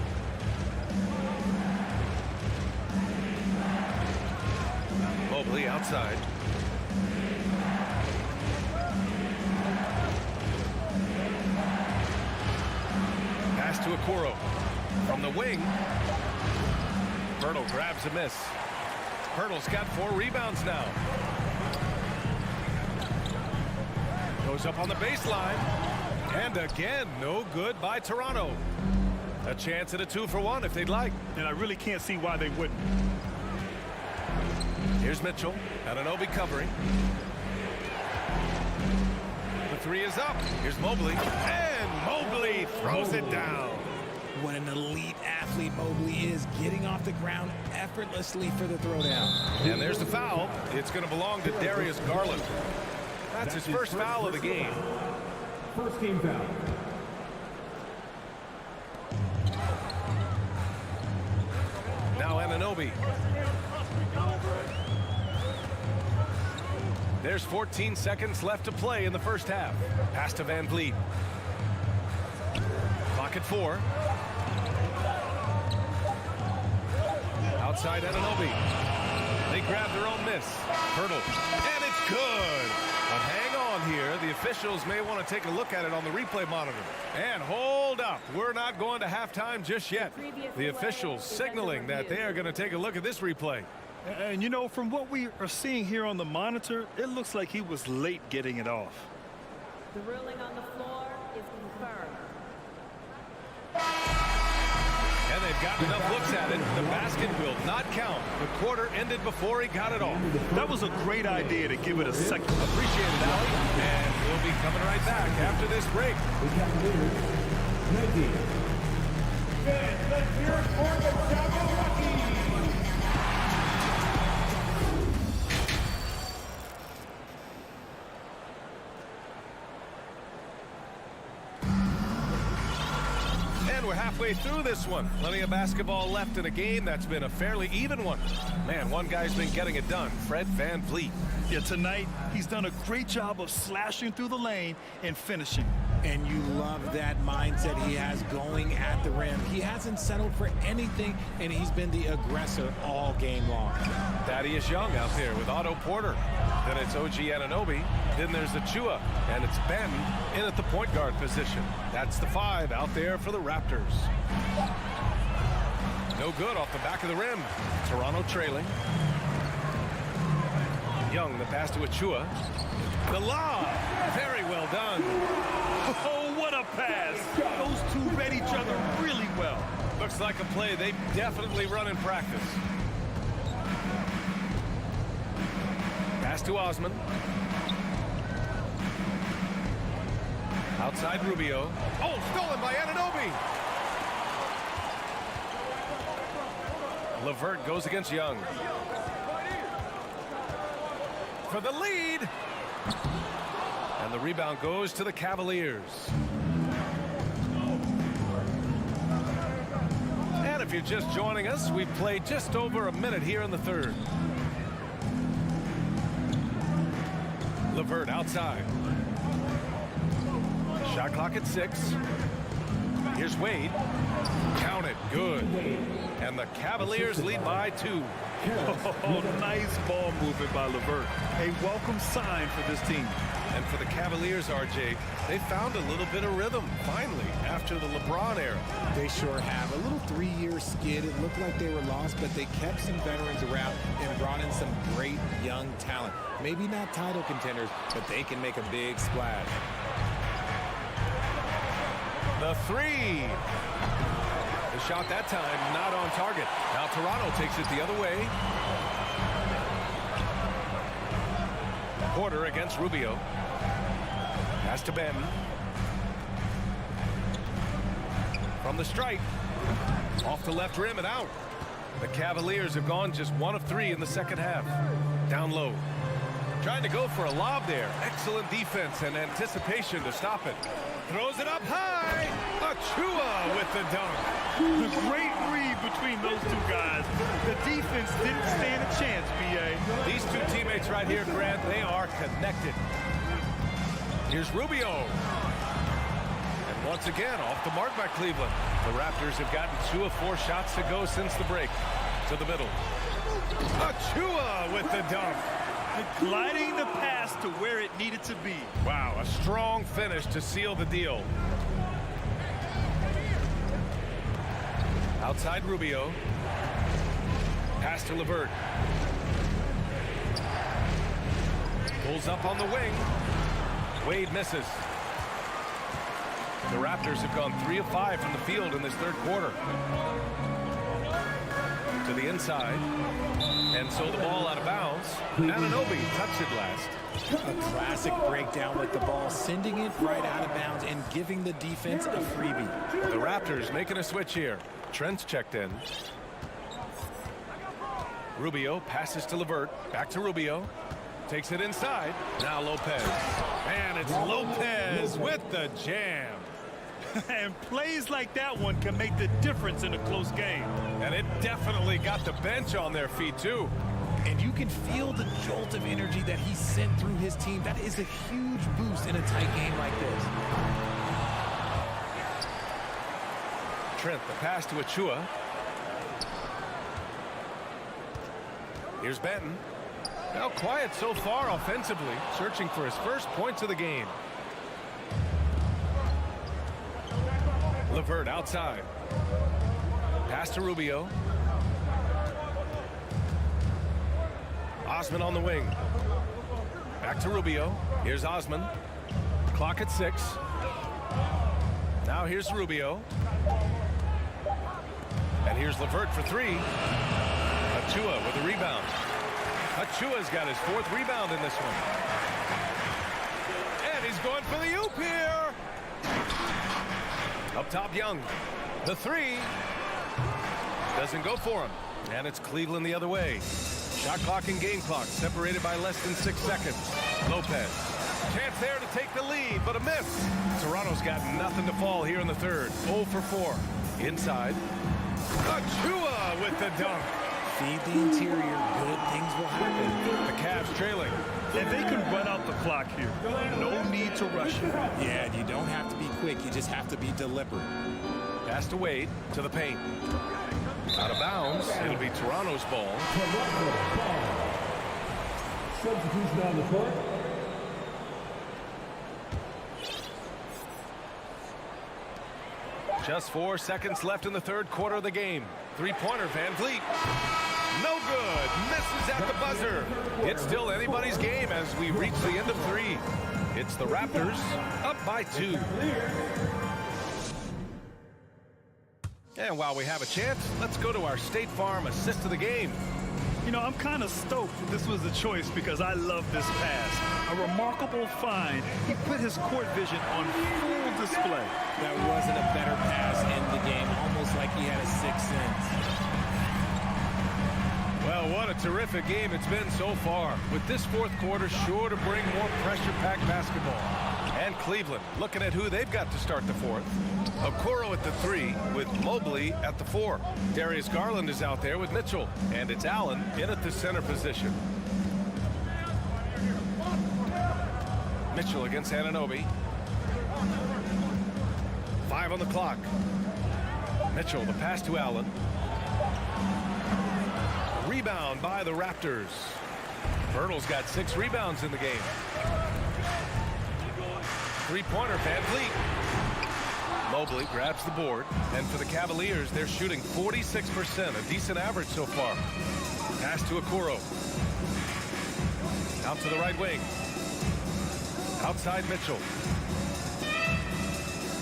Mobley outside. Pass to Okoro. From the wing. Pirtle grabs a miss. Pirtle's got 4 rebounds now. Goes up on the baseline. And again, no good by Toronto. A chance at a 2-for-1 if they'd like. And I really can't see why they wouldn't. Here's Mitchell. Anunoby covering. The 3 is up. Here's Mobley. And Mobley throws it down. What an elite athlete Mobley is, getting off the ground effortlessly for the throwdown. And there's the foul. It's going to belong to Darius Garland. That's his first foul of the game. First team foul. Now Anunoby. There's 14 seconds left to play in the first half. Pass to Van Vliet. Clock at 4. Outside Anunoby. They grab their own miss. Pirtle. And it's good. But hang on here. The officials may want to take a look at it on the replay monitor. And hold up. We're not going to halftime just yet. The officials signaling that they are going to take a look at this replay. And you know, from what we are seeing here on the monitor, it looks like he was late getting it off. The ruling on the floor is confirmed. And they've gotten enough looks at it. The basket will not count. The quarter ended before he got it off. That was a great idea to give it a second. Appreciate it, Allie. And we'll be coming right back after this break. Let's hear it for the Cavaliers. And we're halfway through this one. Plenty of basketball left in a game that's been a fairly even one. Man, one guy's been getting it done. Fred Van Vliet. Yeah, tonight he's done a great job of slashing through the lane and finishing. And you love that mindset he has going at the rim. He hasn't settled for anything, and he's been the aggressor all game long. Thaddeus Young out there with Otto Porter. Then it's OG Anunoby. Then there's Achua. And it's Ben in at the point guard position. That's the 5 out there for the Raptors. No good off the back of the rim. Toronto trailing. Young, the pass to Achua. The lob. Very well done. Oh, what a pass. Those two read each other really well. Looks like a play they definitely run in practice. Pass to Osman. Outside Rubio. Oh, stolen by Anunoby. LeVert goes against Young. For the lead. And the rebound goes to the Cavaliers. And if you're just joining us, we've played just over a minute here in the third. LeVert outside. Shot clock at 6. Here's Wade. Count it. Good. And the Cavaliers lead by 2. Oh, nice ball movement by LeVert. A welcome sign for this team. And for the Cavaliers, RJ, they found a little bit of rhythm, finally, after the LeBron era. They sure have. A little 3-year skid. It looked like they were lost, but they kept some veterans around and brought in some great young talent. Maybe not title contenders, but they can make a big splash. The 3. The shot that time not on target. Now Toronto takes it the other way. Porter against Rubio. Pass to Ben. From the stripe. Off the left rim and out. The Cavaliers have gone just 1 of 3 in the second half. Down low. Trying to go for a lob there. Excellent defense and anticipation to stop it. Throws it up high. Achua with the dunk. The great read between those two guys. The defense didn't stand a chance, B.A. These two teammates right here, Grant, they are connected. Here's Rubio. And once again, off the mark by Cleveland. The Raptors have gotten 2 of 4 shots to go since the break. To the middle. Achua with the dunk. Gliding the pass to where it needed to be. Wow, a strong finish to seal the deal. Outside Rubio. Pass to LeVert. Pulls up on the wing. Wade misses. The Raptors have gone 3 of 5 from the field in this third quarter. To the inside. And so the ball out of bounds. Anunoby touched it last. A classic breakdown with the ball, sending it right out of bounds and giving the defense a freebie. The Raptors making a switch here. Trent's checked in. Rubio passes to LeVert. Back to Rubio. Takes it inside. Now Lopez. And it's Lopez with the jam. And plays like that one can make the difference in a close game. And it definitely got the bench on their feet, too. And you can feel the jolt of energy that he sent through his team. That is a huge boost in a tight game like this. Trent, the pass to Achua. Here's Benton. Now quiet so far offensively, searching for his first points of the game. LeVert outside. Pass to Rubio. Osman on the wing. Back to Rubio. Here's Osman. Clock at 6. Now here's Rubio. And here's LeVert for 3. Achua with a rebound. Achua's got his 4th rebound in this one. And he's going for the oop here. Up top, Young. The 3. Doesn't go for him. And it's Cleveland the other way. Shot clock and game clock separated by less than 6 seconds. Lopez. Chance there to take the lead, but a miss. Toronto's got nothing to fall here in the third. 0 for 4. Inside. Achua with the dunk. Feed the interior. Good things will happen. The Cavs trailing. And they can run out the clock here. No need to rush it. Yeah, you don't have to be quick. You just have to be deliberate. Pass to Wade to the paint. Out of bounds. It'll be Toronto's ball. Substitution on the court. Just 4 seconds left in the third quarter of the game. 3-pointer, Van Vliet. No good. Misses at the buzzer. It's still anybody's game as we reach the end of 3. It's the Raptors up by 2. And while we have a chance, let's go to our State Farm assist of the game. You know, I'm kind of stoked that this was a choice because I love this pass. A remarkable find. He put his court vision on full display. That wasn't a better pass in the game, almost like he had a 6th sense. Well, what a terrific game it's been so far. With this fourth quarter sure to bring more pressure-packed basketball. And Cleveland looking at who they've got to start the fourth. Okoro at the 3 with Mobley at the 4. Darius Garland is out there with Mitchell. And it's Allen in at the center position. Mitchell against Anunoby. 5 on the clock. Mitchell, the pass to Allen. Rebound by the Raptors. Bertle's got 6 rebounds in the game. 3-pointer, Van Vliet. Mobley grabs the board. And for the Cavaliers, they're shooting 46%, a decent average so far. Pass to Okoro. Out to the right wing. Outside Mitchell.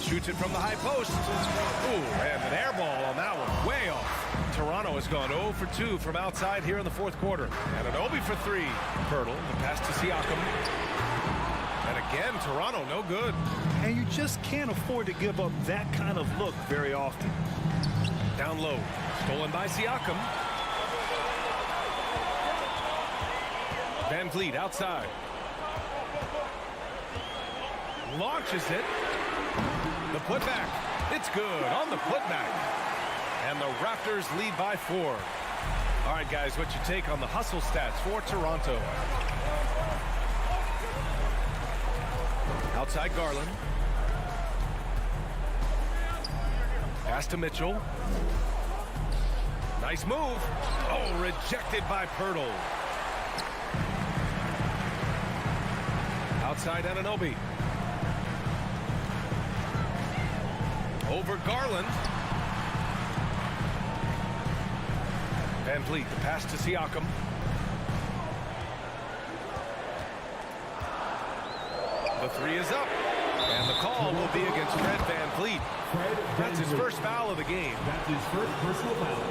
Shoots it from the high post. Ooh, and an air ball on that one. Way off. Toronto has gone 0 for 2 from outside here in the fourth quarter. And an Obi for 3. Pirtle, the pass to Siakam. And again, Toronto, no good. And you just can't afford to give up that kind of look very often. Down low. Stolen by Siakam. Van Vliet outside. Launches it. The putback. It's good on the putback. And the Raptors lead by 4. All right, guys, what's your take on the hustle stats for Toronto? Outside Garland. Pass to Mitchell. Nice move. Oh, rejected by Pirtle. Outside Anunoby. Over Garland. Van Vliet, the pass to Siakam. The 3 is up. And the call will be against Fred Van Vliet. That's his first foul of the game. That's his first personal foul.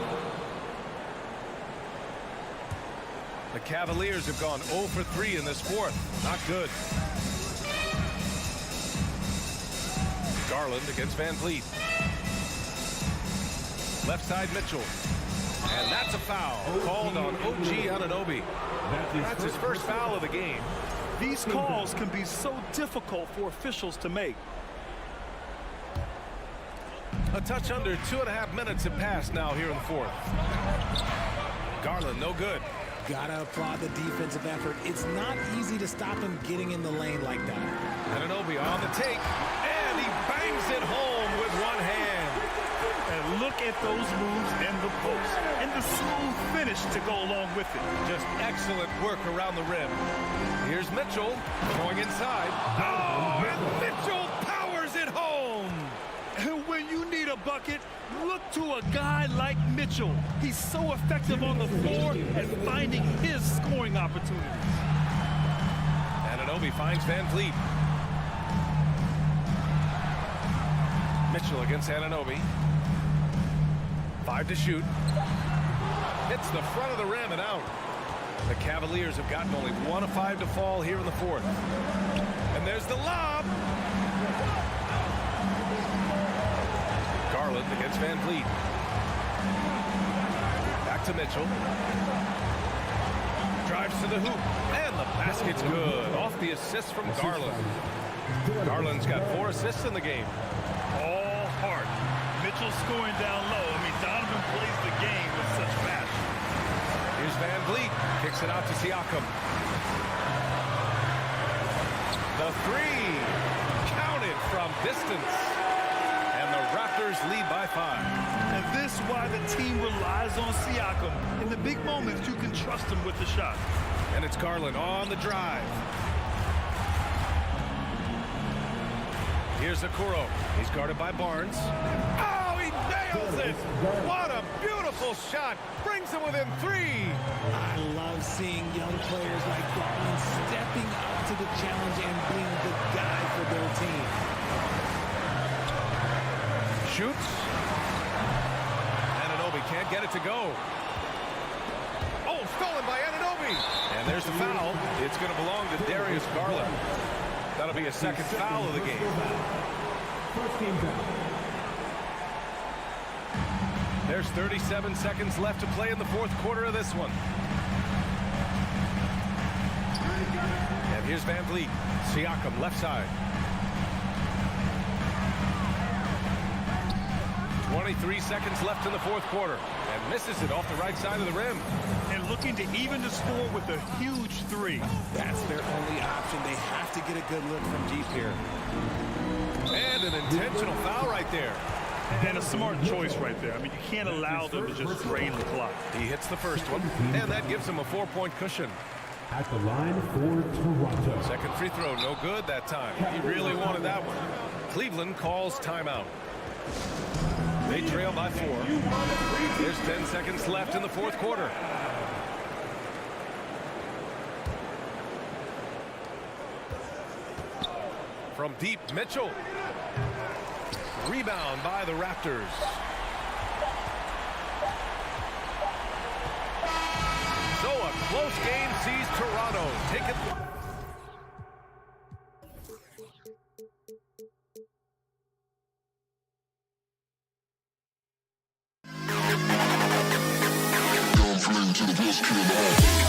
The Cavaliers have gone 0 for 3 in this fourth. Not good. Garland against Van Vliet. Left side Mitchell. And that's a foul called on OG Anunoby. That's his first foul of the game. These calls can be so difficult for officials to make. A touch under 2.5 minutes have passed now here in the fourth. Garland, no good. Gotta applaud the defensive effort. It's not easy to stop him getting in the lane like that. Anunoby on the take, and he bangs it home with one hand. And look at those moves in the post and the smooth finish to go along with it. Just excellent work around the rim. Here's Mitchell going inside. Oh, and Mitchell powers it home. And when you need a bucket, look to a guy like Mitchell. He's so effective on the floor at finding his scoring opportunities. Anunoby finds Van Vliet. Mitchell against Anunoby. 5 to shoot. Hits the front of the rim and out. The Cavaliers have gotten only 1 of 5 to fall here in the fourth. And there's the lob. Garland against Van Vliet. Back to Mitchell. Drives to the hoop. And the basket's good. Off the assist from Garland. Garland's got 4 assists in the game. All heart. Mitchell scoring down low. I mean, Donovan plays the game with such passion. Here's Van Vliet. Kicks it out to Siakam. The 3. Counted from distance. And the Raptors lead by 5. And this is why the team relies on Siakam. In the big moments, you can trust him with the shot. And it's Garland on the drive. Here's Okoro. He's guarded by Barnes. Oh, he nails it! What a beautiful shot! Brings him within 3. I love seeing young players like Garland stepping up to the challenge and being the guy for their team. Shoots. Anunoby can't get it to go. Oh, stolen by Anunoby. And there's the foul. It's going to belong to Darius Garland. That'll be a second foul of the game. First team foul. There's 37 seconds left to play in the fourth quarter of this one. And here's Van Vliet. Siakam left side. 23 seconds left in the fourth quarter. And misses it off the right side of the rim. And looking to even the score with a huge 3. That's their only option. They have to get a good look from deep here. And an intentional foul right there. And a smart choice right there. I mean, you can't allow them to just drain the clock. He hits the first one, and that gives him a 4-point cushion. At the line for Toronto. Second free throw, no good that time. He really wanted that one. Cleveland calls timeout. They trail by 4. There's 10 seconds left in the fourth quarter. From deep, Mitchell. Rebound by the Raptors. So a close game sees Toronto take it. Down flame to the bus, kill them all.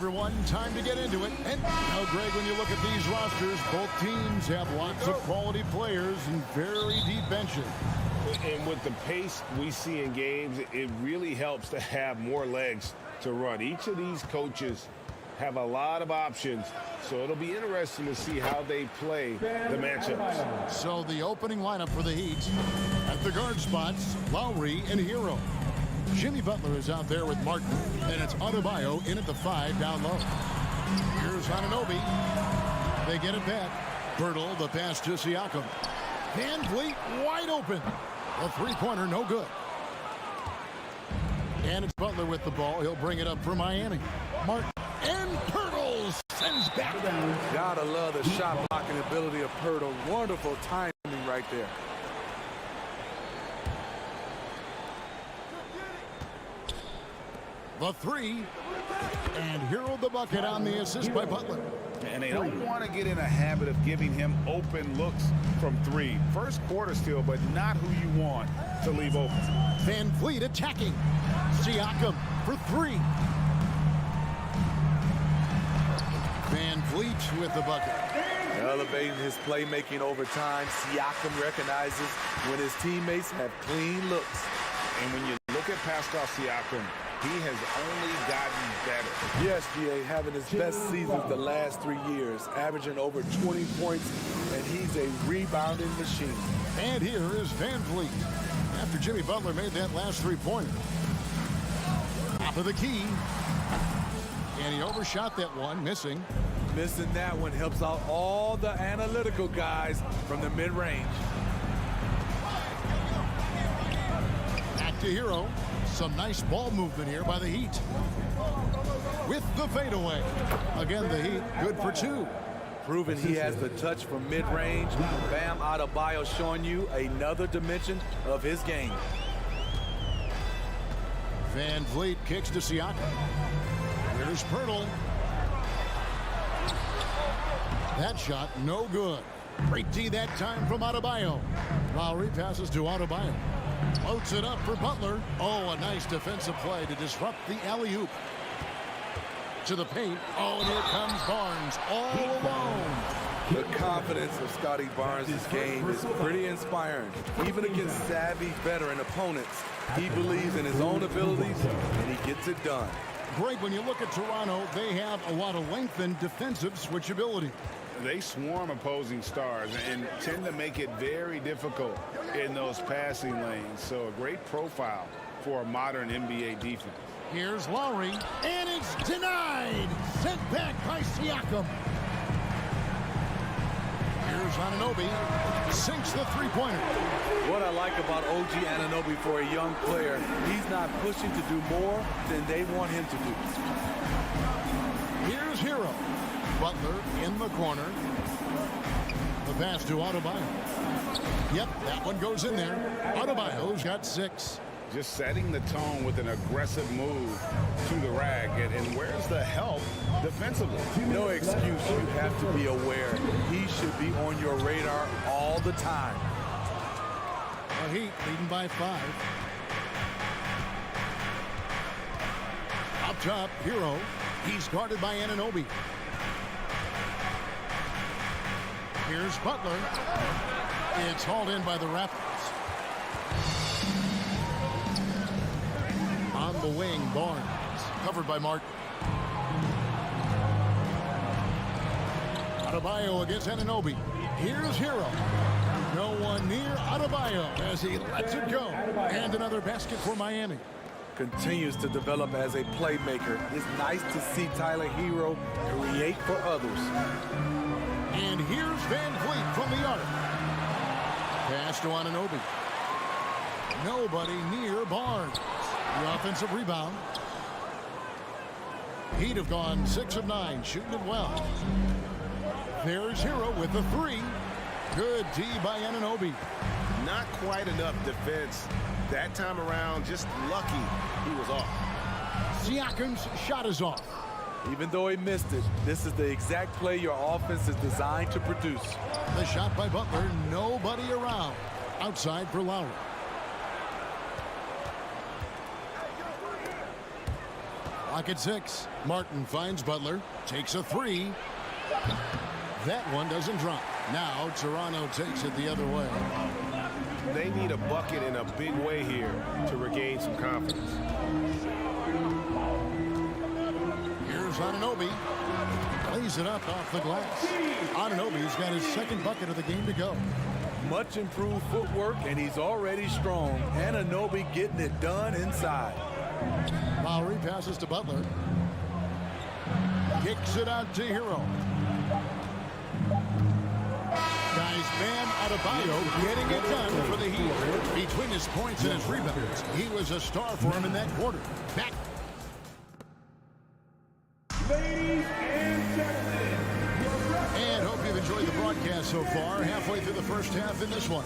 everyone. Time to get into it. And now, Greg, when you look at these rosters, both teams have lots of quality players and very deep benches. And with the pace we see in games, it really helps to have more legs to run. Each of these coaches have a lot of options, so it'll be interesting to see how they play the matchups. So the opening lineup for the Heat. At the guard spots, Lowry and Hero. Jimmy Butler is out there with Martin, and it's Adebayo in at the 5 down low. Here's Anunoby. They get it back. Pirtle, the pass to Siakam. Van Vliet wide open. A three-pointer, no good. And it's Butler with the ball. He'll bring it up for Miami. Martin and Pirtle sends back down. Gotta love the shot blocking ability of Pirtle. Wonderful timing right there. The 3. And Hero the bucket on the assist by Butler. And they don't want to get in a habit of giving him open looks from 3. First quarter still, but not who you want to leave open. Van Vliet attacking. Siakam for 3. Van Vliet with the bucket. Elevating his playmaking over time. Siakam recognizes when his teammates have clean looks. And when you look at Pascal Siakam, he has only gotten better. Yes, GA, having his best seasons the last 3 years, averaging over 20 points, and he's a rebounding machine. And here is Van Vliet. After Jimmy Butler made that last three-pointer. Top of the key. And he overshot that one, missing. Missing that one helps out all the analytical guys from the mid-range. Back to Hero. Some nice ball movement here by the Heat. With the fadeaway. Again, the Heat good for 2. Proving he has the touch from mid-range. Bam Adebayo showing you another dimension of his game. Van Vliet kicks to Siakam. Here's Pirtle. That shot no good. Great D that time from Adebayo. Lowry passes to Adebayo. Floats it up for Butler. Oh, a nice defensive play to disrupt the alley-oop. To the paint. Oh, and here comes Barnes all alone. The confidence of Scotty Barnes' game is pretty inspiring. Even against savvy veteran opponents, he believes in his own abilities, and he gets it done. Greg, when you look at Toronto, they have a lot of length and defensive switchability. They swarm opposing stars and tend to make it very difficult in those passing lanes. So a great profile for a modern NBA defense. Here's Lowry, and it's denied. Sent back by Siakam. Here's Anunoby. Sinks the three-pointer. What I like about OG Anunoby for a young player, he's not pushing to do more than they want him to do. Here's Hero. Butler in the corner. The pass to Adebayo. Yep, that one goes in there. Adebayo's got 6. Just setting the tone with an aggressive move to the rack. And where's the help defensively? No excuse. You have to be aware. He should be on your radar all the time. The Heat leading by 5. Up top, Hero. He's guarded by Anunoby. Here's Butler. It's hauled in by the Raptors. On the wing, Barnes. Covered by Martin. Adebayo against Anunoby. Here's Hero. No one near Adebayo as he lets it go. And another basket for Miami. Continues to develop as a playmaker. It's nice to see Tyler Hero create for others. And here's Van Vliet from the arc. Pass to Anunoby. Nobody near Barnes. The offensive rebound. Heat have gone 6 of 9, shooting it well. There's Hero with the 3. Good D by Anunoby. Not quite enough defense that time around. Just lucky he was off. Siakam's shot is off. Even though he missed it, this is the exact play your offense is designed to produce. The shot by Butler, nobody around. Outside for Lowry. Clock at 6. Martin finds Butler. Takes a 3. That one doesn't drop. Now Toronto takes it the other way. They need a bucket in a big way here to regain some confidence. Here's Anunoby. Lays it up off the glass. Anunoby's got his second bucket of the game to go. Much improved footwork, and he's already strong. Anunoby getting it done inside. Lowry passes to Butler. Kicks it out to Hero. Guys, Bam Adebayo getting it done for the Heat. Between his points and his rebounds, he was a star for him in that quarter. Back. Ladies and gentlemen, And hope you've enjoyed the broadcast so far. Halfway through the first half in this one.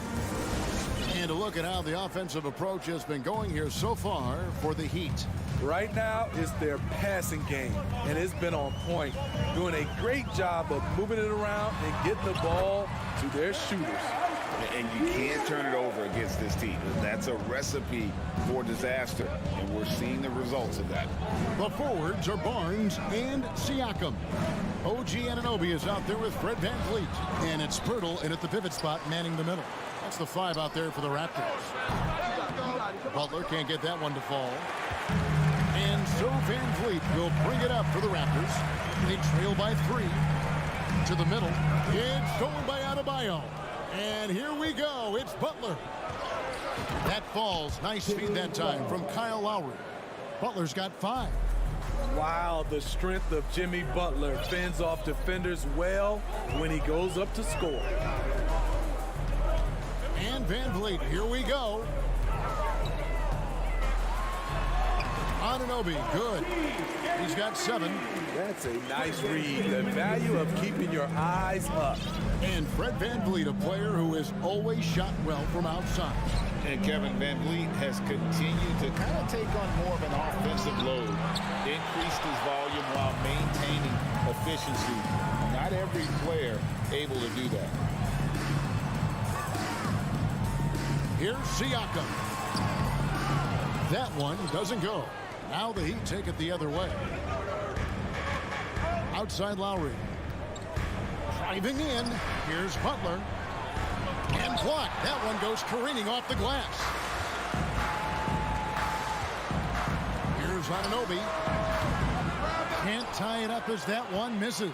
And a look at how the offensive approach has been going here so far for the Heat. Right now, it's their passing game, and it's been on point. Doing a great job of moving it around and getting the ball to their shooters. And you can't turn it over against this team. That's a recipe for disaster, and we're seeing the results of that. The forwards are Barnes and Siakam. OG Anunoby is out there with Fred VanVleet. And it's Pirtle in at the pivot spot, manning the middle. That's the 5 out there for the Raptors. Butler can't get that one to fall. And so VanVleet will bring it up for the Raptors. They trail by 3. To the middle. It's stolen by Adebayo. And here we go. It's Butler. That falls. Nice feed that time from Kyle Lowry. Butler's got 5. Wow, the strength of Jimmy Butler fends off defenders well when he goes up to score. And VanVleet, here we go. Anunoby, good. He's got 7. That's a nice read. The value of keeping your eyes up. And Fred VanVleet, a player who has always shot well from outside. And Kevin VanVleet has continued to kind of take on more of an offensive load. Increased his volume while maintaining efficiency. Not every player able to do that. Here's Siakam. That one doesn't go. Now the Heat take it the other way. Outside Lowry. Driving in. Here's Butler. And blocked. That one goes careening off the glass. Here's Anunoby. Can't tie it up as that one misses.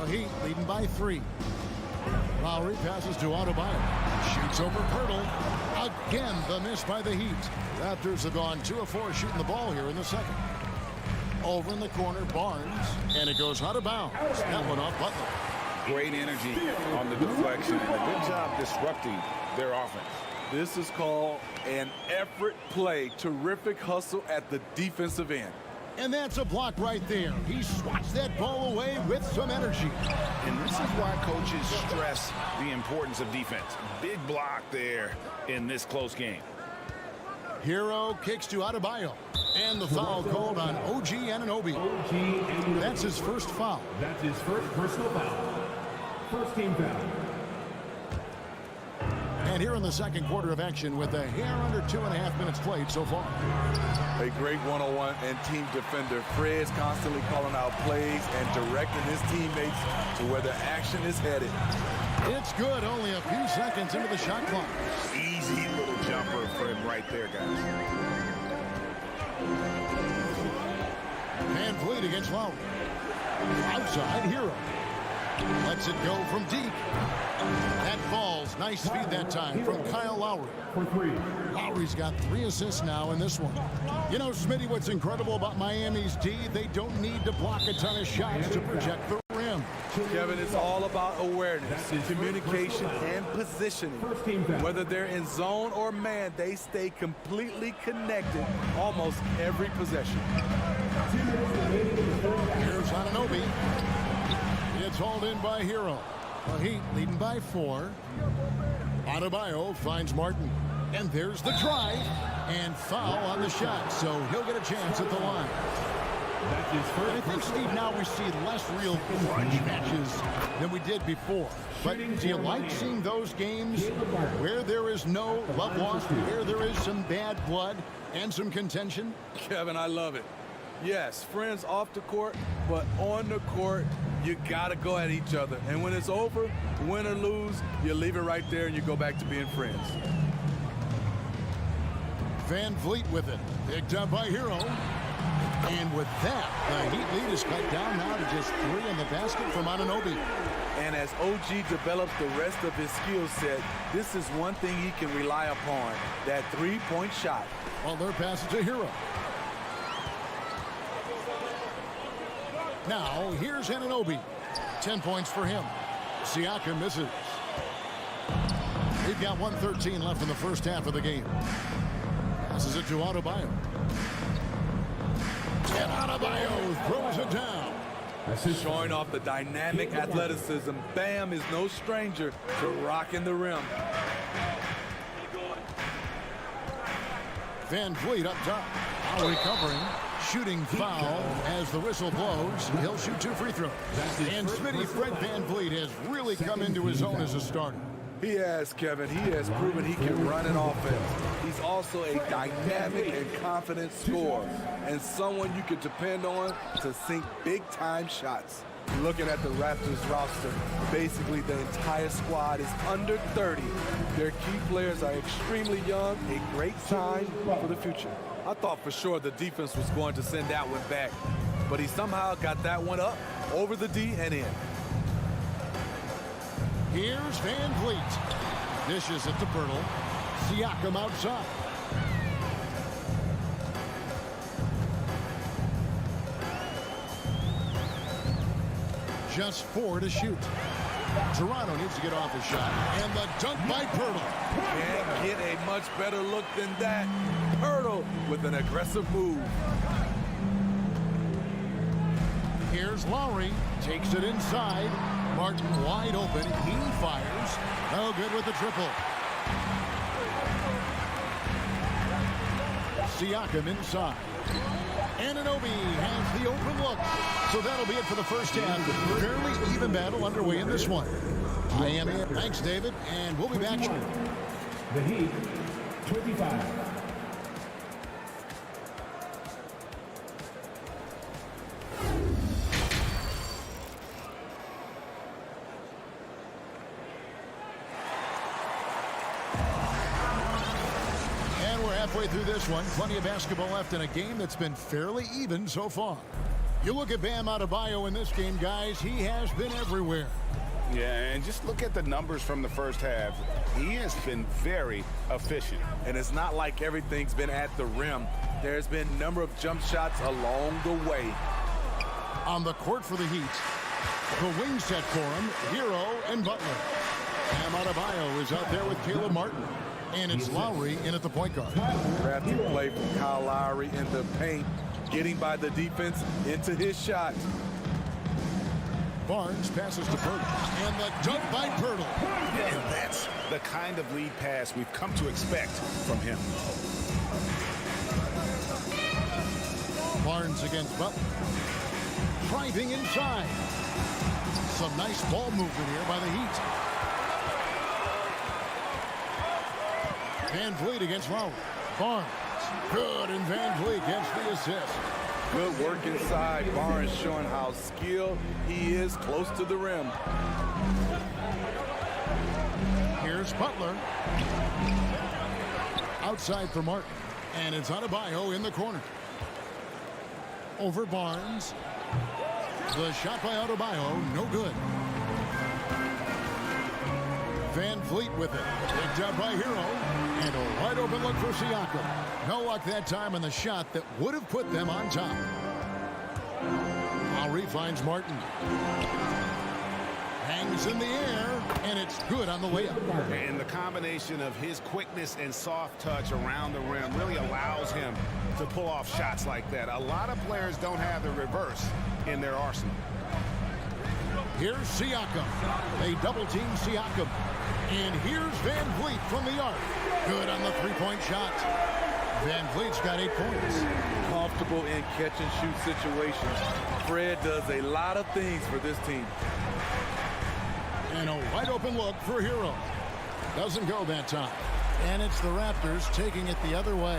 The Heat leading by 3. Lowry passes to Adebayo. Shoots over Pirtle. Again, the miss by the Heat. Raptors have gone 2 of 4 shooting the ball here in the second. Over in the corner, Barnes. And it goes out of bounds. That one off Butler. Great energy on the deflection and a good job disrupting their offense. This is called an effort play. Terrific hustle at the defensive end. And that's a block right there. He swats that ball away with some energy. And this is why coaches stress the importance of defense. Big block there in this close game. Hero kicks to Adebayo. And the foul called on OG Anunoby. That's his first foul. That's his first personal foul. First team foul. And here in the second quarter of action with a hair under 2.5 minutes played so far. A great one-on-one and team defender. Fred's constantly calling out plays and directing his teammates to where the action is headed. It's good. Only a few seconds into the shot clock. Easy little jumper for him right there, guys. VanVleet against Lowry. Outside, Hero. Lets it go from deep. That falls. Nice feed that time from Kyle Lowry. For 3. Lowry's got 3 assists now in this one. You know, Smitty, what's incredible about Miami's D, they don't need to block a ton of shots to project the rim. Kevin, it's all about awareness, communication, and positioning. Whether they're in zone or man, they stay completely connected almost every possession. Here's Anunoby. It's hauled in by Hero. The Heat leading by 4. Adebayo finds Martin. And there's the drive. And foul on the shot. So he'll get a chance at the line. I think, Steve, now we see less real crunch matches than we did before. But do you like seeing those games where there is no love lost, where there is some bad blood and some contention? Kevin, I love it. Yes, friends off the court, but on the court, you got to go at each other. And when it's over, win or lose, you leave it right there and you go back to being friends. Van Vliet with it. Picked up by Hero. And with that, the Heat lead is cut down now to just 3 in the basket from Anunoby. And as OG develops the rest of his skill set, this is one thing he can rely upon, that three-point shot. Well, their pass is to Hero. Now, here's Anunoby. 10 points for him. Siakam misses. We've got 1:13 left in the first half of the game. Passes it to Adebayo. And Adebayo throws it down. Showing off the dynamic athleticism, Bam is no stranger to rocking the rim. Van Vliet up top. Now recovering. Shooting foul as the whistle blows. He'll shoot 2 free throws. And Smitty, Fred Van Vliet has really come into his own as a starter. He has, Kevin. He has proven he can run an offense. He's also a dynamic and confident scorer and someone you can depend on to sink big-time shots. Looking at the Raptors roster, basically the entire squad is under 30. Their key players are extremely young, a great sign for the future. I thought for sure the defense was going to send that one back, but he somehow got that one up, over the D and in. Here's Van Vliet. Dishes it to Pirtle. Siakam outside. Just 4 to shoot. Toronto needs to get off his shot. And the dunk by Pirtle. Can't get a much better look than that. Pirtle with an aggressive move. Here's Lowry. Takes it inside. Martin wide open. He fires. No good with the triple. Siakam inside. Anunoby has the open look. So that'll be it for the first half. Fairly even battle underway in this one. I am Ian. Thanks, David. And we'll be back shortly. The Heat, 25. Halfway through this one, plenty of basketball left in a game that's been fairly even so far. You look at Bam Adebayo in this game, guys, he has been everywhere. Yeah, and just look at the numbers from the first half. He has been very efficient. And it's not like everything's been at the rim. There's been a number of jump shots along the way. On the court for the Heat, the wing set for him, Hero and Butler. Bam Adebayo is out there with Caleb Martin. And it's Lowry in at the point guard. Crafty play from Kyle Lowry in the paint, getting by the defense into his shot. Barnes passes to Pirtle. And the dunk by Pirtle. And that's the kind of lead pass we've come to expect from him. Barnes against Butler. Driving inside. Some nice ball movement here by the Heat. Van Vliet against Lowry. Barnes. Good, and Van Vliet gets the assist. Good work inside. Barnes showing how skilled he is close to the rim. Here's Butler. Outside for Martin. And it's Adebayo in the corner. Over Barnes. The shot by Adebayo, no good. Van Vliet with it. Picked up by Hero. And a wide open look for Siakam. No luck that time on the shot that would have put them on top. Lowry finds Martin. Hangs in the air, and it's good on the layup. And the combination of his quickness and soft touch around the rim really allows him to pull off shots like that. A lot of players don't have the reverse in their arsenal. Here's Siakam. They double team Siakam. And here's Van Vliet from the arc. Good on the three-point shot. Van Vliet's got 8 points. Comfortable in catch-and-shoot situations. Fred does a lot of things for this team. And a wide open look for Hero. Doesn't go that time. And it's the Raptors taking it the other way.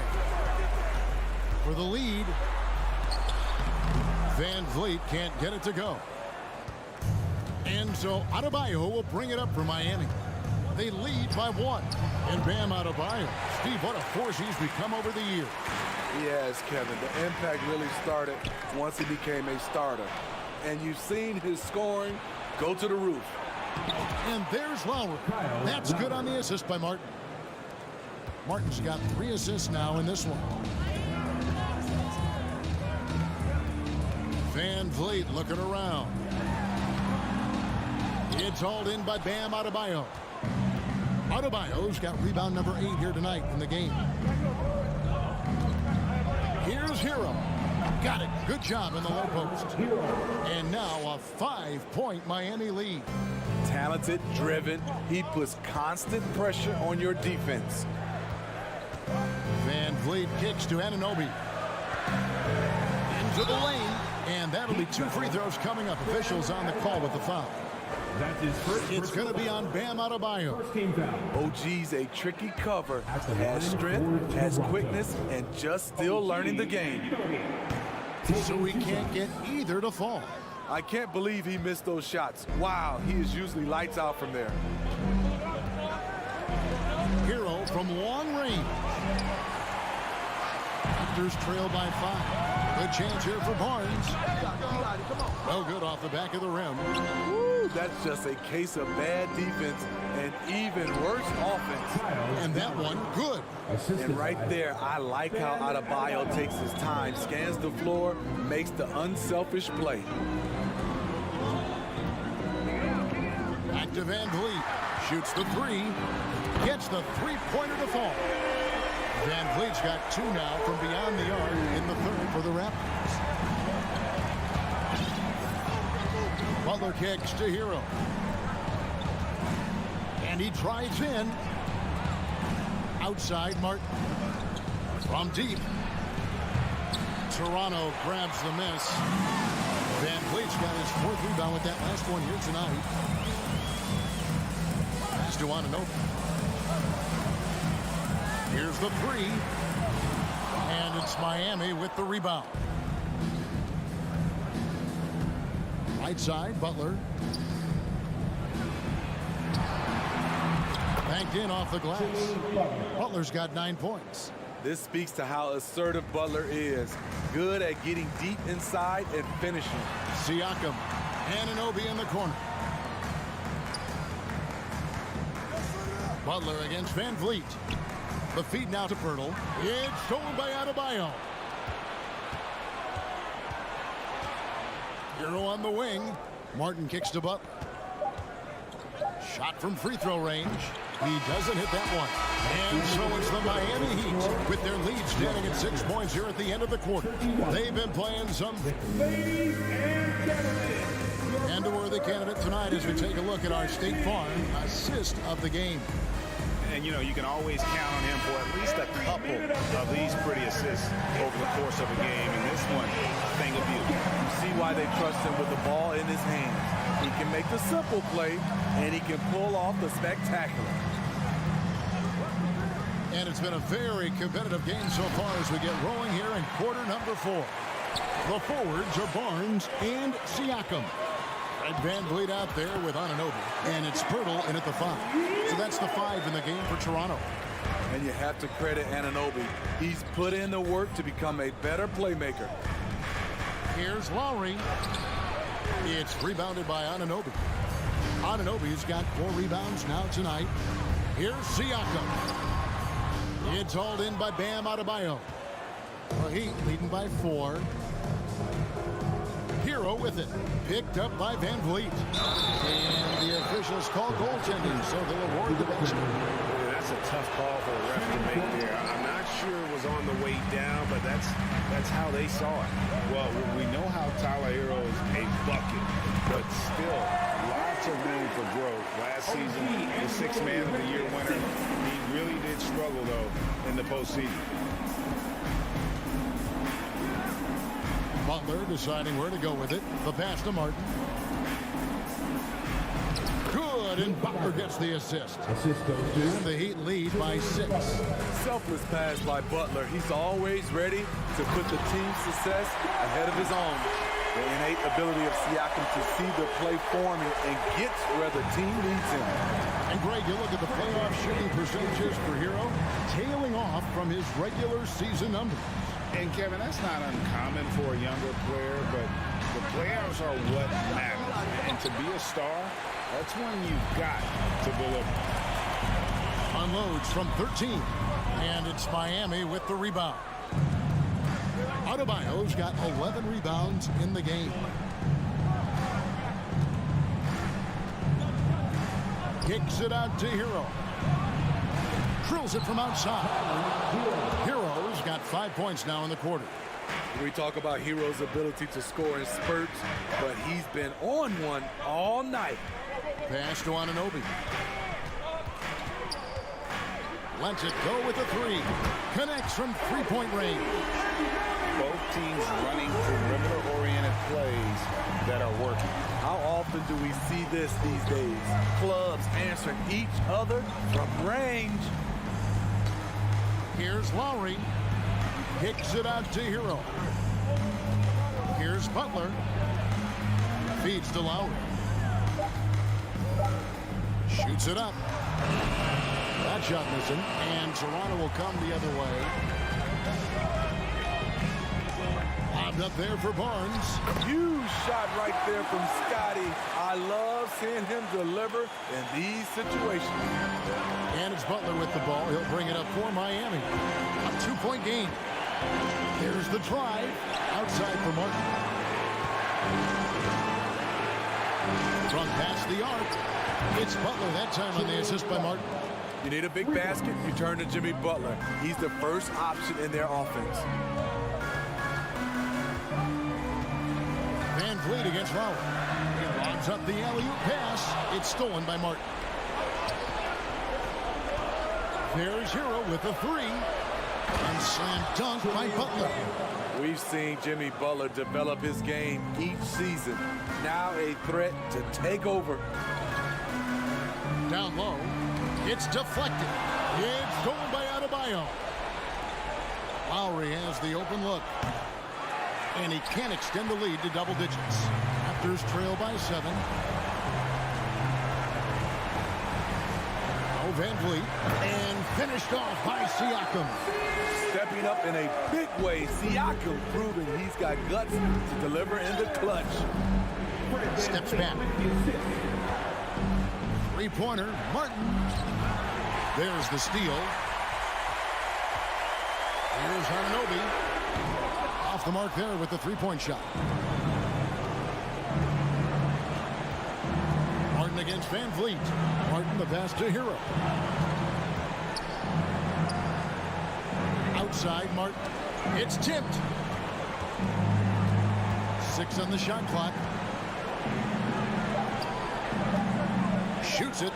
For the lead, Van Vliet can't get it to go. And so Adebayo will bring it up for Miami. They lead by 1. And Bam Adebayo. Steve, what a force he's become over the years. Yes, Kevin. The impact really started once he became a starter. And you've seen his scoring go to the roof. And there's Lowry. That's good on the assist by Martin. Martin's got 3 assists now in this one. Van Vliet looking around. It's hauled in by Bam Adebayo. Adebayo's got rebound number 8 here tonight in the game. Here's Hero. Got it. Good job in the low post. And now a 5-point Miami lead. Talented, driven. He puts constant pressure on your defense. Van Vliet kicks to Anunoby. Into the lane. And that'll be 2 free throws coming up. Officials on the call with the foul. It's going to be on Bam Adebayo. OG's a tricky cover. Has strength, has quickness, and just still learning the game. So he can't get either to fall. I can't believe he missed those shots. Wow, he is usually lights out from there. Hero from long range. Raptors trail by 5. Good chance here for Barnes. No good off the back of the rim. Woo, that's just a case of bad defense and even worse offense. And that one, good. And right there, I like how Adebayo takes his time, scans the floor, makes the unselfish play. Back to Van Vliet. Shoots the 3. Gets the 3-pointer to fall. Van Vliet's got 2 now from beyond the arc in the 3rd for the Raptors. Butler kicks to Hero. And he drives in. Outside Martin. From deep. Toronto grabs the miss. Van Vliet's got his 4th rebound with that last one here tonight. Pass to Anunoby. Here's the 3. And it's Miami with the rebound. Right side, Butler. Banked in off the glass. Butler's got 9 points. This speaks to how assertive Butler is. Good at getting deep inside and finishing. Siakam. Anunoby in the corner. Butler against Van Vliet. The feed now to Pirtle. It's stolen by Adebayo. Hero on the wing. Martin kicks to Butler. Shot from free throw range. He doesn't hit that one. And so it's the Miami Heat with their lead standing at 6 points here at the end of the quarter. They've been playing some. Ladies and gentlemen. And a worthy candidate tonight as we take a look at our State Farm assist of the game. And, you know, you can always count on him for at least a couple of these pretty assists over the course of a game. And this one, a thing of beauty. You see why they trust him with the ball in his hands. He can make the simple play, and he can pull off the spectacular. And it's been a very competitive game so far as we get rolling here in quarter number 4. The forwards are Barnes and Siakam. Fred Van Vliet out there with Anunoby. And it's Pirtle in at the 5. So that's the 5 in the game for Toronto. And you have to credit Anunoby. He's put in the work to become a better playmaker. Here's Lowry. It's rebounded by Anunoby. Anunoby's got 4 rebounds now tonight. Here's Siakam. It's hauled in by Bam Adebayo. The Heat leading by 4. Hero with it. Picked up by Van Vliet. And the officials call goaltending, so they'll award the basket. Yeah, that's a tough call for a ref to make there. I'm not sure it was on the way down, but that's how they saw it. Well, we know how Tyler Hero is a bucket, but still lots of room for growth. Last season, the 6th Man of the Year winner. He really did struggle, though, in the postseason. Butler deciding where to go with it. The pass to Martin. Good, and Butler gets the assist. And the Heat lead by 6. Selfless pass by Butler. He's always ready to put the team's success ahead of his own. The innate ability of Siakam to see the play forming and gets where the team needs him. And Greg, you look at the playoff shooting percentages for Hero, tailing off from his regular season numbers. And Kevin, that's not uncommon for a younger player, but the playoffs are what matters. And to be a star, that's when you've got to deliver. Unloads from 13, and it's Miami with the rebound. Adebayo's got 11 rebounds in the game. Kicks it out to Hero. Drills it from outside. Hero's got 5 points now in the quarter. We talk about Hero's ability to score in spurts, but he's been on one all night. Pass to Anunoby. Lets it go with a three. Connects from three-point range. Both teams running perimeter-oriented plays that are working. How often do we see this these days? Clubs answering each other from range. Here's Lowry. Kicks it out to Hero. Here's Butler. Feeds to Lowry. Shoots it up. That shot missing, and Toronto will come the other way. Lobbed up there for Barnes. Huge shot right there from Scotty. I love seeing him deliver in these situations. And it's Butler with the ball. He'll bring it up for Miami. A 2-point game. Here's the drive. Outside for Martin. From past the arc. It's Butler that time on the assist by Martin. You need a big basket, you turn to Jimmy Butler. He's the first option in their offense. Van Vliet against Lowry. He lobs up the alley-oop pass. It's stolen by Martin. There's Hero with a three. And slam dunk by Butler. We've seen Jimmy Butler develop his game each season. Now a threat to take over. Down low. It's deflected. It's stolen by Adebayo. Lowry has the open look. And he can't extend the lead to double digits. Raptors trail by 7. Oh, Van Vliet. And finished off by Siakam. Stepping up in a big way. Siakam proving he's got guts to deliver in the clutch. Steps back. Three-pointer, Martin. There's the steal. Here's Anunoby. Off the mark there with the three-point shot. Martin against Van Vliet. Martin the pass to Hero. Outside, Martin. It's tipped. 6 on the shot clock. Shoots it.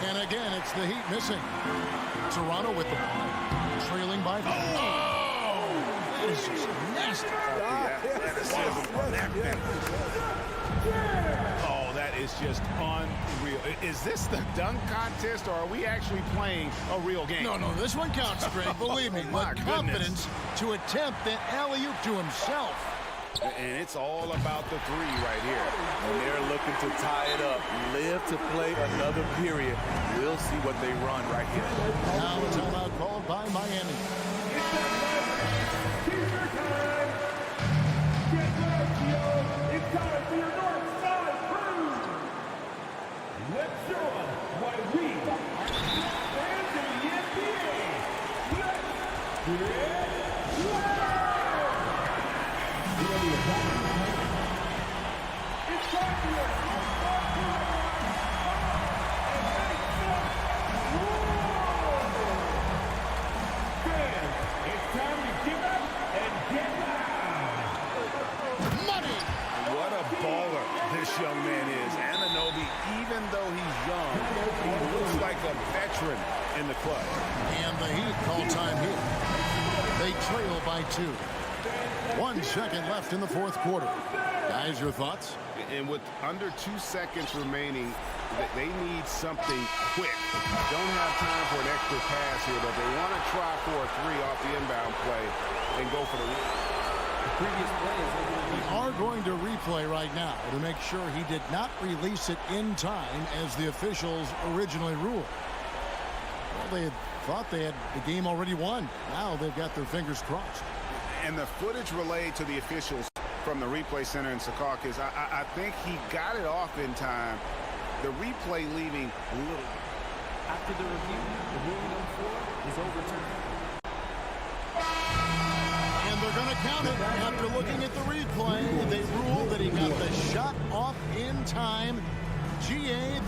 And again, it's the Heat missing. Toronto with the ball. Trailing by 5. Oh! That is just nasty. Oh, that is just unreal. Is this the dunk contest, or are we actually playing a real game? No, this one counts, Greg. Believe me. My With confidence to attempt the alley-oop to himself. And it's all about the three right here. And they're looking to tie it up. Live to play another period. We'll see what they run right here. Now a timeout called by Miami. It's time for your North Side crew. Let's show them why we are fans in the NBA. Let's get it's time for your North Side crew. And make some roar. Fans, it's time to give up and get loud. Money! What a baller this young man is. Anunoby, even though he's young, he looks like a veteran in the club. And the Heat call time here. They trail by 2. 1 second left in the fourth quarter. Guys, your thoughts? And with under 2 seconds remaining, they need something quick. Don't have time for an extra pass here, but they want to try for a 3 off the inbound play and go for the win. We are going to replay right now to make sure he did not release it in time as the officials originally ruled. Well, they had thought they had the game already won. Now they've got their fingers crossed. And the footage relayed to the officials from the replay center in Secaucus, I think he got it off in time. The replay leaving a little. After the review, the ruling on the floor is overturned. And they're going to count it. After looking at the replay, they ruled that he got the shot off in time. GA,